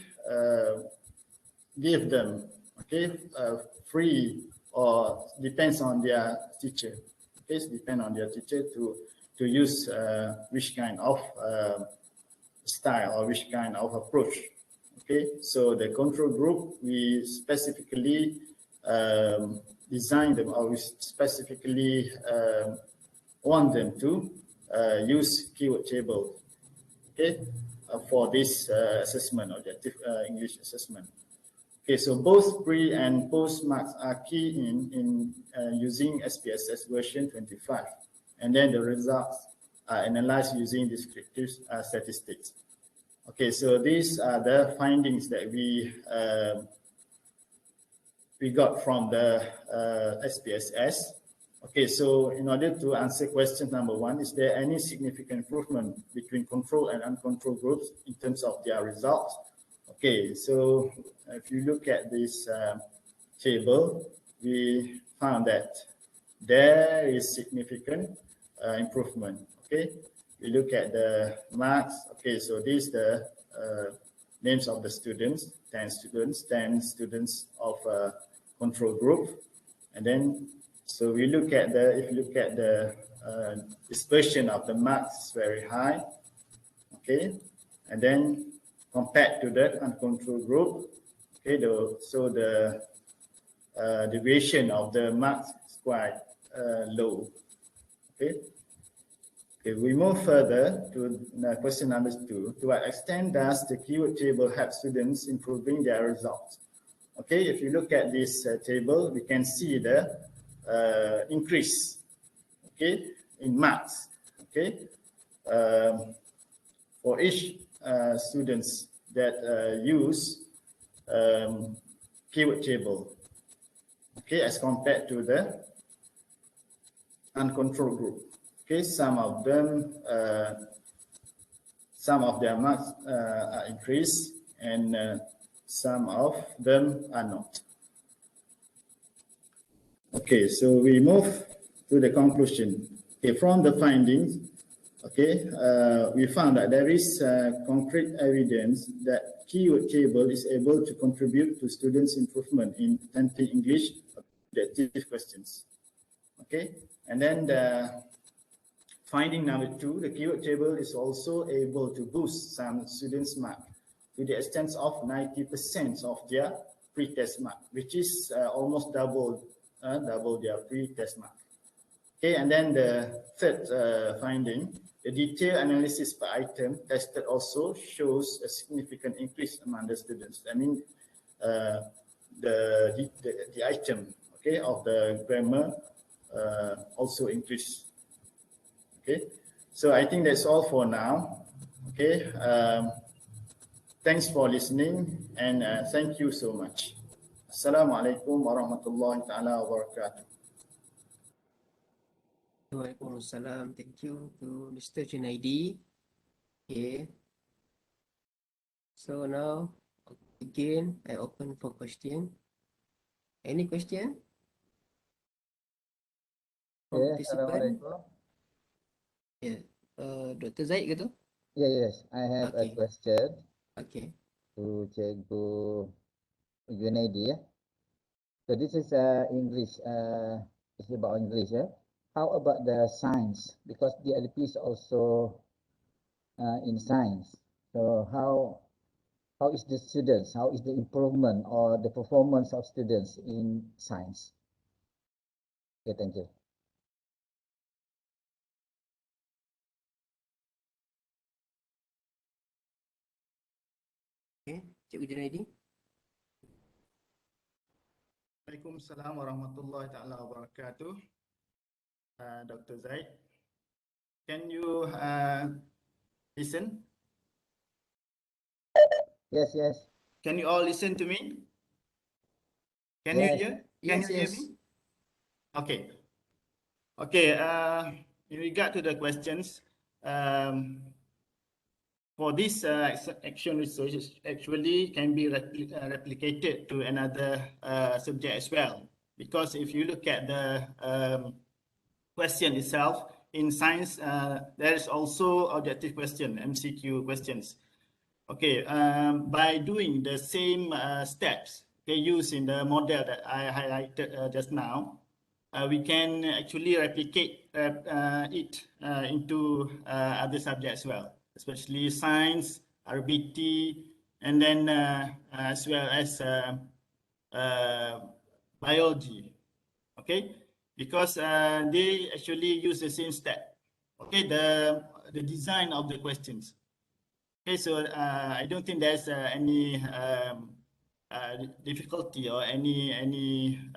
give them, okay, free, or depends on their teacher. Okay, so depend on their teacher to use which kind of style or which kind of approach. Okay, so the control group, we specifically design them, or we specifically want them to use keyword table, okay, for this assessment, objective English assessment. Okay, so both pre and post marks are key in using SPSS version 25, and then the results are analyzed using descriptive statistics. Okay, so these are the findings that we got from the SPSS. Okay, so in order to answer question number 1, is there any significant improvement between control and uncontrolled groups in terms of their results? Okay, so if you look at this table, we found that there is significant improvement. Okay, we look at the marks. Okay, so this is the names of the students, 10 students of a control group. And then, so we look at the, if you look at the dispersion of the marks is very high, okay? And then compared to the uncontrolled group, okay, so the deviation of the marks is quite low, okay? Okay, we move further to question number 2. To what extent does the keyword table help students improving their results? Okay, if you look at this table, we can see the increase, okay, in marks, okay, for each students that use keyword table, okay, as compared to the uncontrolled group. Okay, some of them, some of their marks are increased and some of them are not. Okay, so we move to the conclusion. Okay, from the findings, okay, we found that there is concrete evidence that keyword table is able to contribute to students' improvement in attempting English objective questions. Okay, and then the finding number 2, the keyword table is also able to boost some students' mark to the extent of 90% of their pre-test mark, which is almost double their pre-test mark. Okay, and then the third finding, the detailed analysis per item tested also shows a significant increase among the students. I mean, the item, okay, of the grammar also increased. Okay, so I think that's all for now. Okay, thanks for listening and thank you so much. Assalamualaikum warahmatullahi taala wabarakatuh. Waalaikumsalam. Thank you to Mr. Junaidi. Okay. So now, again, I open for question. Any question? Okay, Assalamualaikum. Yeah. Dr. Zaid ke tu? Yeah, yes, I have a question Okay. to Cikgu Junaidi. So this is English, it's about English. How about the science? Because the LP is also in science. So how is the students? How is the improvement or the performance of students in science? Okay, thank you. Okay, Cikgu Junaidi. Waalaikumsalam warahmatullahi taala wabarakatuh. Dr. Zaid, can you listen? Yes, yes. Can you all listen to me? Can Yes. you hear? Can you hear me? Okay. Okay. In regard to the questions, for this action research actually can be replicated to another subject as well. Because if you look at the question itself, in science, there is also objective question, MCQ questions. Okay, by doing the same steps, okay, used in the model that I highlighted just now, we can actually replicate it into other subjects as well, especially science, RBT, and then as well as biology. Okay, because they actually use the same step. Okay, the design of the questions. Okay, so I don't think there's any difficulty or any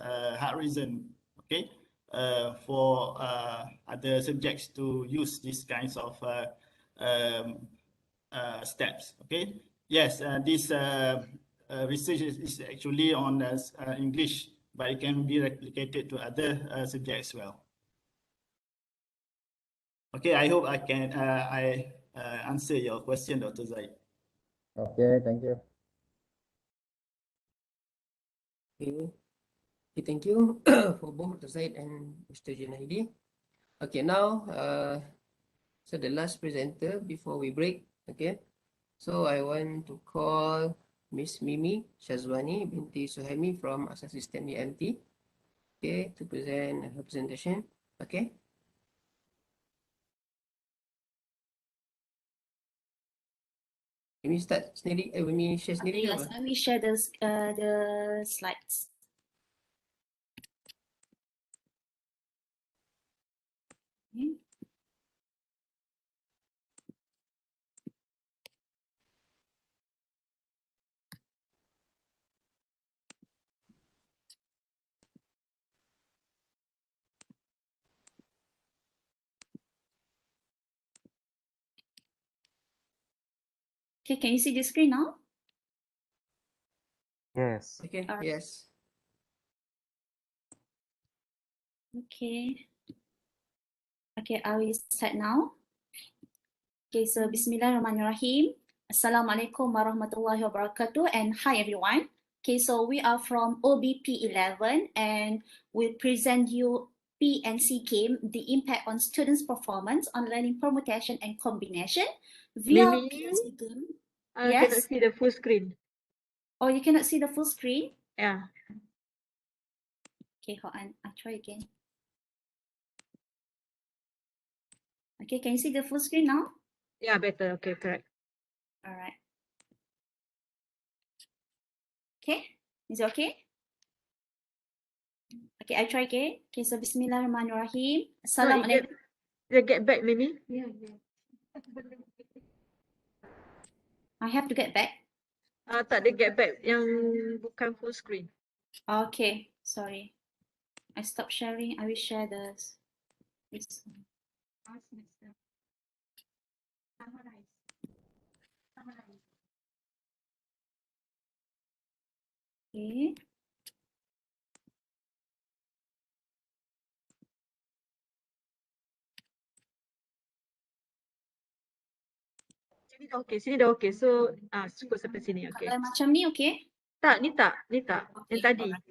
hard reason, okay, for other subjects to use these kinds of steps. Okay, yes, this research is actually on English, but it can be replicated to other subjects as well. Okay, I hope I can answer your question, Dr. Zaid. Okay, thank you. Okay, thank you for both Dr. Zaid and Mr. Junaidi. Okay, now, so the last presenter before we break, okay, So I want to call Miss Mimi Shazwani binti Suhaimi from ICSTEM2021, okay, to present her presentation. Okay. Mimi start sendiri, Mimi share sendiri ke apa? Let me share the slides. Okay. Okay, can you see the screen now? Yes. Okay, yes. Okay. Okay, I will start now. Okay, so Bismillahirrahmanirrahim. Assalamualaikum warahmatullahi wabarakatuh, and hi everyone. Okay, so we are from OBP 11 and we present you PNC game, the impact on students' performance on learning permutation and combination via Mimi, PNC game. I cannot Yes. see the full screen. Oh, you cannot see the full screen? Yeah. Okay, hold on. I'll try again. Okay, can you see the full screen now? Yeah, better. Okay, correct. All right. Okay, is it okay? Okay, I try again. Okay, so Bismillahirrahmanirrahim. Assalamualaikum. Get back, Mimi. Yeah. I have to get back. Tak ada get back yang bukan full screen. Okay, sorry. I stopped sharing. I will share this. Okay. Sini dah okay. So, cukup sampai sini. Okay. Kalau macam ni, okay? Tak, ni tak. Okay, Yang tadi. alright.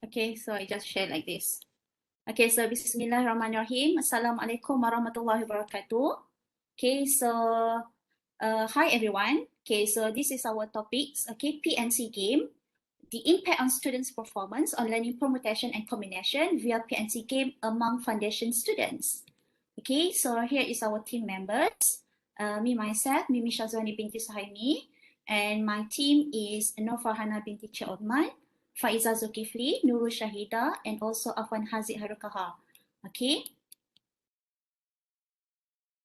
Okay, so I just share like this. Okay, so Bismillahirrahmanirrahim. Assalamualaikum warahmatullahi wabarakatuh. Okay, so hi everyone. Okay, so this is our topics. Okay, PNC game, the impact on students' performance on learning permutation and combination via PNC game among foundation students. Okay, so here is our team members. Me myself, Mimi Shazwani binti Suhaimi, and my team is Nur Farhana binti Cik Othman, Faiza Zulkifli, Nurul Shahida, and also Afwan Haziq Harukaha. Okay.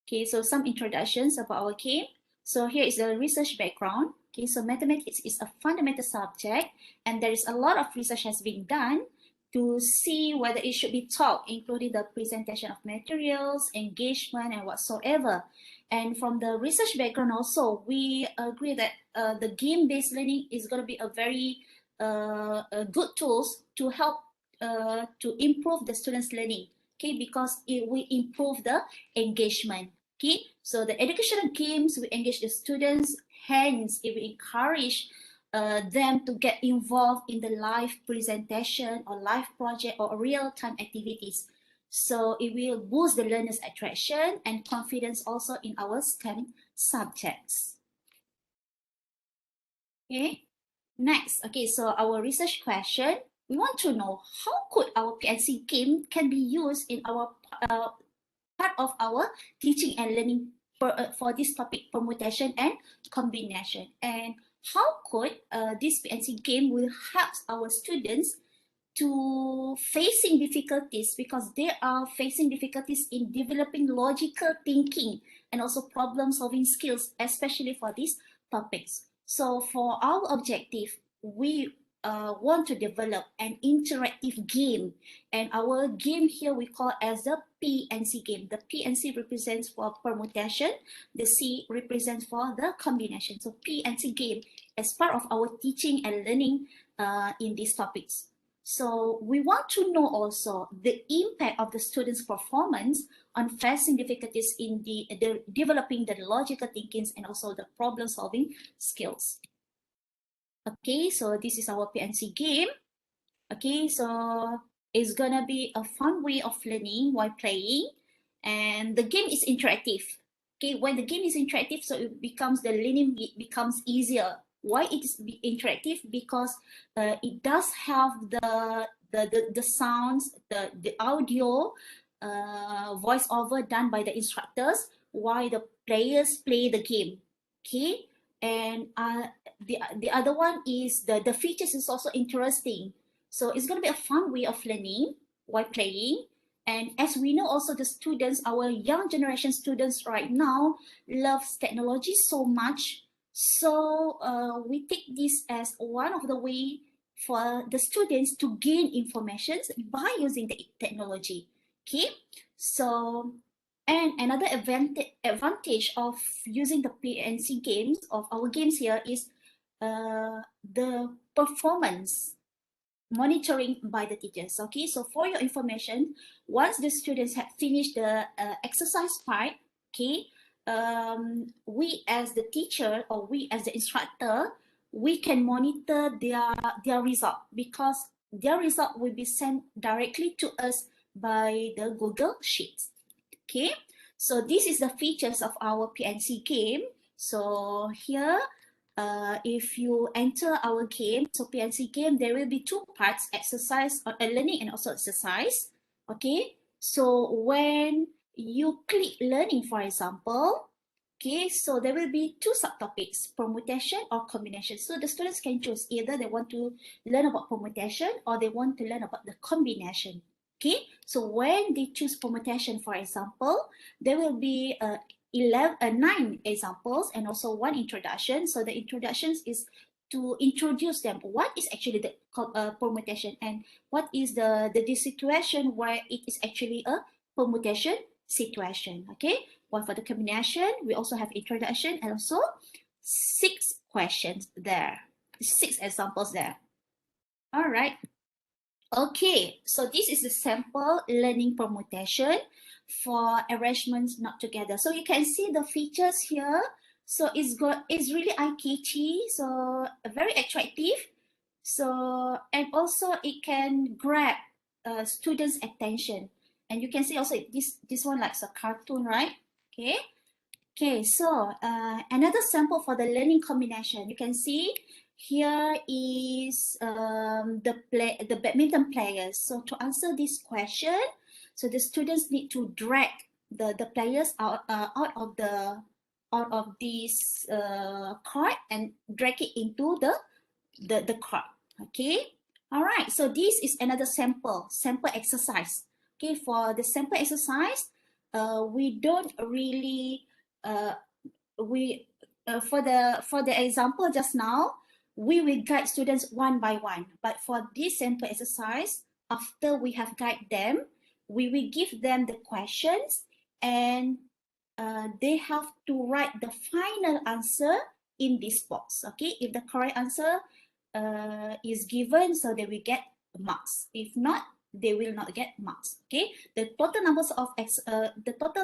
Okay, so some introductions about our game. So here is the research background. Okay, so mathematics is a fundamental subject, and there is a lot of research has been done to see whether it should be taught, including the presentation of materials, engagement, and whatsoever. And from the research background also, we agree that the game-based learning is going to be a very good tools to help to improve the students' learning. Okay, because it will improve the engagement. Okay, so the educational games will engage the students, hence it will encourage them to get involved in the live presentation or live project or real-time activities. So it will boost the learners' attraction and confidence also in our STEM subjects. Okay, next, okay, so our research question, we want to know how could our PNC game can be used in our part of our teaching and learning for this topic, permutation and combination, and how could this PNC game will help our students to facing difficulties, because they are facing difficulties in developing logical thinking and also problem solving skills, especially for these topics. So for our objective, we want to develop an interactive game, and our game here we call as the PNC game. The PNC represents for permutation, the C represents for the combination. So PNC game as part of our teaching and learning in these topics. So we want to know also the impact of the students' performance on facing difficulties in the developing the logical thinkings and also the problem solving skills. Okay, so this is our PNC game. Okay, so it's gonna be a fun way of learning while playing, and the game is interactive. Okay, when the game is interactive, so it becomes the learning becomes easier. Why it is interactive? Because it does have the sounds, the audio, voiceover done by the instructors while the players play the game. Okay, and the other one is the features is also interesting. So it's going to be a fun way of learning while playing. And as we know also the students, our young generation students right now loves technology so much. So we take this as one of the way for the students to gain information by using the technology. Okay, so and another advantage of using the PNC games, of our games here, is the performance monitoring by the teachers. Okay, so for your information, once the students have finished the exercise part, okay, we as the teacher or we as the instructor, we can monitor their result, because their result will be sent directly to us by the Google Sheets. Okay, so this is the features of our PNC game. So here, if you enter our game, so PNC game, there will be two parts: exercise, learning, and also exercise. Okay, so when you click learning, for example, okay, so there will be two subtopics: permutation or combination. So the students can choose either they want to learn about permutation or they want to learn about the combination. Okay, so when they choose permutation, for example, there will be 9 examples and also one introduction. So the introductions is to introduce them what is actually the permutation and what is the situation where it is actually a permutation situation. Okay, one for the combination, we also have introduction and also 6 questions there, 6 examples there. All right. Okay, so this is the sample learning permutation for arrangements not together. So you can see the features here. So it's really eye-catchy, so very attractive. So, and also it can grab students' attention. And you can see also this one like a cartoon, right? Okay. Okay, so another sample for the learning combination. You can see here is the badminton players. So to answer this question, so the students need to drag the players out of this court and drag it into the court. Okay. All right. So this is another sample exercise. Okay. For the sample exercise, we don't really for the example just now, we will guide students one by one. But for this sample exercise, after we have guided them, we will give them the questions and they have to write the final answer in this box. Okay, if the correct answer is given, so they will get marks. If not, they will not get marks. Okay, the total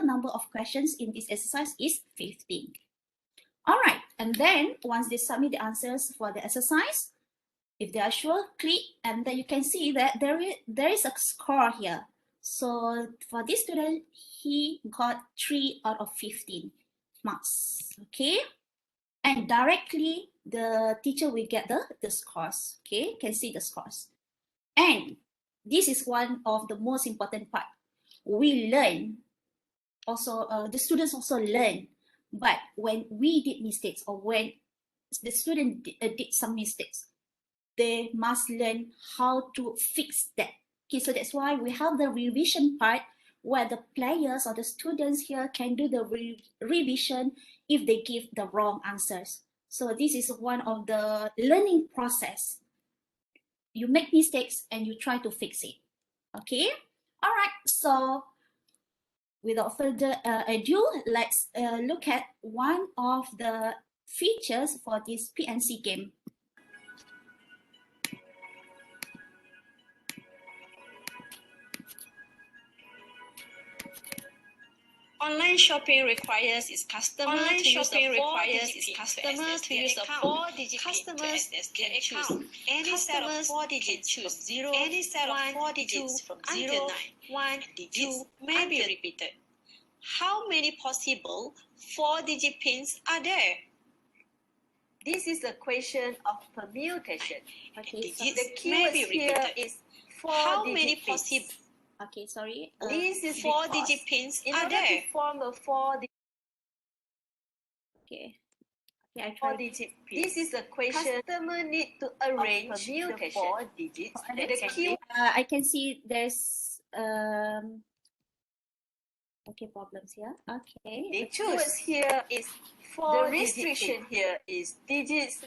number of questions in this exercise is 15. All right, and then once they submit the answers for the exercise, if they are sure, click, and then you can see that there is a score here. So for this student, he got 3 out of 15 marks. Okay, and directly the teacher will get the scores. Okay, you can see the scores. And this is one of the most important part. We learn also, the students also learn. But when we did mistakes or when the student did some mistakes, they must learn how to fix that. Okay, so that's why we have the revision part where the players or the students here can do the revision if they give the wrong answers. So this is one of the learning process. You make mistakes and you try to fix it. Okay, all right, so without further ado, let's look at one of the features for this PNC game. Online shopping requires its customer to use the 4-digit customers can choose any set of 4 digits from 0, any set of 4 digits from 0 to 9. One digit may be repeated. How many possible 4-digit pins are there? This is a question of permutation. Okay, so The keyword here is How 4-digit many pins. possible? Okay, sorry. This is 4-digit because pins in are order to there? form a 4-digit Okay. Okay, I tried. pin, this is a question customer need to arrange the 4 digits. And The it's keyword I can see there's okay problems here. Okay. they The choose keywords here is the 4 restriction here is digits.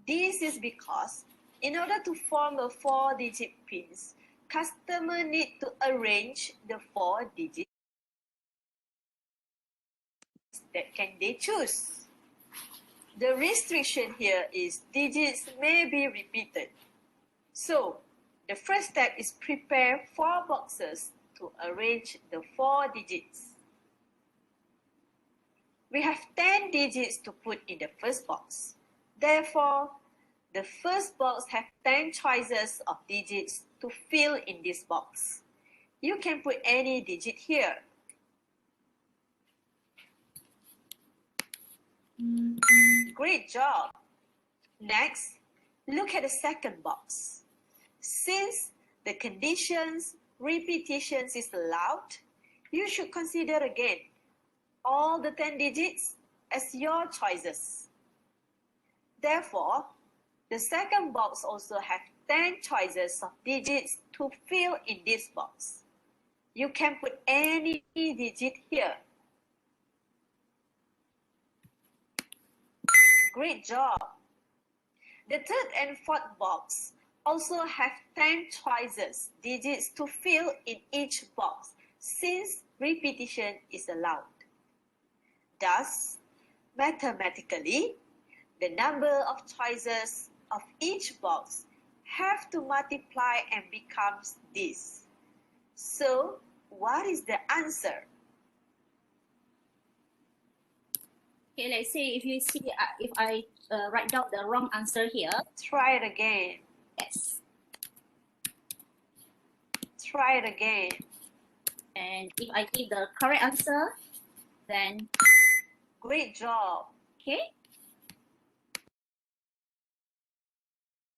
This is because in order to form a 4-digit pins, customer need to arrange the 4 digits that can they choose. The restriction here is digits may be repeated. So the first step is prepare 4 boxes to arrange the 4 digits. We have 10 digits to put in the first box. Therefore, the first box has 10 choices of digits to fill in this box. You can put any digit here. Great job. Next, look at the second box. Since the conditions repetitions is allowed, you should consider again all the 10 digits as your choices. Therefore, the second box also has 10 choices of digits to fill in this box. You can put any digit here. Great job. The third and fourth box also have 10 choices, digits to fill in each box since repetition is allowed. Thus, mathematically, the number of choices of each box have to multiply and becomes this. So, what is the answer? Okay, let's say if you see if I write down the wrong answer here. Try it again. Yes. Try it again. And if I give the correct answer, then great job. Okay.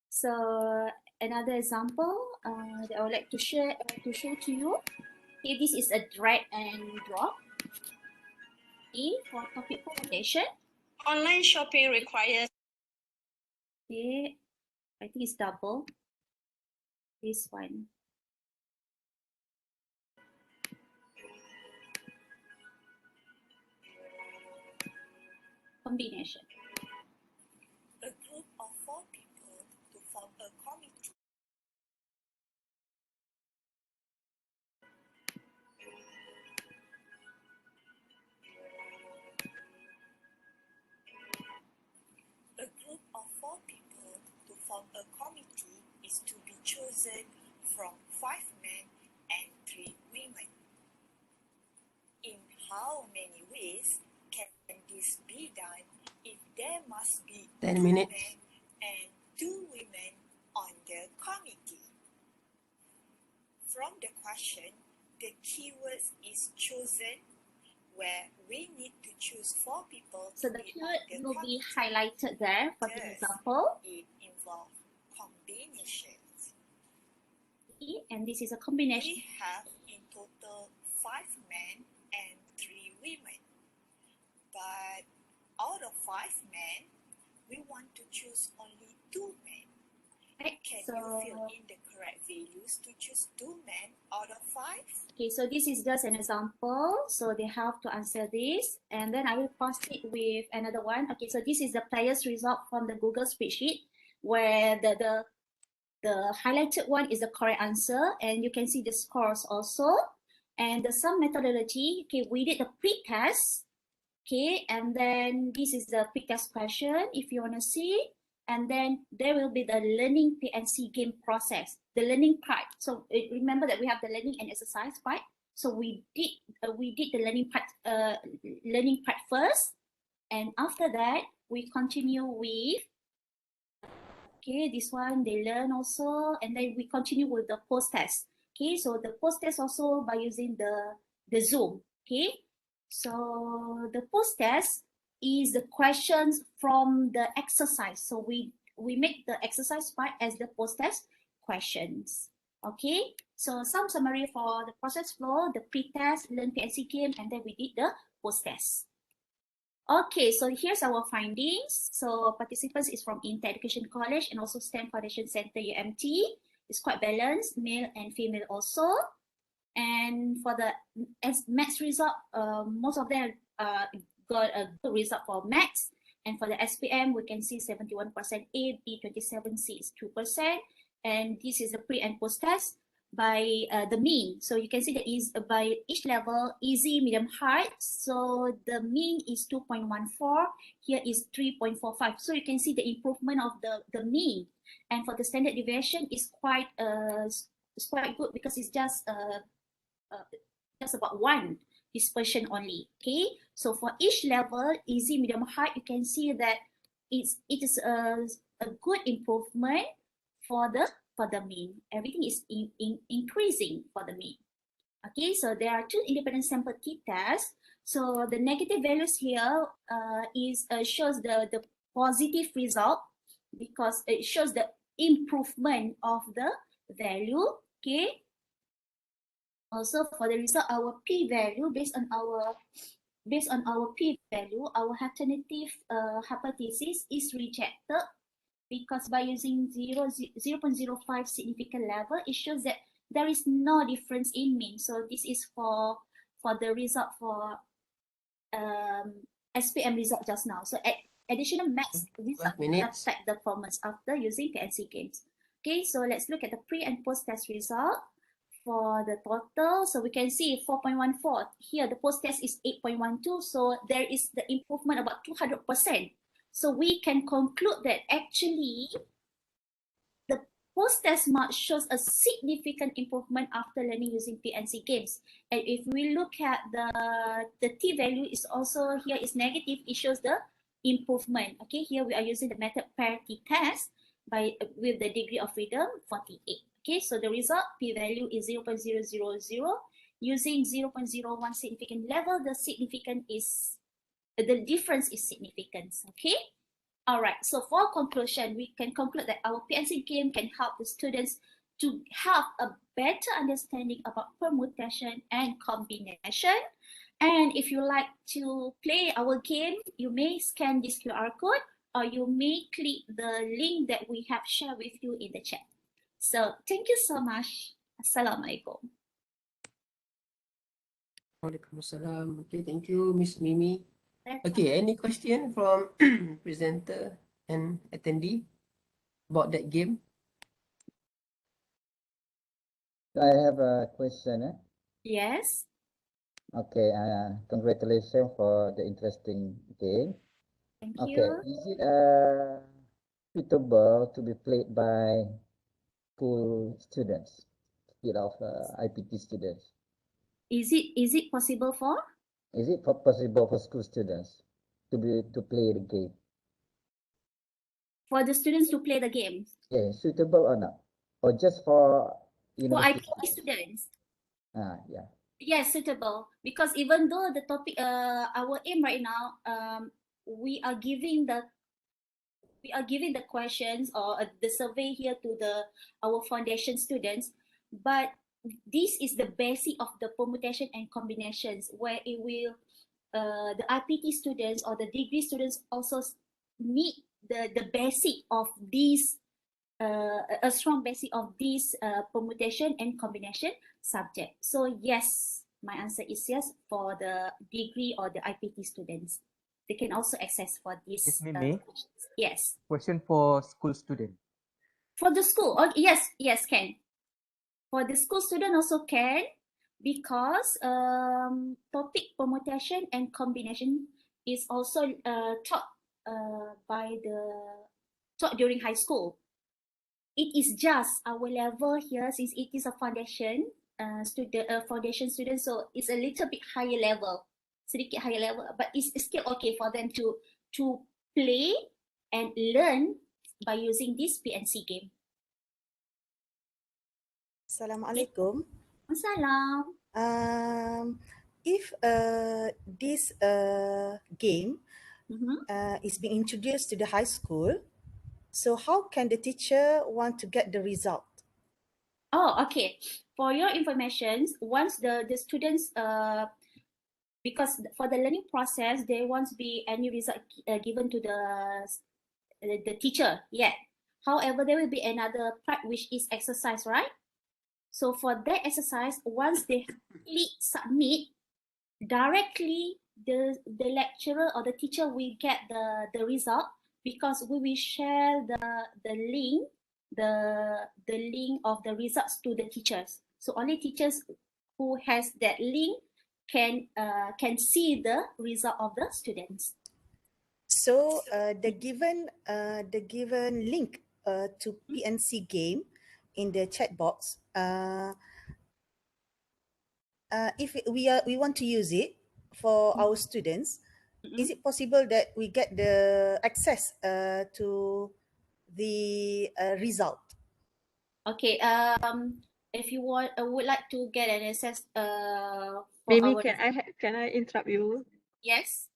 So another example that I would like to show to you. Okay, this is a drag and drop. Okay, for topic presentation. Online shopping requires. Okay, I think it's double. This one. Combination. A group of 4 people to form a committee. A group of 4 people to form a committee is to be chosen from 5 men and 3 women. In how many ways can this be done if there must be 10 2 minutes. men and 2 women on the committee? From the question, the keywords is chosen, where we need to choose 4 people So to the be on keyword the will be committee. highlighted there for the Thus, example. it involves combinations. Okay, and this is a combination. We have in total 5 men and 3 women. But out of 5 men, we want to choose only 2 men. Right, Can so, you fill in the correct values to choose 2 men out of 5? okay, so this is just an example. So they have to answer this, and then I will post it with another one. Okay, so this is the players' result from the Google spreadsheet, where the highlighted one is the correct answer, and you can see the scores also. And the sum methodology, okay, we did the pre-test, okay, and then this is the pre-test question if you want to see. And then there will be the learning PNC game process, the learning part. So remember that we have the learning and exercise part. So we did the learning part first, and after that we continue with, okay, this one they learn also, and then we continue with the post test. Okay, so the post-test also by using the Zoom. Okay, so the post-test is the questions from the exercise. So we make the exercise part as the post-test questions. Okay, so some summary for the process flow, the pre-test, learn PNC game, and then we did the post-test. Okay, so here's our findings. So participants is from Inter Education College and also STEM Foundation Center UMT. It's quite balanced, male and female also. And for the maths result, most of them got a good result for maths. And for the SPM, we can see 71% A, B 27, C is 2%. And this is the pre and post test by the mean. So you can see that is by each level, easy, medium, hard. So the mean is 2.14. Here is 3.45. So you can see the improvement of the mean. And for the standard deviation, is quite good because it's just about one dispersion only. Okay, so for each level, easy, medium, hard, you can see that it is a good improvement for the mean. Everything is increasing for the mean. Okay, so there are two independent sample t-tests. So the negative values here shows the positive result because it shows the improvement of the value. Okay. Also for the result, our p-value based on our p-value, our alternative hypothesis is rejected because by using 0.05 significant level, it shows that there is no difference in mean. So this is for the result for SPM result just now. So additional max result affect the performance after using PNC games. Okay, so let's look at the pre and post test result. For the total, so we can see 4.14. Here the post test is 8.12, so there is the improvement about 200%. So we can conclude that actually the post test mark shows a significant improvement after learning using PNC games. And if we look at the t value is also here is negative, it shows the improvement. Okay, here we are using the method parity test with the degree of freedom 48. Okay, so the result p-value is 0.000. Using 0.01 significant level, the difference is significant. Okay, all right. So for conclusion, we can conclude that our PNC game can help the students to have a better understanding about permutation and combination. And if you like to play our game, you may scan this QR code or you may click the link that we have shared with you in the chat. So thank you so much. Assalamualaikum. Waalaikumsalam. Okay, thank you, Miss Mimi. Okay, any question from presenter and attendee about that game? I have a question. Yes. Okay, congratulations for the interesting game. Thank okay, you. Is it suitable to be played by school students instead of IPT students? Is it possible for? Is it possible for school students to play the game? For the students to play the game? Yeah, suitable or not? Or just for IPT students? Yeah. Yes, suitable. Because even though the topic, our aim right now, we are giving the questions or the survey here to our foundation students, but this is the basic of the permutation and combinations where it will the IPT students or the degree students also need the basic of these a strong basic of this permutation and combination subject. So yes, my answer is yes for the degree or the IPT students. They can also access for this. Miss Mimi? Yes. Question for school student. For the school, oh, yes, can. For the school student also can, because topic permutation and combination is also taught during high school. It is just our level here, since it is a foundation foundation student, so it's a little bit higher level, sedikit higher level, but it's still okay for them to play and learn by using this PNC game. Assalamualaikum. Assalam. If this game is being introduced to the high school, so how can the teacher want to get the result? Oh, okay. For your information, once the students because for the learning process, there won't be any result given to the teacher yet. However, there will be another part which is exercise, right? So for that exercise, once they click submit, directly the lecturer or the teacher will get the result, because we will share the link of the results to the teachers. So only teachers who has that link can see the result of the students. So the given link to PNC game in the chat box, if we want to use it for our students, is it possible that we get the access to the result? Okay. If you would like to get an access for Maybe our can I interrupt you? yes.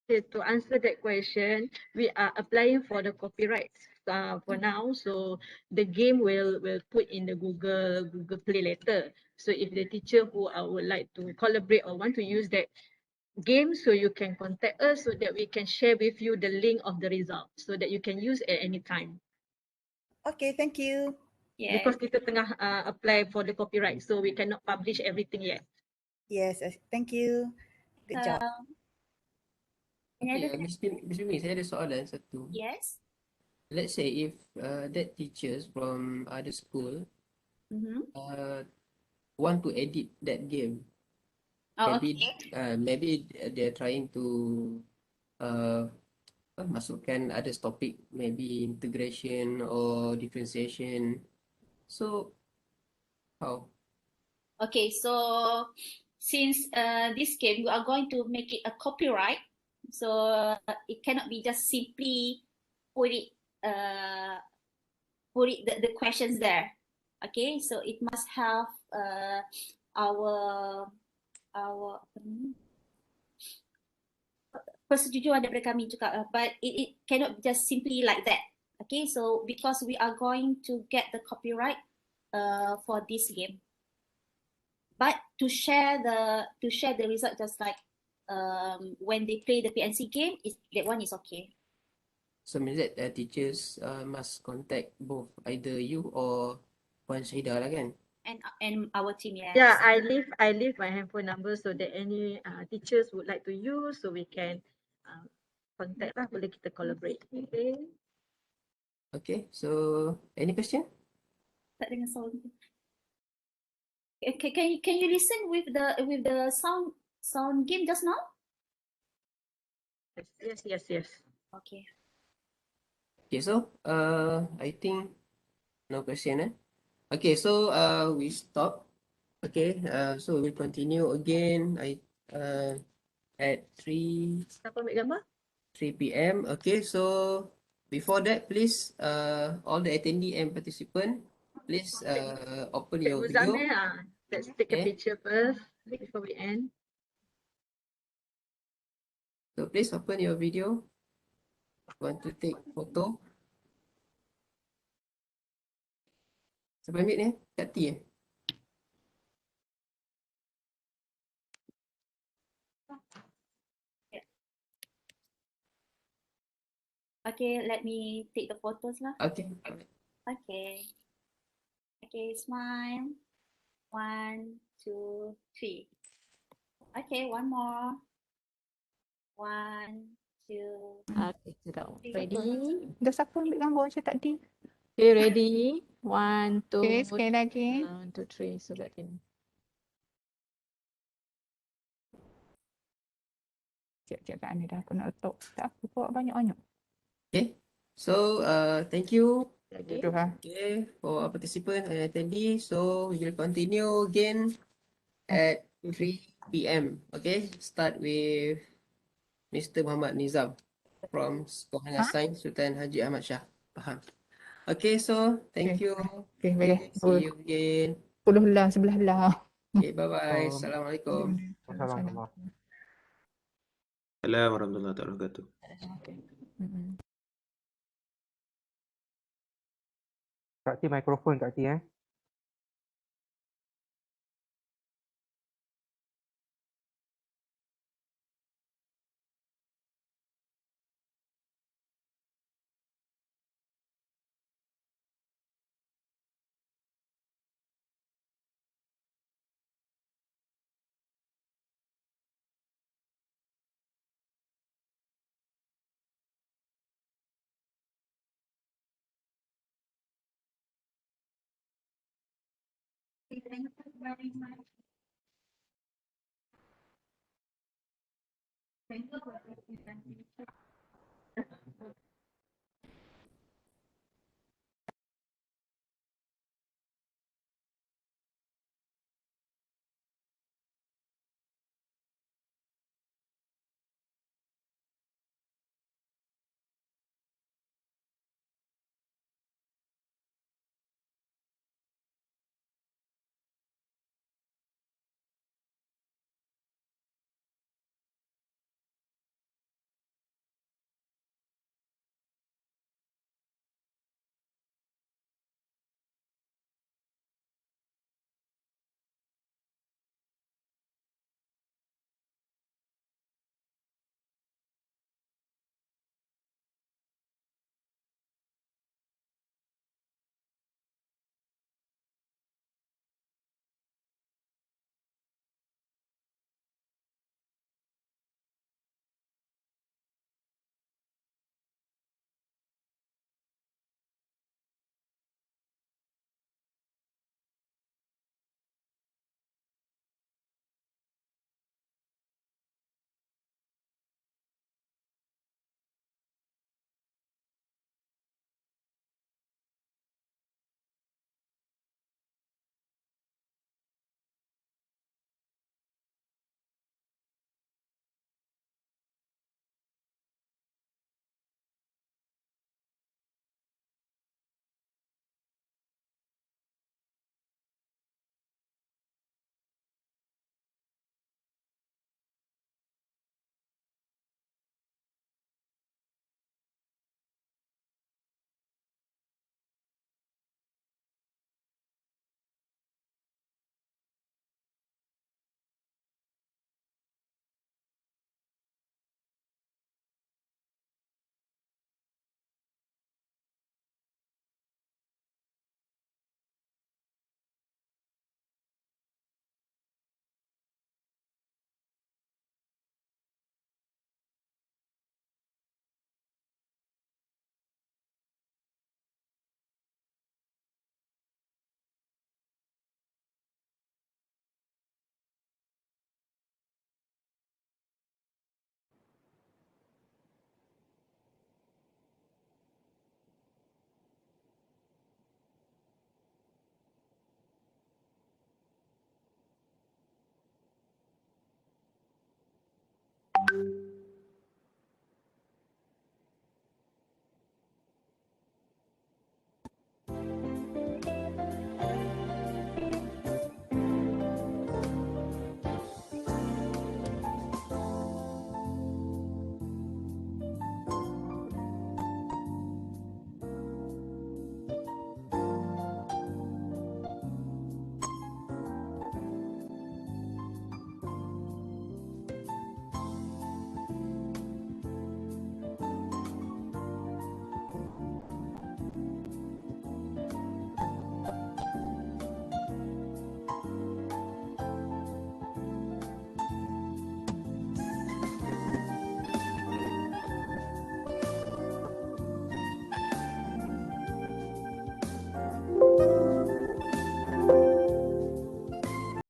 Okay, to answer that question, we are applying for the copyrights for now. So the game will put in the Google Play later. So if the teacher who would like to collaborate or want to use that game, so you can contact us so that we can share with you the link of the result so that you can use at any time. Okay, thank you. Because kita tengah apply for the copyright, so we cannot publish everything yet. Yes, thank you. Good job. Okay, Miss Mimi, saya ada soalan satu. Yes. Let's say if that teachers from other school want to edit that game, maybe they're trying to masukkan other topic, maybe integration or differentiation. So how? Okay, so since this game we are going to make it a copyright, so it cannot be just simply put the questions there. Okay, so it must have our persetujuan daripada kami juga, but it cannot just simply like that. Okay, so because we are going to get the copyright for this game, but to share the result just like when they play the PNC game, that one is okay. So means that teachers must contact both either you or Puan Syahidah lah kan? And our team, yes. Yeah, I leave my handphone number so that any teachers would like to use, so we can contact lah, boleh kita collaborate. Okay. Okay, so any question? Tak dengar sound. Can you listen with the sound game just now? Yes. Okay. Okay, so I think no question. Okay, so we stop. Okay, so we continue again. At 3 p.m. Okay, so before that, please all the attendee and participant, please open your video. Let's take a picture first before we end. So please open your video. Want to take photo? Sampai ambil ni, kat T Okay, let me take the photos lah. Okay. Okay, smile. 1, 2, 3. Okay, one more. 1, 2. Okay, sudah. Ready? Dah siapa ambil gambar macam tadi? Okay, ready? 1, 2, Okay, sekali lagi. 1, 2, 3. So kat sini. Sekejap kat ni dah aku nak letak. Tak apa, buat banyak-banyak. Okay, so thank you. Okay, for our participants and attendee. So we will continue again at 3 p.m. Okay, start with Mr. Muhammad Nizam from Sekolah Menengah Sains Sultan Haji Ahmad Shah. Faham? Okay, so thank you. Okay, baik. See you again. 10 belah, 11 belah. Okay, bye-bye. Assalamualaikum. Assalamualaikum. Assalamualaikum warahmatullahi wabarakatuh. Kak T, mikrofon Kak T Thank you very much. Thank you for the presentation.